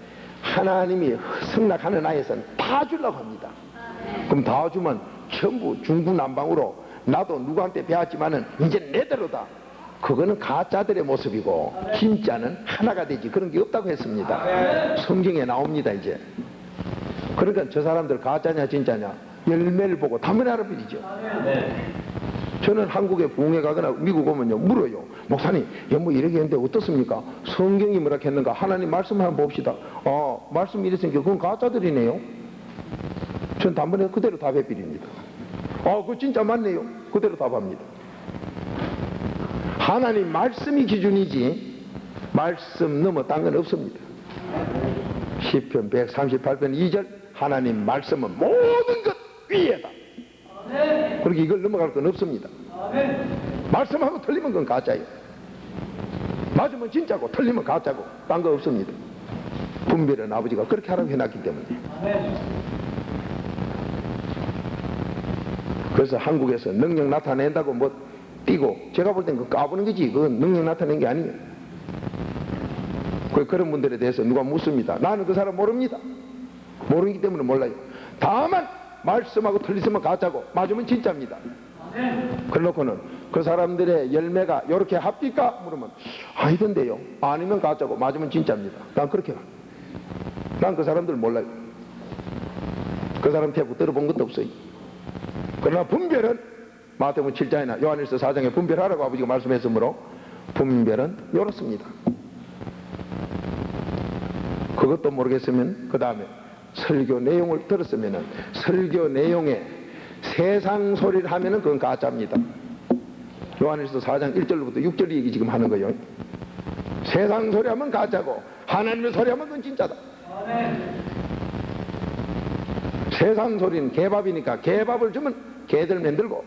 하나님이 승낙하는 아이에서는 다 주려고 합니다. 그럼 다 주면 전부 중구난방으로 나도 누구한테 배웠지만은 이제 내대로다. 그거는 가짜들의 모습이고 진짜는 하나가 되지 그런 게 없다고 했습니다. 성경에 나옵니다. 이제 그러니까 저 사람들 가짜냐 진짜냐 열매를 보고 단번에 알아버리죠. 저는 한국에 부흥회 가거나 미국 오면요 물어요. 목사님 뭐 이렇게 했는데 어떻습니까? 성경이 뭐라 했는가? 하나님 말씀 한번 봅시다. 말씀이 이랬으니까 그건 가짜들이네요. 전 단번에 그대로 답해버립니다. 그거 진짜 맞네요. 그대로 답합니다. 하나님 말씀이 기준이지 말씀 넘어 딴 건 없습니다. 시편 138편 2절 하나님 말씀은 모든 것 위에다. 그렇게 이걸 넘어갈 건 없습니다. 말씀하고 틀리면 그건 가짜예요. 맞으면 진짜고 틀리면 가짜고 딴 거 없습니다. 분별은 아버지가 그렇게 하라고 해놨기 때문에. 그래서 한국에서 능력 나타낸다고 뭐 뛰고 제가 볼 땐 그거 까부는 거지 그건 능력 나타낸 게 아니에요. 그런 분들에 대해서 누가 묻습니다. 나는 그 사람 모릅니다. 모르기 때문에 몰라요. 다만 말씀하고 틀리면 가짜고 맞으면 진짜입니다. 그래놓고는 그 사람들의 열매가 이렇게 합니까? 물으면 아니던데요. 아니면 가짜고 맞으면 진짜입니다. 난 그렇게 가. 난 그 사람들 몰라요. 그 사람 태고 들어본 것도 없어요. 그러나 분별은 마태복음 7장이나 요한일서 4장에 분별하라고 아버지가 말씀했으므로 분별은 이렇습니다. 그것도 모르겠으면 그 다음에 설교 내용을 들었으면은 설교 내용에 세상 소리를 하면은 그건 가짜입니다. 요한일서 4장 1절부터 6절 얘기 지금 하는 거예요. 세상 소리 하면 가짜고 하나님의 소리 하면 그건 진짜다. 세상 소리는 개밥이니까 개밥을 주면 개들 만들고,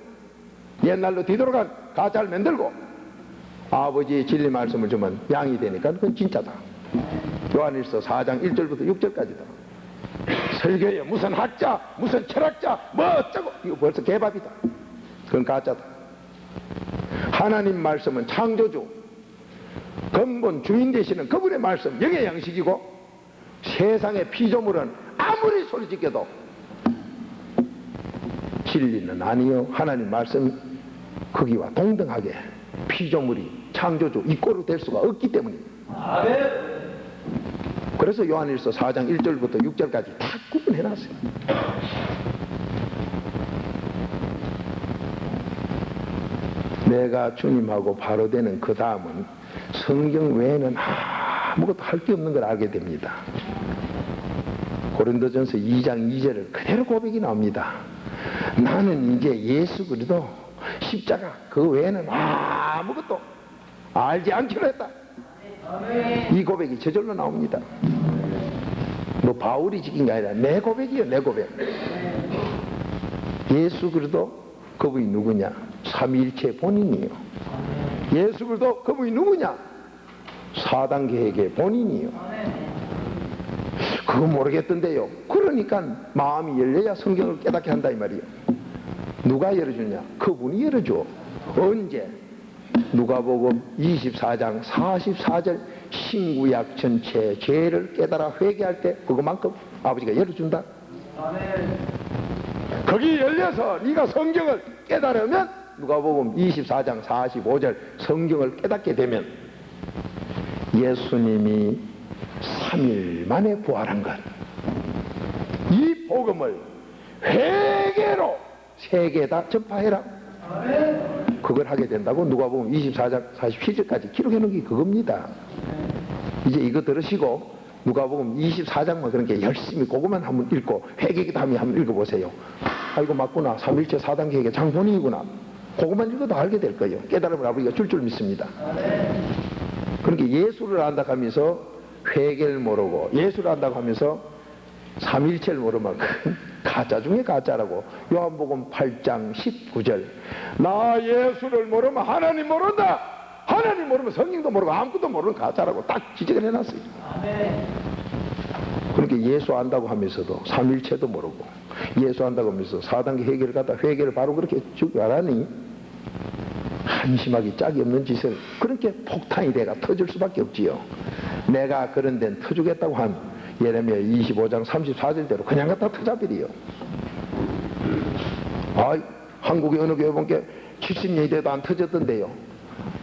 옛날로 뒤돌아간 가짜를 만들고, 아버지의 진리 말씀을 주면 양이 되니까 그건 진짜다. 요한일서 4장 1절부터 6절까지다. 설교에 무슨 학자, 무슨 철학자, 뭐 어쩌고, 이거 벌써 개밥이다. 그건 가짜다. 하나님 말씀은 창조주, 근본 주인 되시는 그분의 말씀, 영의 양식이고, 세상의 피조물은 아무리 소리짓게도 진리는 아니요, 하나님 말씀 거기와 동등하게 피조물이 창조주 이꼴로 될 수가 없기 때문입니다. 그래서 요한일서 4장 1절부터 6절까지 다 구분해놨어요. 내가 주님하고 바로 되는 그 다음은 성경 외에는 아무것도 할 게 없는 걸 알게 됩니다. 고린도전서 2장 2절을 그대로 고백이 나옵니다. 나는 이제 예수 그리스도 십자가 그 외에는 아무것도 알지 않기로 했다. 이 고백이 저절로 나옵니다. 뭐 바울이 지킨 게 아니라 내 고백이요, 내 고백. 예수 그리스도 그분이 누구냐? 삼위일체 본인이요. 예수 그리스도 그분이 누구냐? 사단계획의 본인이요. 그거 모르겠던데요. 그러니까 마음이 열려야 성경을 깨닫게 한다 이 말이에요. 누가 열어주냐? 그분이 열어줘. 언제? 누가복음 24장 44절 신구약 전체 죄를 깨달아 회개할 때 그것만큼 아버지가 열어준다. 거기 열려서 네가 성경을 깨달으면 누가복음 24장 45절 성경을 깨닫게 되면 예수님이 3일 만에 부활한 것, 이 복음을 회개로 세계에다 전파해라. 그걸 하게 된다고 누가복음 24장 47절까지 기록해 놓은 게 그겁니다. 이제 이거 들으시고 누가복음 24장만 그렇게 열심히 그것만 한번 읽고 회개기도 하면 한번 읽어보세요. 아이고 맞구나, 3일째 4단계의 장본인이구나. 그것만 읽어도 알게 될 거예요. 깨달음을 아버지가 줄 믿습니다. 그러니까 예수를 안다고 하면서 회개를 모르고, 예수를 안다고 하면서 삼일체를 모르면 가짜 중에 가짜라고. 요한복음 8장 19절 나 예수를 모르면 하나님 모른다. 하나님 모르면 성령도 모르고 아무것도 모르는 가짜라고 딱 지적을 해놨어요. 그러니까 예수 안다고 하면서도 삼일체도 모르고, 예수 안다고 하면서 4단계 회개를 갖다 회개를 바로 그렇게 쭉 하라니 한심하기 짝이 없는 짓을 그렇게 폭탄이 돼가 터질 수밖에 없지요. 내가 그런 데는 터주겠다고 한 예레미야 25장 34절대로 그냥 갖다 터잡이리요. 한국의 어느 교회 본게 70년이 돼도 안 터졌던데요.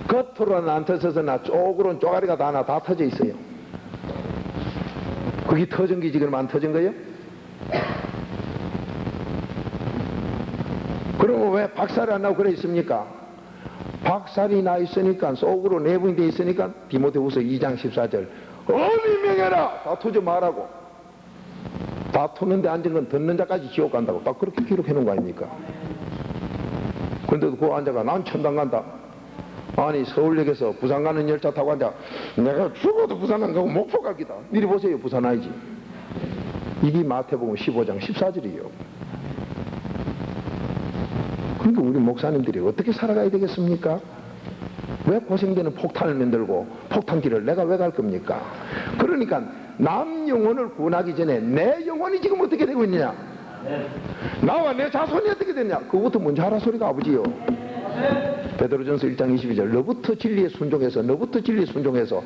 겉으로는 안 터져서나 쪽으로는 쪼가리가 다 하나 다 터져 있어요. 그게 터진 게 지금 안 터진 거예요? 그러면 왜 박살이 안 나고 그래 있습니까? 박살이 나 있으니까, 속으로 내분이 돼 있으니까 디모데후서 2장 14절 어미 명해라, 다 터져 말하고. 다 터는데 앉은 건 듣는 자까지 지옥 간다고 딱 그렇게 기록해 놓은 거 아닙니까? 그런데도 그 앉아가 난 천당 간다. 아니 서울역에서 부산 가는 열차 타고 앉아 내가 죽어도 부산 안 가고 목포 갈 기다. 이리 보세요, 부산 아니지. 이게 마태복음 15장 14절이에요. 그러니까 우리 목사님들이 어떻게 살아가야 되겠습니까? 왜 고생되는 폭탄을 만들고 폭탄길을 내가 왜 갈 겁니까? 그러니까 남 영혼을 구원하기 전에 내 영혼이 지금 어떻게 되고 있느냐? 나와 내 자손이 어떻게 되냐? 그것부터 먼저 하라 소리가 아버지요. 베드로전서 1장 22절 너부터 진리에 순종해서, 너부터 진리에 순종해서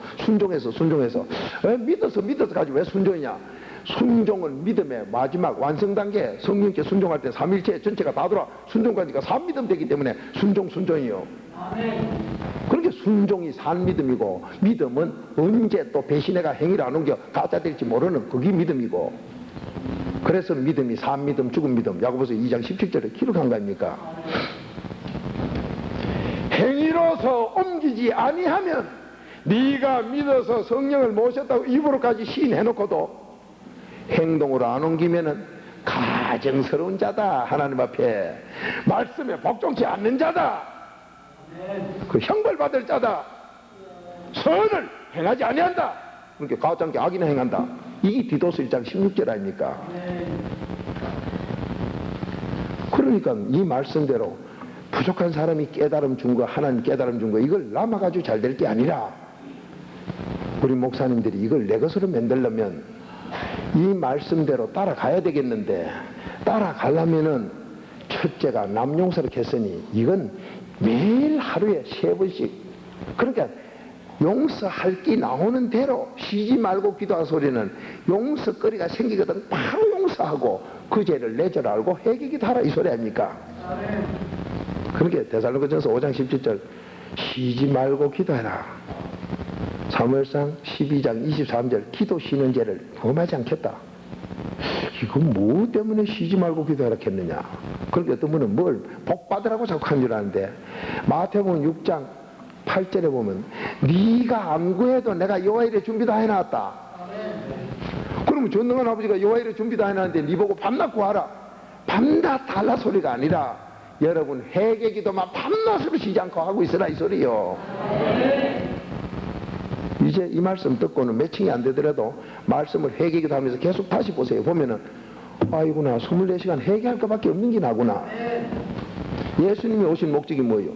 왜 믿어서 가지고 왜 순종이냐? 순종은 믿음의 마지막 완성 단계. 성령께 순종할 때 삼일체 전체가 다 들어와 순종까지가 산믿음 되기 때문에 순종이요. 그렇게 순종이 산믿음이고, 믿음은 언제 또 배신해가 행위를 안 옮겨 가짜 될지 모르는 그게 믿음이고, 그래서 믿음이 산믿음 죽은 믿음 야고보서 2장 17절에 기록한 거 아닙니까? 행위로서 옮기지 아니하면 네가 믿어서 성령을 모셨다고 입으로까지 시인해놓고도 행동으로 안 옮기면은 가증스러운 자다. 하나님 앞에 말씀에 복종치 않는 자다. 그 형벌받을 자다. 선을 행하지 아니한다. 그러니까 가짜게 악이나 행한다. 이게 디도서 1장 16절 아닙니까? 그러니까 이 말씀대로 부족한 사람이 깨달음 준 거, 하나님 깨달음 준 거, 이걸 남아가지고 잘 될 게 아니라 우리 목사님들이 이걸 내 것으로 만들려면 이 말씀대로 따라가야 되겠는데, 따라가려면은 첫째가 남용서를 했으니 이건 매일 하루에 3번씩, 그러니까 용서할 게 나오는 대로 쉬지 말고 기도하는 소리는 용서거리가 생기거든 바로 용서하고 그 죄를 내 죄를 알고 회개기도 하라 이 소리 아닙니까? 그러니까 데살로니가전서 5장 17절 쉬지 말고 기도해라. 사무엘상 12장 23절 기도 쉬는 죄를 범하지 않겠다. 이건 뭐 때문에 쉬지 말고 기도하라 했느냐. 그렇게 어떤 분은 뭘 복받으라고 자꾸 한 줄 아는데, 마태복음 6장 8절에 보면 네가 안 구해도 내가 여호와의 준비 다 해놨다. 그러면 전능한 아버지가 여호와의 준비 다 해놨는데 네 보고 밤낮 구하라. 밤낮 달라 소리가 아니라 여러분 회개기도만 밤낮으로 쉬지 않고 하고 있으라 이 소리요. 이제 이 말씀 듣고는 매칭이 안 되더라도 말씀을 회개기도 하면서 계속 다시 보세요. 보면은 아이구나 24시간 회개할 것밖에 없는 게 나구나. 예수님이 오신 목적이 뭐예요?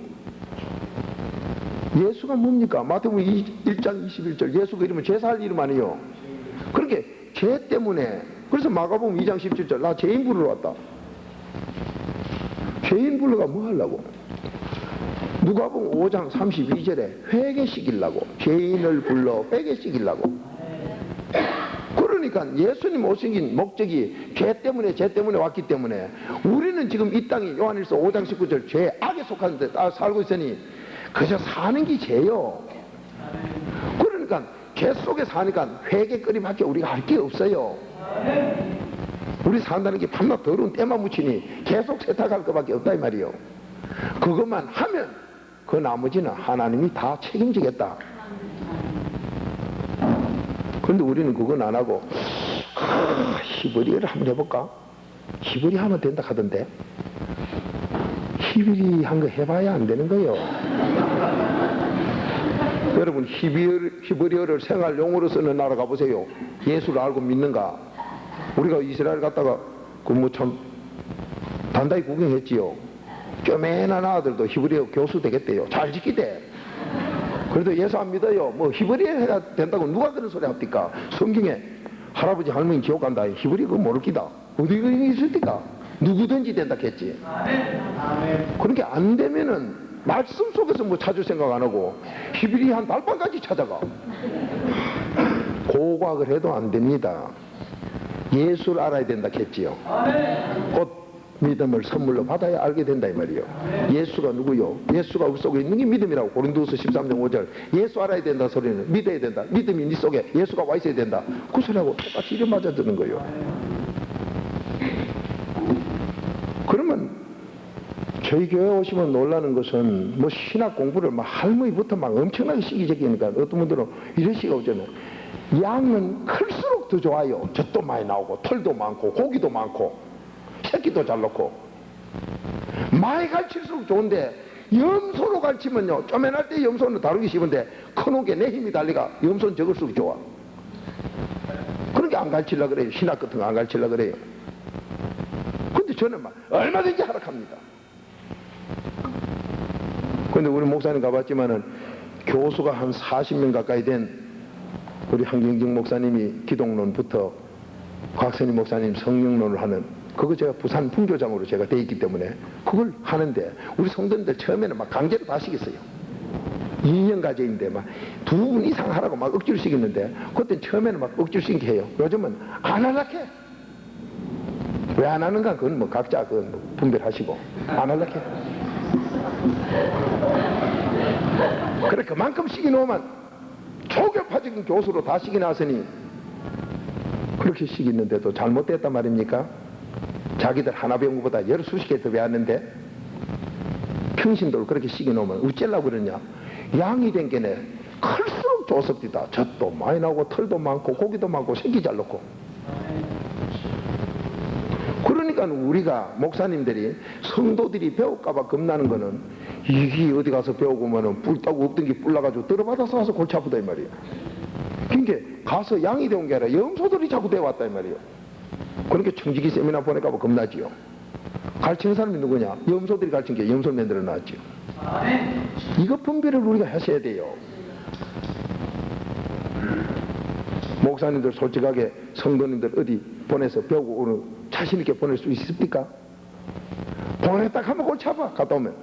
예수가 뭡니까? 마태복음 1장 21절 예수가 이름은 죄사할 이름 아니에요. 그렇게 죄 때문에, 그래서 마가복음 2장 17절 나 죄인 부르러 왔다. 죄인 부르가 뭐 하려고? 누가복음 5장 32절에 회개시키려고, 죄인을 불러 회개시키려고. 그러니까 예수님 오신 목적이 죄 때문에 왔기 때문에 우리는 지금 이 땅이 요한일서 5장 19절 죄 악에 속한 데 살고 있으니 그저 사는 게 죄요. 그러니까 죄 속에 사니까 회개거리밖에 우리가 할 게 없어요. 우리 산다는 게 밤낮 더러운 때만 묻히니 계속 세탁할 것밖에 없다 이 말이요. 그것만 하면 그 나머지는 하나님이 다 책임지겠다. 그런데 우리는 그건 안 하고 히브리어를 한번 해볼까? 히브리 하면 된다 하던데 히브리 한 거 해봐야 안 되는 거예요. 여러분 히브리어를 생활용어로 쓰는 나라 가보세요. 예수를 알고 믿는가? 우리가 이스라엘 갔다가 그 뭐 참 단단히 구경했지요. 쪼맨한 아들도 히브리어 교수 되겠대요. 잘 지키대. 그래도 예수 안 믿어요. 뭐 히브리어 해야 된다고 누가 그런 소리 합니까? 성경에 할아버지 할머니 지옥 간다. 히브리어 그거 모를 기다. 어디 그런 게 있을까? 누구든지 된다 했지. 그렇게 안 되면은 말씀 속에서 뭐 찾을 생각 안 하고 히브리 한 달방까지 찾아가. 고각을 해도 안 됩니다. 예수를 알아야 된다 했지요. 곧 믿음을 선물로 받아야 알게 된다 이 말이요. 예수가 누구요? 예수가 우리 속에 있는 게 믿음이라고. 고린도후서 13장 5절 예수 알아야 된다 소리는 믿어야 된다. 믿음이 네 속에 예수가 와 있어야 된다. 그 소리하고 똑같이 이래 맞아 드는 거예요. 그러면 저희 교회 오시면 놀라는 것은 뭐 신학 공부를 막 할머니부터 막 엄청나게 시기적이니까 어떤 분들은 이런 시가 오잖아요. 양은 클수록 더 좋아요. 젖도 많이 나오고 털도 많고 고기도 많고 새끼도 잘 넣고. 많이 갈칠수록 좋은데 염소로 갈치면요 쪼맨할 때 염소는 다루기 쉬운데 큰옥에 내 힘이 달리가 염소는 적을수록 좋아. 그러니까 안 갈치려고 그래요. 신학 같은 거 안 갈치려고 그래요. 근데 저는 막 얼마든지 하락합니다. 근데 우리 목사님 가봤지만은 교수가 한 40명 가까이 된 우리 한경직 목사님이 기독론부터 곽선희 목사님 성령론을 하는, 그거 제가 부산 분교장으로 제가 돼 있기 때문에 그걸 하는데 우리 성도님들 처음에는 막 강제로 다 시켰어요. 2년 과제인데 막 2분 이상 하라고 막 억지로 시켰는데 그때 처음에는 막 억지로 시키게 해요. 요즘은 안 하려고 해. 왜 안 하는가 그건 뭐 각자 그건 뭐 분별하시고 안 하려고 해. 그래 그만큼 시켜놓으면 초교파적인 교수로 다 시켜놨으니 그렇게 시켰는데도 잘못됐단 말입니까? 자기들 하나 배운 것보다 여러 수십 개 더 배웠는데 평신도를 그렇게 시켜놓으면 어쩌려고 그러냐. 양이 된 게네 클수록 조석디다. 젖도 많이 나오고 털도 많고 고기도 많고 새끼 잘 넣고. 그러니까 우리가 목사님들이 성도들이 배울까봐 겁나는 거는 이게 어디 가서 배우고면은 뿔 따고 없던 게 뿔 나가지고 들어받아서 와서 골치 아프다 이 말이에요. 그러니까 가서 양이 되온 게 아니라 염소들이 자꾸 되어왔다 이 말이에요. 그러니까 청지기 세미나 보낼까봐 겁나지요. 가르치는 사람이 누구냐? 염소들이 가르친 게 염소를 만들어 놨죠. 이거 분별을 우리가 하셔야 돼요. 목사님들 솔직하게 성도님들 어디 보내서 배우고 오늘 자신 있게 보낼 수 있습니까? 보냈다 하면 골치 아파. 갔다 오면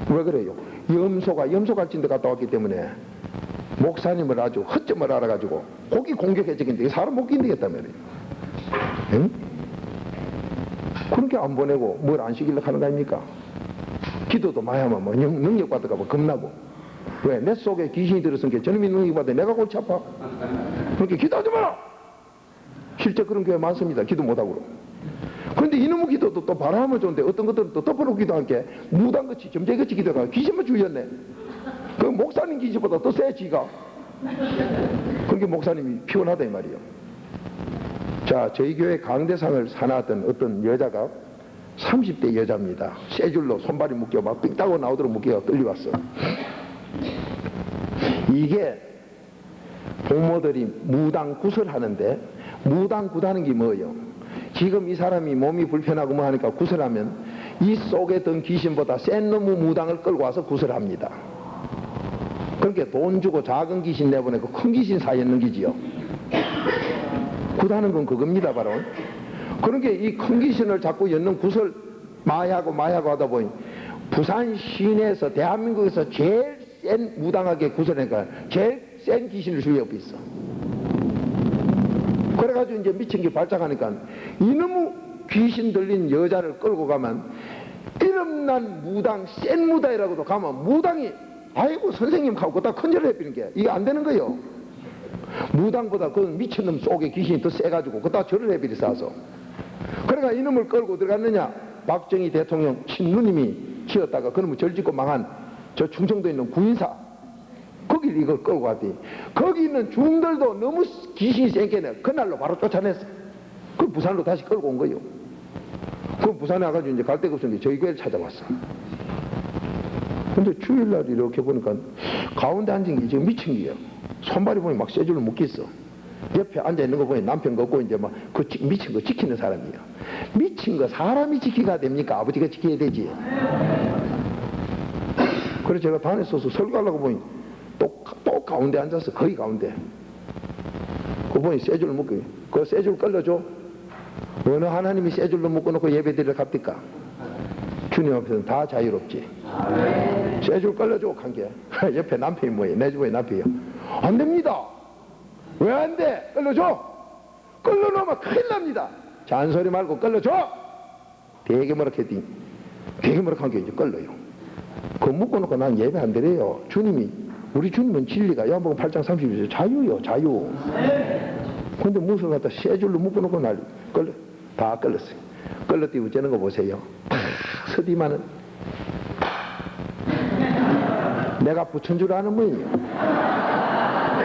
왜 그래요? 염소 가르친 데 갔다 왔기 때문에 목사님을 아주 허점을 알아가지고 거기 공격해지긴데 사람 못 견디겠단 말이에요. 응? 그렇게 안 보내고 뭘 안 시키려고 하는 거 아닙니까? 기도도 많이 하면 뭐 능력 받을까 봐 겁나고. 왜? 내 속에 귀신이 들었으니까 저놈이 능력 받아 내가 골치 아파. 그렇게 기도하지 마라. 실제 그런 교회 많습니다. 기도 못하고. 그런데 이놈의 기도도 또 바라하면 좋은데 어떤 것들은 또 덮어놓고 기도할 게 무당같이 점쟁이같이 기도가 귀신만 주였네. 그 목사님 기지보다 더 세 지가. 그게 목사님이 피곤하다 이 말이에요. 자, 저희 교회 강대상을 사나왔던 어떤 여자가 30대 여자입니다. 쇠 줄로 손발이 묶여 막 삥 따고 나오도록 묶여가 끌려왔어. 이게 부모들이 무당 굿을 하는데 무당 굿하는 게 뭐예요? 지금 이 사람이 몸이 불편하고 뭐 하니까 굿을 하면 이 속에 든 귀신보다 센 놈의 무당을 끌고 와서 굿을 합니다. 그렇게 돈 주고 작은 귀신 내보내고 큰 귀신 사이에 넘기지요. 굿하는 건 그겁니다 바로. 그러니까 이 큰 귀신을 자꾸 엮는 굿을 마야하고 하다 보니 부산 시내에서 대한민국에서 제일 센 무당하게 굿을 하니까 제일 센 귀신을 주위에 옆에 있어. 그래가지고 이제 미친 게 발작하니까 이놈의 귀신 들린 여자를 끌고 가면 이름난 무당 센 무당이라고도 가면 무당이 아이고 선생님 하고 그다 큰절을 해버리는 게 이게 안 되는 거예요. 무당보다 그 미친놈 속에 귀신이 더 세가지고 그다 절을 해버리 싸서. 그러니까 이놈을 끌고 들어갔느냐? 박정희 대통령 친누님이 지었다가 그놈을 절짓고 망한 저 충청도에 있는 구인사 거길 이걸 끌고 갔더니 거기 있는 중들도 너무 귀신이 센게네 그날로 바로 쫓아냈어. 그 부산으로 다시 끌고 온 거예요. 그 부산에 와가지고 이제 갈 데가 없으니까 저희 교회를 찾아왔어. 근데 주일날 이렇게 보니까 가운데 앉은 게 지금 미친 게요. 손발이 보니 막 쇠줄로 묶였어. 옆에 앉아있는 거 보니 남편 걷고 이제 막 그 미친 거 지키는 사람이에요. 미친 거 사람이 지키가 됩니까? 아버지가 지켜야 되지. 그래서 제가 단에 서서 설교하려고 보니 또 가운데 앉아서 거의 가운데. 그거 보니 쇠줄로 묶여. 그 쇠줄 끌려줘. 어느 하나님이 쇠줄로 묶어놓고 예배드리러 갑니까? 주님 앞에서는 다 자유롭지. 쇠줄 끌려줘 한 게. 옆에 남편이 뭐예요? 내 집에 남편이요. 안 됩니다. 왜 안 돼? 끌려줘. 끌려놓으면 큰일 납니다. 잔소리 말고 끌려줘. 되게 뭐라 했더니 되게 뭐라 한 게 이제 끌려요. 그거 묶어놓고 난 예배 안 드려요. 주님이 우리 주님은 진리가 요한복음 8장 32절 자유요 자유. 근데 무슨 갖다 쇠줄로 묶어놓고 난리 다 끌렸어요. 끌려뛰고 째는 거 보세요. 다 서디만은 내가 붙인 줄 아는 뭐예요.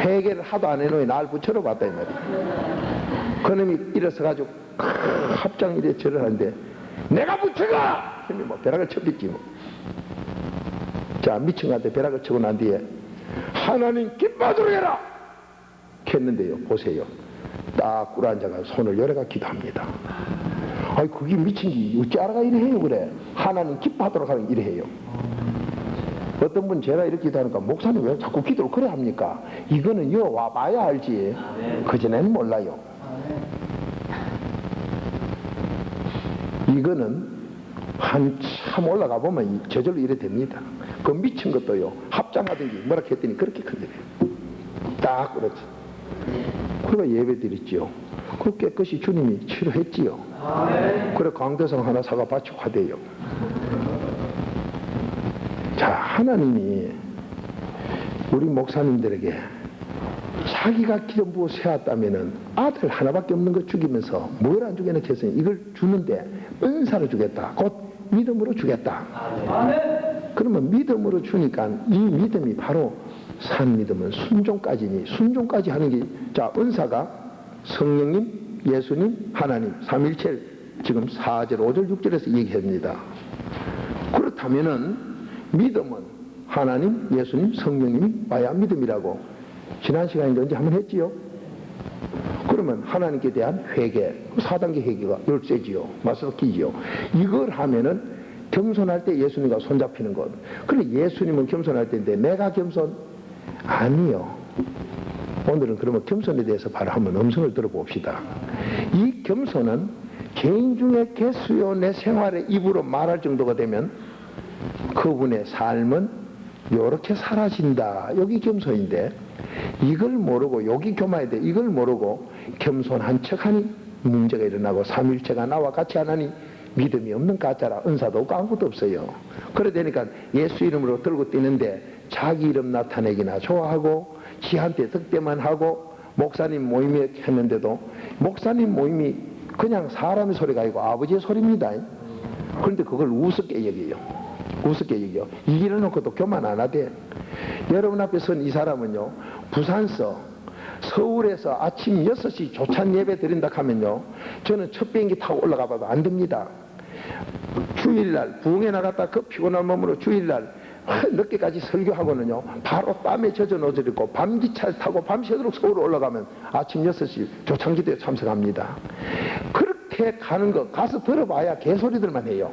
회개를 하도 안 해놓으니 날 붙여러 봤다 이 말이야. 그놈이 일어서가지고 합장 이래 절을 하는데 내가 붙여가! 형님 뭐 벼락을 쳤겠지 뭐. 자 미친한테 벼락을 치고 난 뒤에 하나님 기뻐하도록 해라! 했는데요 보세요. 딱 꿇어앉아가 손을 열어가 기도합니다. 아이 그게 미친지 어찌 알아가 이래 해요 그래. 하나님 기뻐하도록 하는 이래 해요. 어떤 분 제가 이렇게 기도하니까 목사님 왜 자꾸 기도를 그래 합니까? 이거는 와봐야 알지 그전에는 몰라요. 이거는 한참 올라가 보면 저절로 이래 됩니다. 그 미친 것도요 합장하든지 뭐라 했더니 그렇게 큰일이에요. 딱 그렇지. 그래가 예배 드렸지요. 그 깨끗이 주님이 치료했지요. 그래 강대상 하나 사가 바치고 하대요. 자 하나님이 우리 목사님들에게 자기가 기름 부어 세웠다면은 아들 하나밖에 없는 거 죽이면서 뭘 안 주겠나 했으니 이걸 주는데 은사로 주겠다. 곧 믿음으로 주겠다. 그러면 믿음으로 주니까 이 믿음이 바로 산 믿음은 순종까지니 순종까지 하는 게 자 은사가 성령님, 예수님, 하나님 삼일체를 지금 4절, 5절, 6절에서 얘기합니다. 그렇다면은 믿음은 하나님, 예수님, 성령님이 와야 믿음이라고 지난 시간에 언제 한번 했지요? 그러면 하나님께 대한 회개, 4단계 회개가 열쇠지요. 마스터키지요. 이걸 하면은 겸손할 때 예수님과 손잡히는 것. 그런데 예수님은 겸손할 때인데 내가 겸손? 아니요. 오늘은 그러면 겸손에 대해서 바로 한번 음성을 들어봅시다. 이 겸손은 개인 중에 개수요 내 생활의 입으로 말할 정도가 되면 그분의 삶은 이렇게 사라진다. 여기 겸손인데 이걸 모르고 여기 교만해야 돼. 이걸 모르고 겸손한 척하니 문제가 일어나고 삼일체가 나와 같이 하나니 믿음이 없는 가짜라. 은사도 없고 아무것도 없어요. 그래 되니까 예수 이름으로 들고 뛰는데 자기 이름 나타내기나 좋아하고 지한테 득대만 하고 목사님 모임에 했는데도 목사님 모임이 그냥 사람의 소리가 아니고 아버지의 소리입니다. 그런데 그걸 우습게 여겨요. 우습게 여겨. 이 길을 놓고도 교만 안 하대. 여러분 앞에 선 이 사람은요, 부산서 서울에서 아침 6시 조찬 예배 드린다 하면요, 저는 첫 비행기 타고 올라가 봐도 안 됩니다. 주일날 부흥에 나갔다 그 피곤한 몸으로 주일날 늦게까지 설교하고는요, 바로 땀에 젖어 놓으리고 밤기차 타고 밤새도록 서울 올라가면 아침 6시 조찬기도에 참석합니다. 그렇게 가는 거 가서 들어봐야 개소리들만 해요.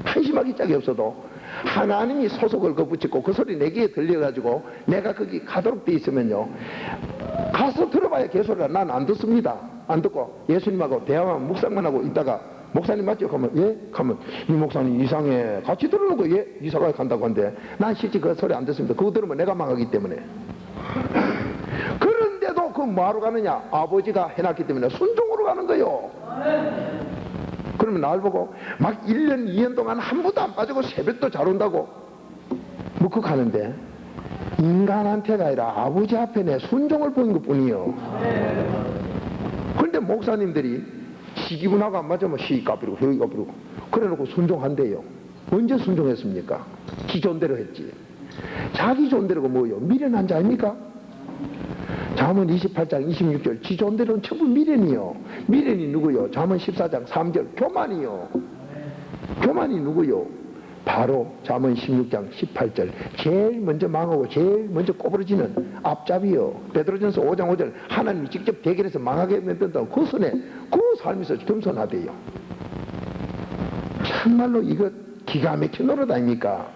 한심하기 짝이 없어도 하나님이 소속을 붙이고 그 소리 내 귀에 들려가지고 내가 거기 가도록 돼 있으면요, 가서 들어봐야 개소리라. 난 안 듣습니다. 안 듣고 예수님하고 대화만 묵상만 하고 있다가 목사님 맞죠? 하면 예? 하면 이 목사님 이상해. 같이 들어놓고 예? 이사가 간다고 한데 난 실제 그 소리 안 듣습니다. 그거 들으면 내가 망하기 때문에. 그런데도 그 뭐하러 가느냐? 아버지가 해놨기 때문에 순종으로 가는 거요. 그러면 날 보고 막 1년 2년 동안 한 번도 안 빠지고 새벽도 잘 온다고 묵고 가는데 인간한테가 아니라 아버지 앞에 내 순종을 보인 것 뿐이요. 그런데 목사님들이 시기분하고 안 맞으면 시 까부리고 여기 까부리고 그래놓고 순종한대요. 언제 순종했습니까? 지 존대로 했지. 자기 존대로가 뭐요? 미련한 자입니까? 잠언 28장 26절 지 존대로는 전부 미련이요. 미련이 누구요? 잠언 14장 3절 교만이요. 교만이 누구요? 바로 잠언 16장 18절 제일 먼저 망하고 제일 먼저 꼬부러지는 앞잡이요. 베드로전서 5장 5절 하나님이 직접 대결해서 망하게 만든다고 그 손에 그 삶에서 겸손하대요. 참말로 이거 기가 막힌 노릇 아닙니까?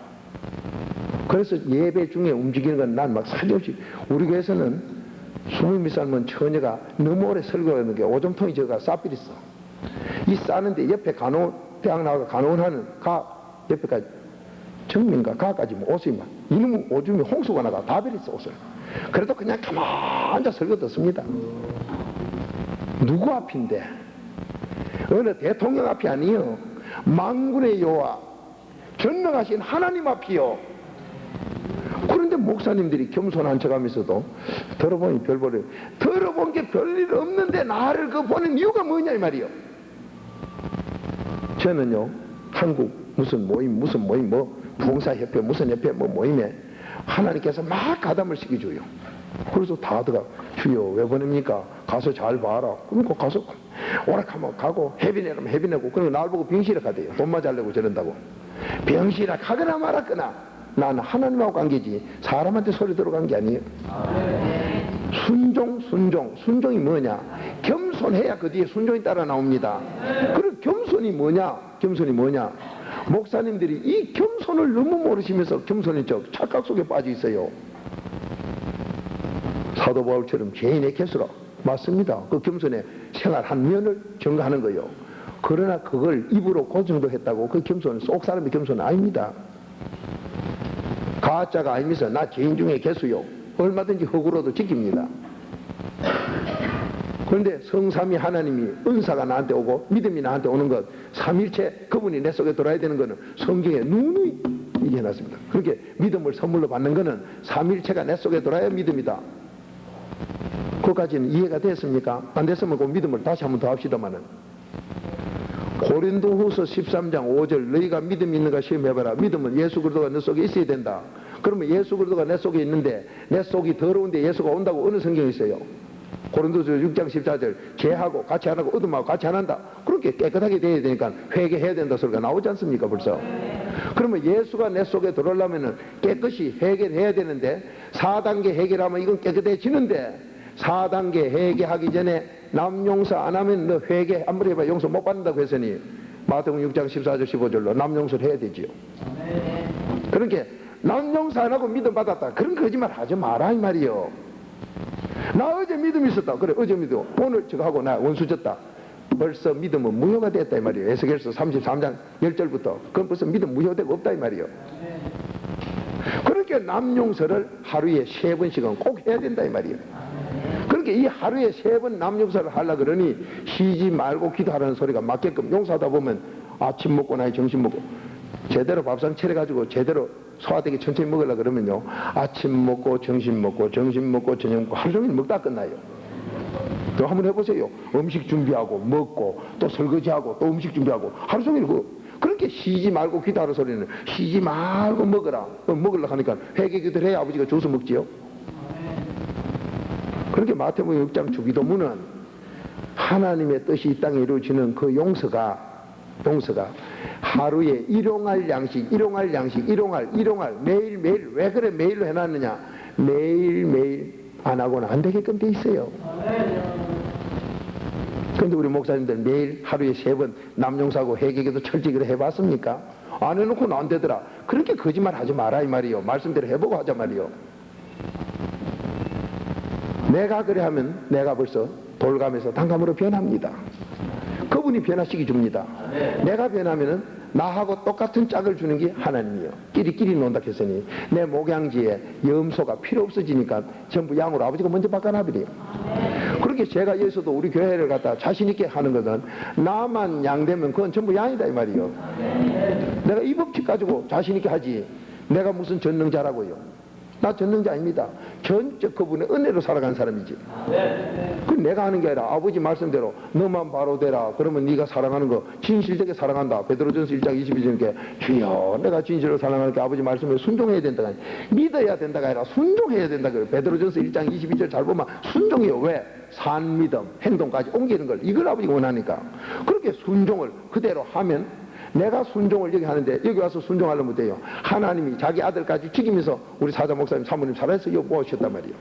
그래서 예배 중에 움직이는 건 난 막 살려지. 우리 교회에서는 20몇 살면 처녀가 너무 오래 설교하는 게 오줌통이 저가 싸필 있어. 이 싸는데 옆에 대학 나와서 간호원하는 옆에까지 정민가 가까지 뭐 옷이 막 이놈 오줌이 홍수가 나가 다 베렸어 옷을. 그래도 그냥 가만 앉아 설교 듣습니다. 누구 앞인데? 어느 대통령 앞이 아니요. 만군의 여호와 전능하신 하나님 앞이요. 그런데 목사님들이 겸손한 척하면서도 들어보니 별볼을 들어본 게 별일 없는데 나를 그 보는 이유가 뭐냐 이 말이요. 저는요 한국 무슨 모임 뭐 부흥사협회 무슨 협회 뭐 모임에 하나님께서 막 가담을 시켜줘요. 그래서 다들 주여 왜 보냅니까? 가서 잘 봐라. 그러니까 가서 오락하면 가고 해비내면 해비내고 그리고 날 보고 병실에 가대요. 돈 맞으려고 저런다고. 병실에 가거나 말았거나 나는 하나님하고 관계지 사람한테 소리 들어간 게 아니에요. 순종이 뭐냐? 겸손해야 그 뒤에 순종이 따라 나옵니다. 그럼 겸손이 뭐냐? 목사님들이 이 겸손을 너무 모르시면서 겸손인 척 착각 속에 빠져 있어요. 사도 바울처럼 죄인의 개수라 맞습니다. 그 겸손의 생활 한 면을 증거하는 거예요. 그러나 그걸 입으로 그 정도 했다고 그 겸손은 속 사람의 겸손은 아닙니다. 가짜가 아니면서 나 죄인 중에 개수요. 얼마든지 허구로도 지킵니다. 그런데 성삼위 하나님이 은사가 나한테 오고 믿음이 나한테 오는 것 삼일체 그분이 내 속에 들어야 되는 것은 성경에 누누이 얘기해놨습니다. 그렇게 믿음을 선물로 받는 것은 삼일체가 내 속에 들어야 믿음이다. 그것까지는 이해가 됐습니까? 안 됐으면 그 믿음을 다시 한번 더 합시다마는 고린도후서 13장 5절 너희가 믿음이 있는가 시험해봐라. 믿음은 예수 그리스도가 내 속에 있어야 된다. 그러면 예수 그리스도가 내 속에 있는데 내 속이 더러운데 예수가 온다고 어느 성경에 있어요? 고린도서 6장 14절 죄하고 같이 안 하고 어둠하고 같이 안 한다. 그렇게 깨끗하게 돼야 되니까 회개해야 된다 소리가 나오지 않습니까 벌써? 그러면 예수가 내 속에 들어오려면 깨끗이 해결해야 되는데 4단계 해결하면 이건 깨끗해지는데 4단계 회개하기 전에 남 용서 안 하면 너 회개 한번 해봐 용서 못 받는다고 했으니 마태복음 6장 14절 15절로 남 용서를 해야 되지요. 그러니까 남 용서 안 하고 믿음 받았다 그런 거짓말 하지 마라 이 말이요. 나 어제 믿음 있었다. 그래 어제 믿음 오늘 저거 하고 나 원수 졌다. 벌써 믿음은 무효가 됐다 이 말이에요. 에스겔서 33장 10절부터 그건 벌써 믿음 무효되고 없다 이 말이에요. 그렇게 남 용서를 하루에 3번씩은 꼭 해야 된다 이 말이에요. 그렇게 이 하루에 3번 남 용서를 하려고 그러니 쉬지 말고 기도하라는 소리가 맞게끔 용서하다 보면 아침 먹고 나이 점심 먹고 제대로 밥상 차려가지고 제대로 소화되게 천천히 먹으려고 그러면요 아침 먹고 점심 먹고 저녁 먹고 하루 종일 먹다 끝나요. 또 한번 해보세요. 음식 준비하고 먹고 또 설거지하고 또 음식 준비하고 하루 종일 그렇게 쉬지 말고 기도하는 소리는 쉬지 말고 먹으라. 먹으려고 하니까 회개 기도를 해야 아버지가 줘서 먹지요. 그렇게 마태복음 6장 주기도문은 하나님의 뜻이 이 땅에 이루어지는 그 용서가 하루에 일용할 양식 매일매일 왜 그래 매일로 해놨느냐 매일매일 안 하고는 안 되게끔 돼 있어요. 그런데 우리 목사님들 매일 하루에 3번 남용사하고 회개기도 철저히 해봤습니까? 안 해놓고는 안 되더라. 그렇게 거짓말 하지 마라 이 말이요. 말씀대로 해보고 하자 말이요. 내가 그래 하면 내가 벌써 돌감에서 단감으로 변합니다. 그분이 변화시키 줍니다. 내가 변하면은 나하고 똑같은 짝을 주는 게 하나님이요. 끼리끼리 논다 했으니 내 목양지에 염소가 필요 없어지니까 전부 양으로 아버지가 먼저 바꿔놔버려요. 그렇게 제가 여기서도 우리 교회를 갖다 자신있게 하는 것은 나만 양 되면 그건 전부 양이다 이 말이요. 내가 이 법칙 가지고 자신있게 하지 내가 무슨 전능자라고요. 나 전능자 아닙니다. 전적 그분의 은혜로 살아간 사람이지. 그 내가 하는 게 아니라 아버지 말씀대로 너만 바로 되라. 그러면 네가 사랑하는 거 진실되게 사랑한다. 베드로전서 1장 22절에 주여 내가 진실로 사랑하는 게 아버지 말씀에 순종해야 된다가 믿어야 된다가 아니라 순종해야 된다. 베드로전서 1장 22절 잘 보면 순종이요. 왜? 산 믿음 행동까지 옮기는 걸 이걸 아버지가 원하니까 그렇게 순종을 그대로 하면 내가 순종을 여기 하는데 여기 와서 순종하려면 돼요. 하나님이 자기 아들까지 죽이면서 우리 사자 목사님 사모님 살아서 여기 모으셨단 말이에요.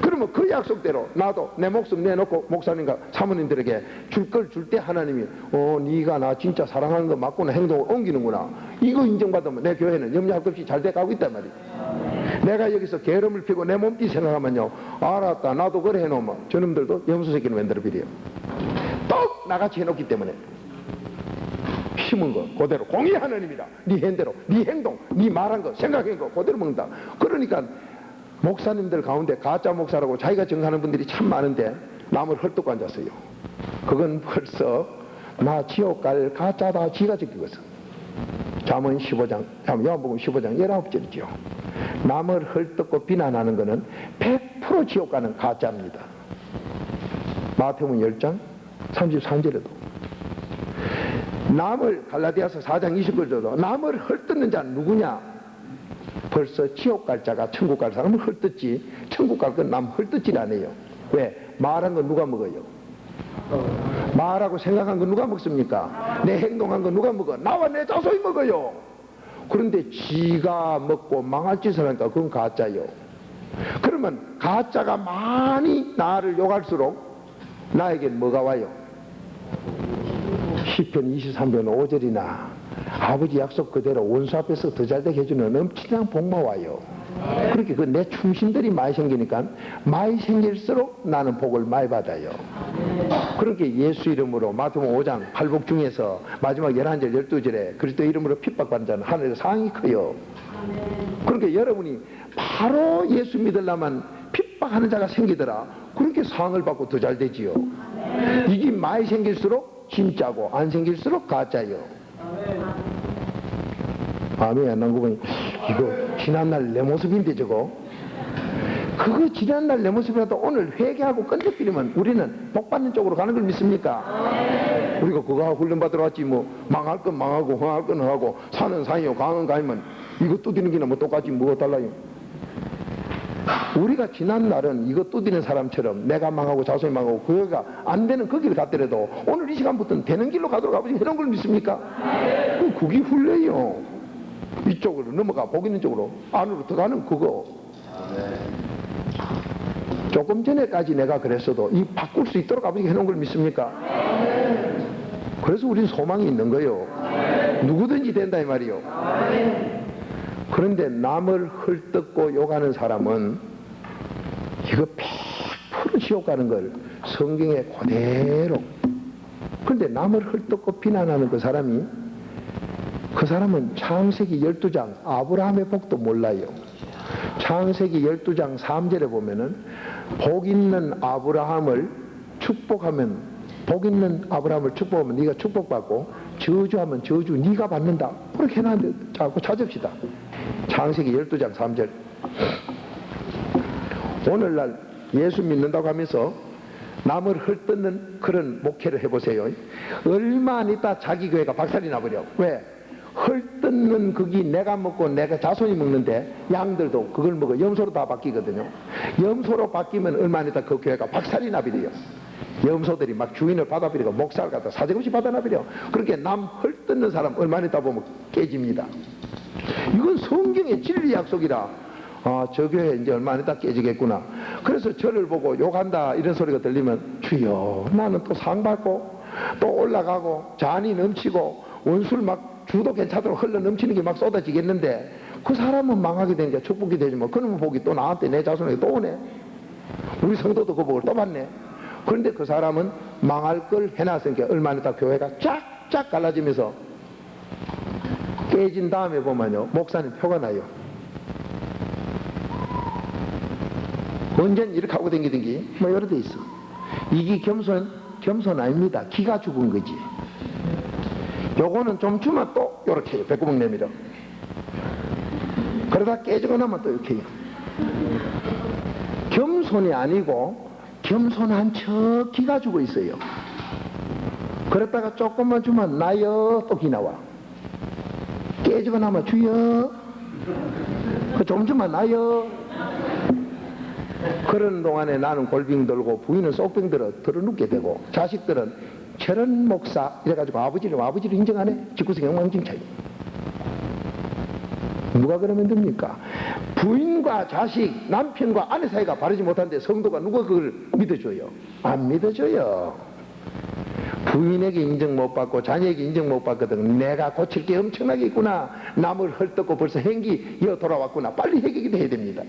그러면 그 약속대로 나도 내 목숨 내놓고 목사님과 사모님들에게 줄 걸 줄 때 하나님이 네가 나 진짜 사랑하는 거 맞구나 행동을 옮기는구나. 이거 인정받으면 내 교회는 염려할 것 없이 잘 돼가고 있단 말이에요. 내가 여기서 게으름을 피고 내 몸띠 생각하면요 알았다 나도 그래 해놓으면 저놈들도 염소 새끼는 웬대로 비려요. 똑 나같이 해놓기 때문에 심은 거 그대로 공의 하나님이다. 네 행대로 네 행동 네 말한 거 생각한 거 그대로 먹는다. 그러니까 목사님들 가운데 가짜 목사라고 자기가 정하는 분들이 참 많은데 남을 헐떡 앉았어요. 그건 벌써 나 지옥 갈 가짜다 지가 적기거든. 잠언 15장 요한복음 15장 19절이죠. 남을 헐떡고 비난하는 것은 100% 지옥 가는 가짜입니다. 마태복음 10장 33절에도 남을 갈라디아서 4장 20절에도 남을 헐뜯는 자는 누구냐? 벌써 지옥 갈 자가 천국 갈 사람은 헐뜯지 천국 갈 건 남 헐뜯질 않아요. 왜? 말한 건 누가 먹어요? 말하고 생각한 건 누가 먹습니까? 내 행동한 건 누가 먹어? 나와 내 자손이 먹어요. 그런데 지가 먹고 망할 짓을 하니까 그건 가짜요. 그러면 가짜가 많이 나를 욕할수록 나에겐 뭐가 와요? 시편 23편 5절이나 아버지 약속 그대로 원수 앞에서 더 잘되게 해주는 엄청난 복만 와요. 그렇게 그 내 충신들이 많이 생기니까 많이 생길수록 나는 복을 많이 받아요. 그렇게 예수 이름으로 마태복음 5장 팔복 중에서 마지막 11절 12절에 그리스도 이름으로 핍박받는 자는 하늘에서 상이 커요. 그러니까 여러분이 바로 예수 믿으려면 핍박하는 자가 생기더라. 그렇게 상을 받고 더 잘 되지요. 이게 많이 생길수록 진짜고 안 생길수록 가짜요. 아멘. 안 나고 보니 이거 지난날 내 모습인데 저거 그거 지난날 내 모습이라도 오늘 회개하고 끈적거리면 우리는 복받는 쪽으로 가는 걸 믿습니까? 우리가 그거 하고 훈련 받으러 왔지 뭐 망할 건 망하고 흥할 건 흥하고 산은 산이요 강은 강이면 이거 두드리는 게나 뭐 똑같지 뭐가 달라요. 우리가 지난날은 이거 두드리는 사람처럼 내가 망하고 자손이 망하고 그거가 안 되는 그 길을 갔더라도 오늘 이 시간부터는 되는 길로 가도록 아버지 이런 걸 믿습니까? 그게 훈련이요. 이쪽으로 넘어가 복 있는 쪽으로 안으로 들어가는 그거. 조금 전에까지 내가 그랬어도 이 바꿀 수 있도록 아버지가 해놓은 걸 믿습니까? 그래서 우리는 소망이 있는 거예요. 누구든지 된다 이 말이요. 그런데 남을 헐뜯고 욕하는 사람은 이거 100% 지옥 가는 걸 성경에 그대로. 그런데 남을 헐뜯고 비난하는 그 사람은 창세기 12장 아브라함의 복도 몰라요. 창세기 12장 3절에 보면은 복 있는 아브라함을 축복하면 네가 축복받고 저주하면 저주 네가 받는다. 그렇게 해놨는데 자꾸 찾읍시다. 창세기 12장 3절. 오늘날 예수 믿는다고 하면서 남을 헐뜯는 그런 목회를 해보세요. 얼마 안 있다 자기 교회가 박살이 나버려. 왜? 헐뜯는 그게 내가 먹고 내가 자손이 먹는데 양들도 그걸 먹어. 염소로 다 바뀌거든요. 염소로 바뀌면 얼마 안 있다 그 교회가 박살이 나버려요. 염소들이 막 주인을 받아버리고 목사를 갖다 사정없이 받아나버려. 그렇게 남 헐뜯는 사람 얼마 안 있다 보면 깨집니다. 이건 성경의 진리 약속이라. 저 교회 이제 얼마 안 있다 깨지겠구나. 그래서 저를 보고 욕한다 이런 소리가 들리면 주여 나는 또 상 받고 또 올라가고 잔이 넘치고 원술 막 주도 괜찮도록 흘러 넘치는 게 막 쏟아지겠는데 그 사람은 망하게 되니까 축복이 되지 뭐. 그러면 복이 또 나한테 내 자손에게 또 오네. 우리 성도도 그 복을 또 받네. 그런데 그 사람은 망할 걸 해놨으니까 얼마 안 있다 교회가 쫙쫙 갈라지면서 깨진 다음에 보면요 목사님 표가 나요. 언젠 이렇게 하고 댕기든지 뭐 여러 데 있어. 이게 겸손 아닙니다. 기가 죽은 거지. 요거는 좀 주면 또 요렇게 해요. 배구멍 내밀어. 그러다 깨지고 나면 또 이렇게 해요. 겸손이 아니고 겸손한 척 기가 죽어 있어요. 그랬다가 조금만 주면 나여 또 기 나와. 깨지고 나면 주여 좀 주면 나여. 그런 동안에 나는 골병 들고 부인은 쏙병 들어 눕게 되고 자식들은 저런 목사 이래가지고 아버지를 인정하네. 직구성 엉망진창이. 누가 그러면 됩니까? 부인과 자식, 남편과 아내 사이가 바르지 못한데 성도가 누가 그걸 믿어줘요? 안 믿어줘요. 부인에게 인정 못 받고 자녀에게 인정 못 받거든. 내가 고칠 게 엄청나게 있구나. 남을 헐뜯고 벌써 행기 이어 돌아왔구나. 빨리 해결이 해야 됩니다.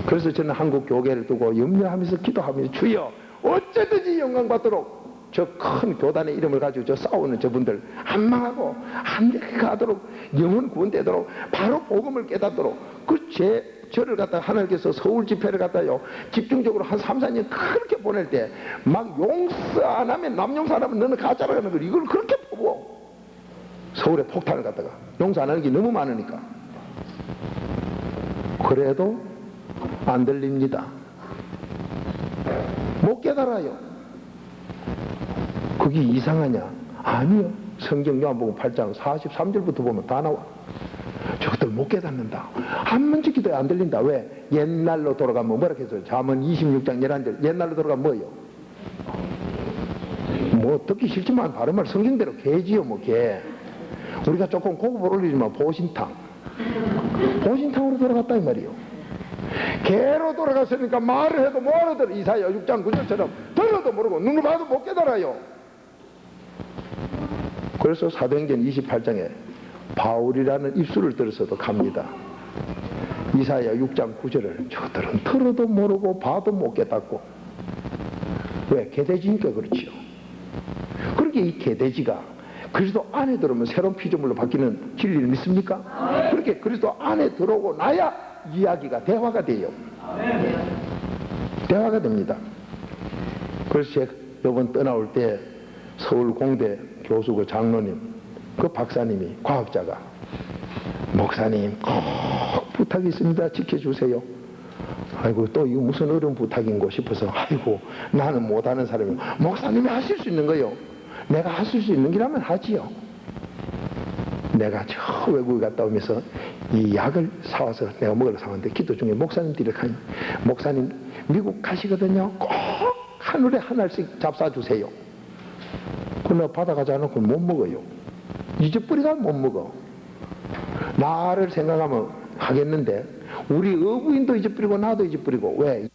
그래서 저는 한국 교계를 두고 염려하면서 기도하면서 주여 어쩌든지 영광 받도록 저 큰 교단의 이름을 가지고 저 싸우는 저분들 안 망하고 안 되게 가도록 영혼 구원되도록 바로 복음을 깨닫도록 저를 갖다 하나님께서 서울 집회를 갖다요 집중적으로 한 3, 4년 그렇게 보낼 때 막 용서 안 하면 남용서 안 하면 너는 가짜라는 걸 이걸 그렇게 뽑어. 서울에 폭탄을 갖다가 용서 안 하는 게 너무 많으니까. 그래도 안 들립니다. 못 깨달아요. 그게 이상하냐? 아니요. 성경 요한복음 8장 43절부터 보면 다 나와. 저것들 못 깨닫는다. 한 번씩 기도에 안 들린다. 왜? 옛날로 돌아가면 뭐라 했어요? 잠언 26장 11절 옛날로 돌아가면 뭐예요? 뭐 듣기 싫지만 바른 말 성경대로 개지요. 뭐 개. 우리가 조금 고급을 올리지만 보신탕으로 돌아갔다 이 말이요. 개로 돌아갔으니까 말을 해도 못 알아들어. 이사야 6장 9절처럼 들어도 모르고 눈을 봐도 못 깨달아요. 그래서 사도행전 28장에 바울이라는 입술을 들어서도 갑니다. 이사야 6장 9절을 저들은 들어도 모르고 봐도 못 깨닫고. 왜? 개돼지니까 그렇지요. 그렇게 이 개돼지가 그리스도 안에 들어오면 새로운 피조물로 바뀌는 진리를 믿습니까? 그렇게 그리스도 안에 들어오고 나야 이야기가 대화가 돼요. 대화가 됩니다. 그래서 제가 이번 떠나올 때 서울 공대 교수 그 장로님 그 박사님이 과학자가 목사님 꼭 부탁이 있습니다. 지켜주세요. 아이고 또 이거 무슨 어려운 부탁인고 싶어서 아이고 나는 못하는 사람이요. 목사님이 하실 수 있는 거요. 내가 하실 수 있는 기라면 하지요. 내가 저 외국에 갔다 오면서 이 약을 사와서 내가 먹으러 사왔는데 기도 중에 목사님들이 가니 목사님 미국 가시거든요. 꼭 하늘에 하나씩 잡사주세요. 그러나 받아가지 않고 못 먹어요. 잊어버리가 못 먹어. 나를 생각하면 하겠는데 우리 어부인도 잊어버리고 나도 잊어버리고 왜?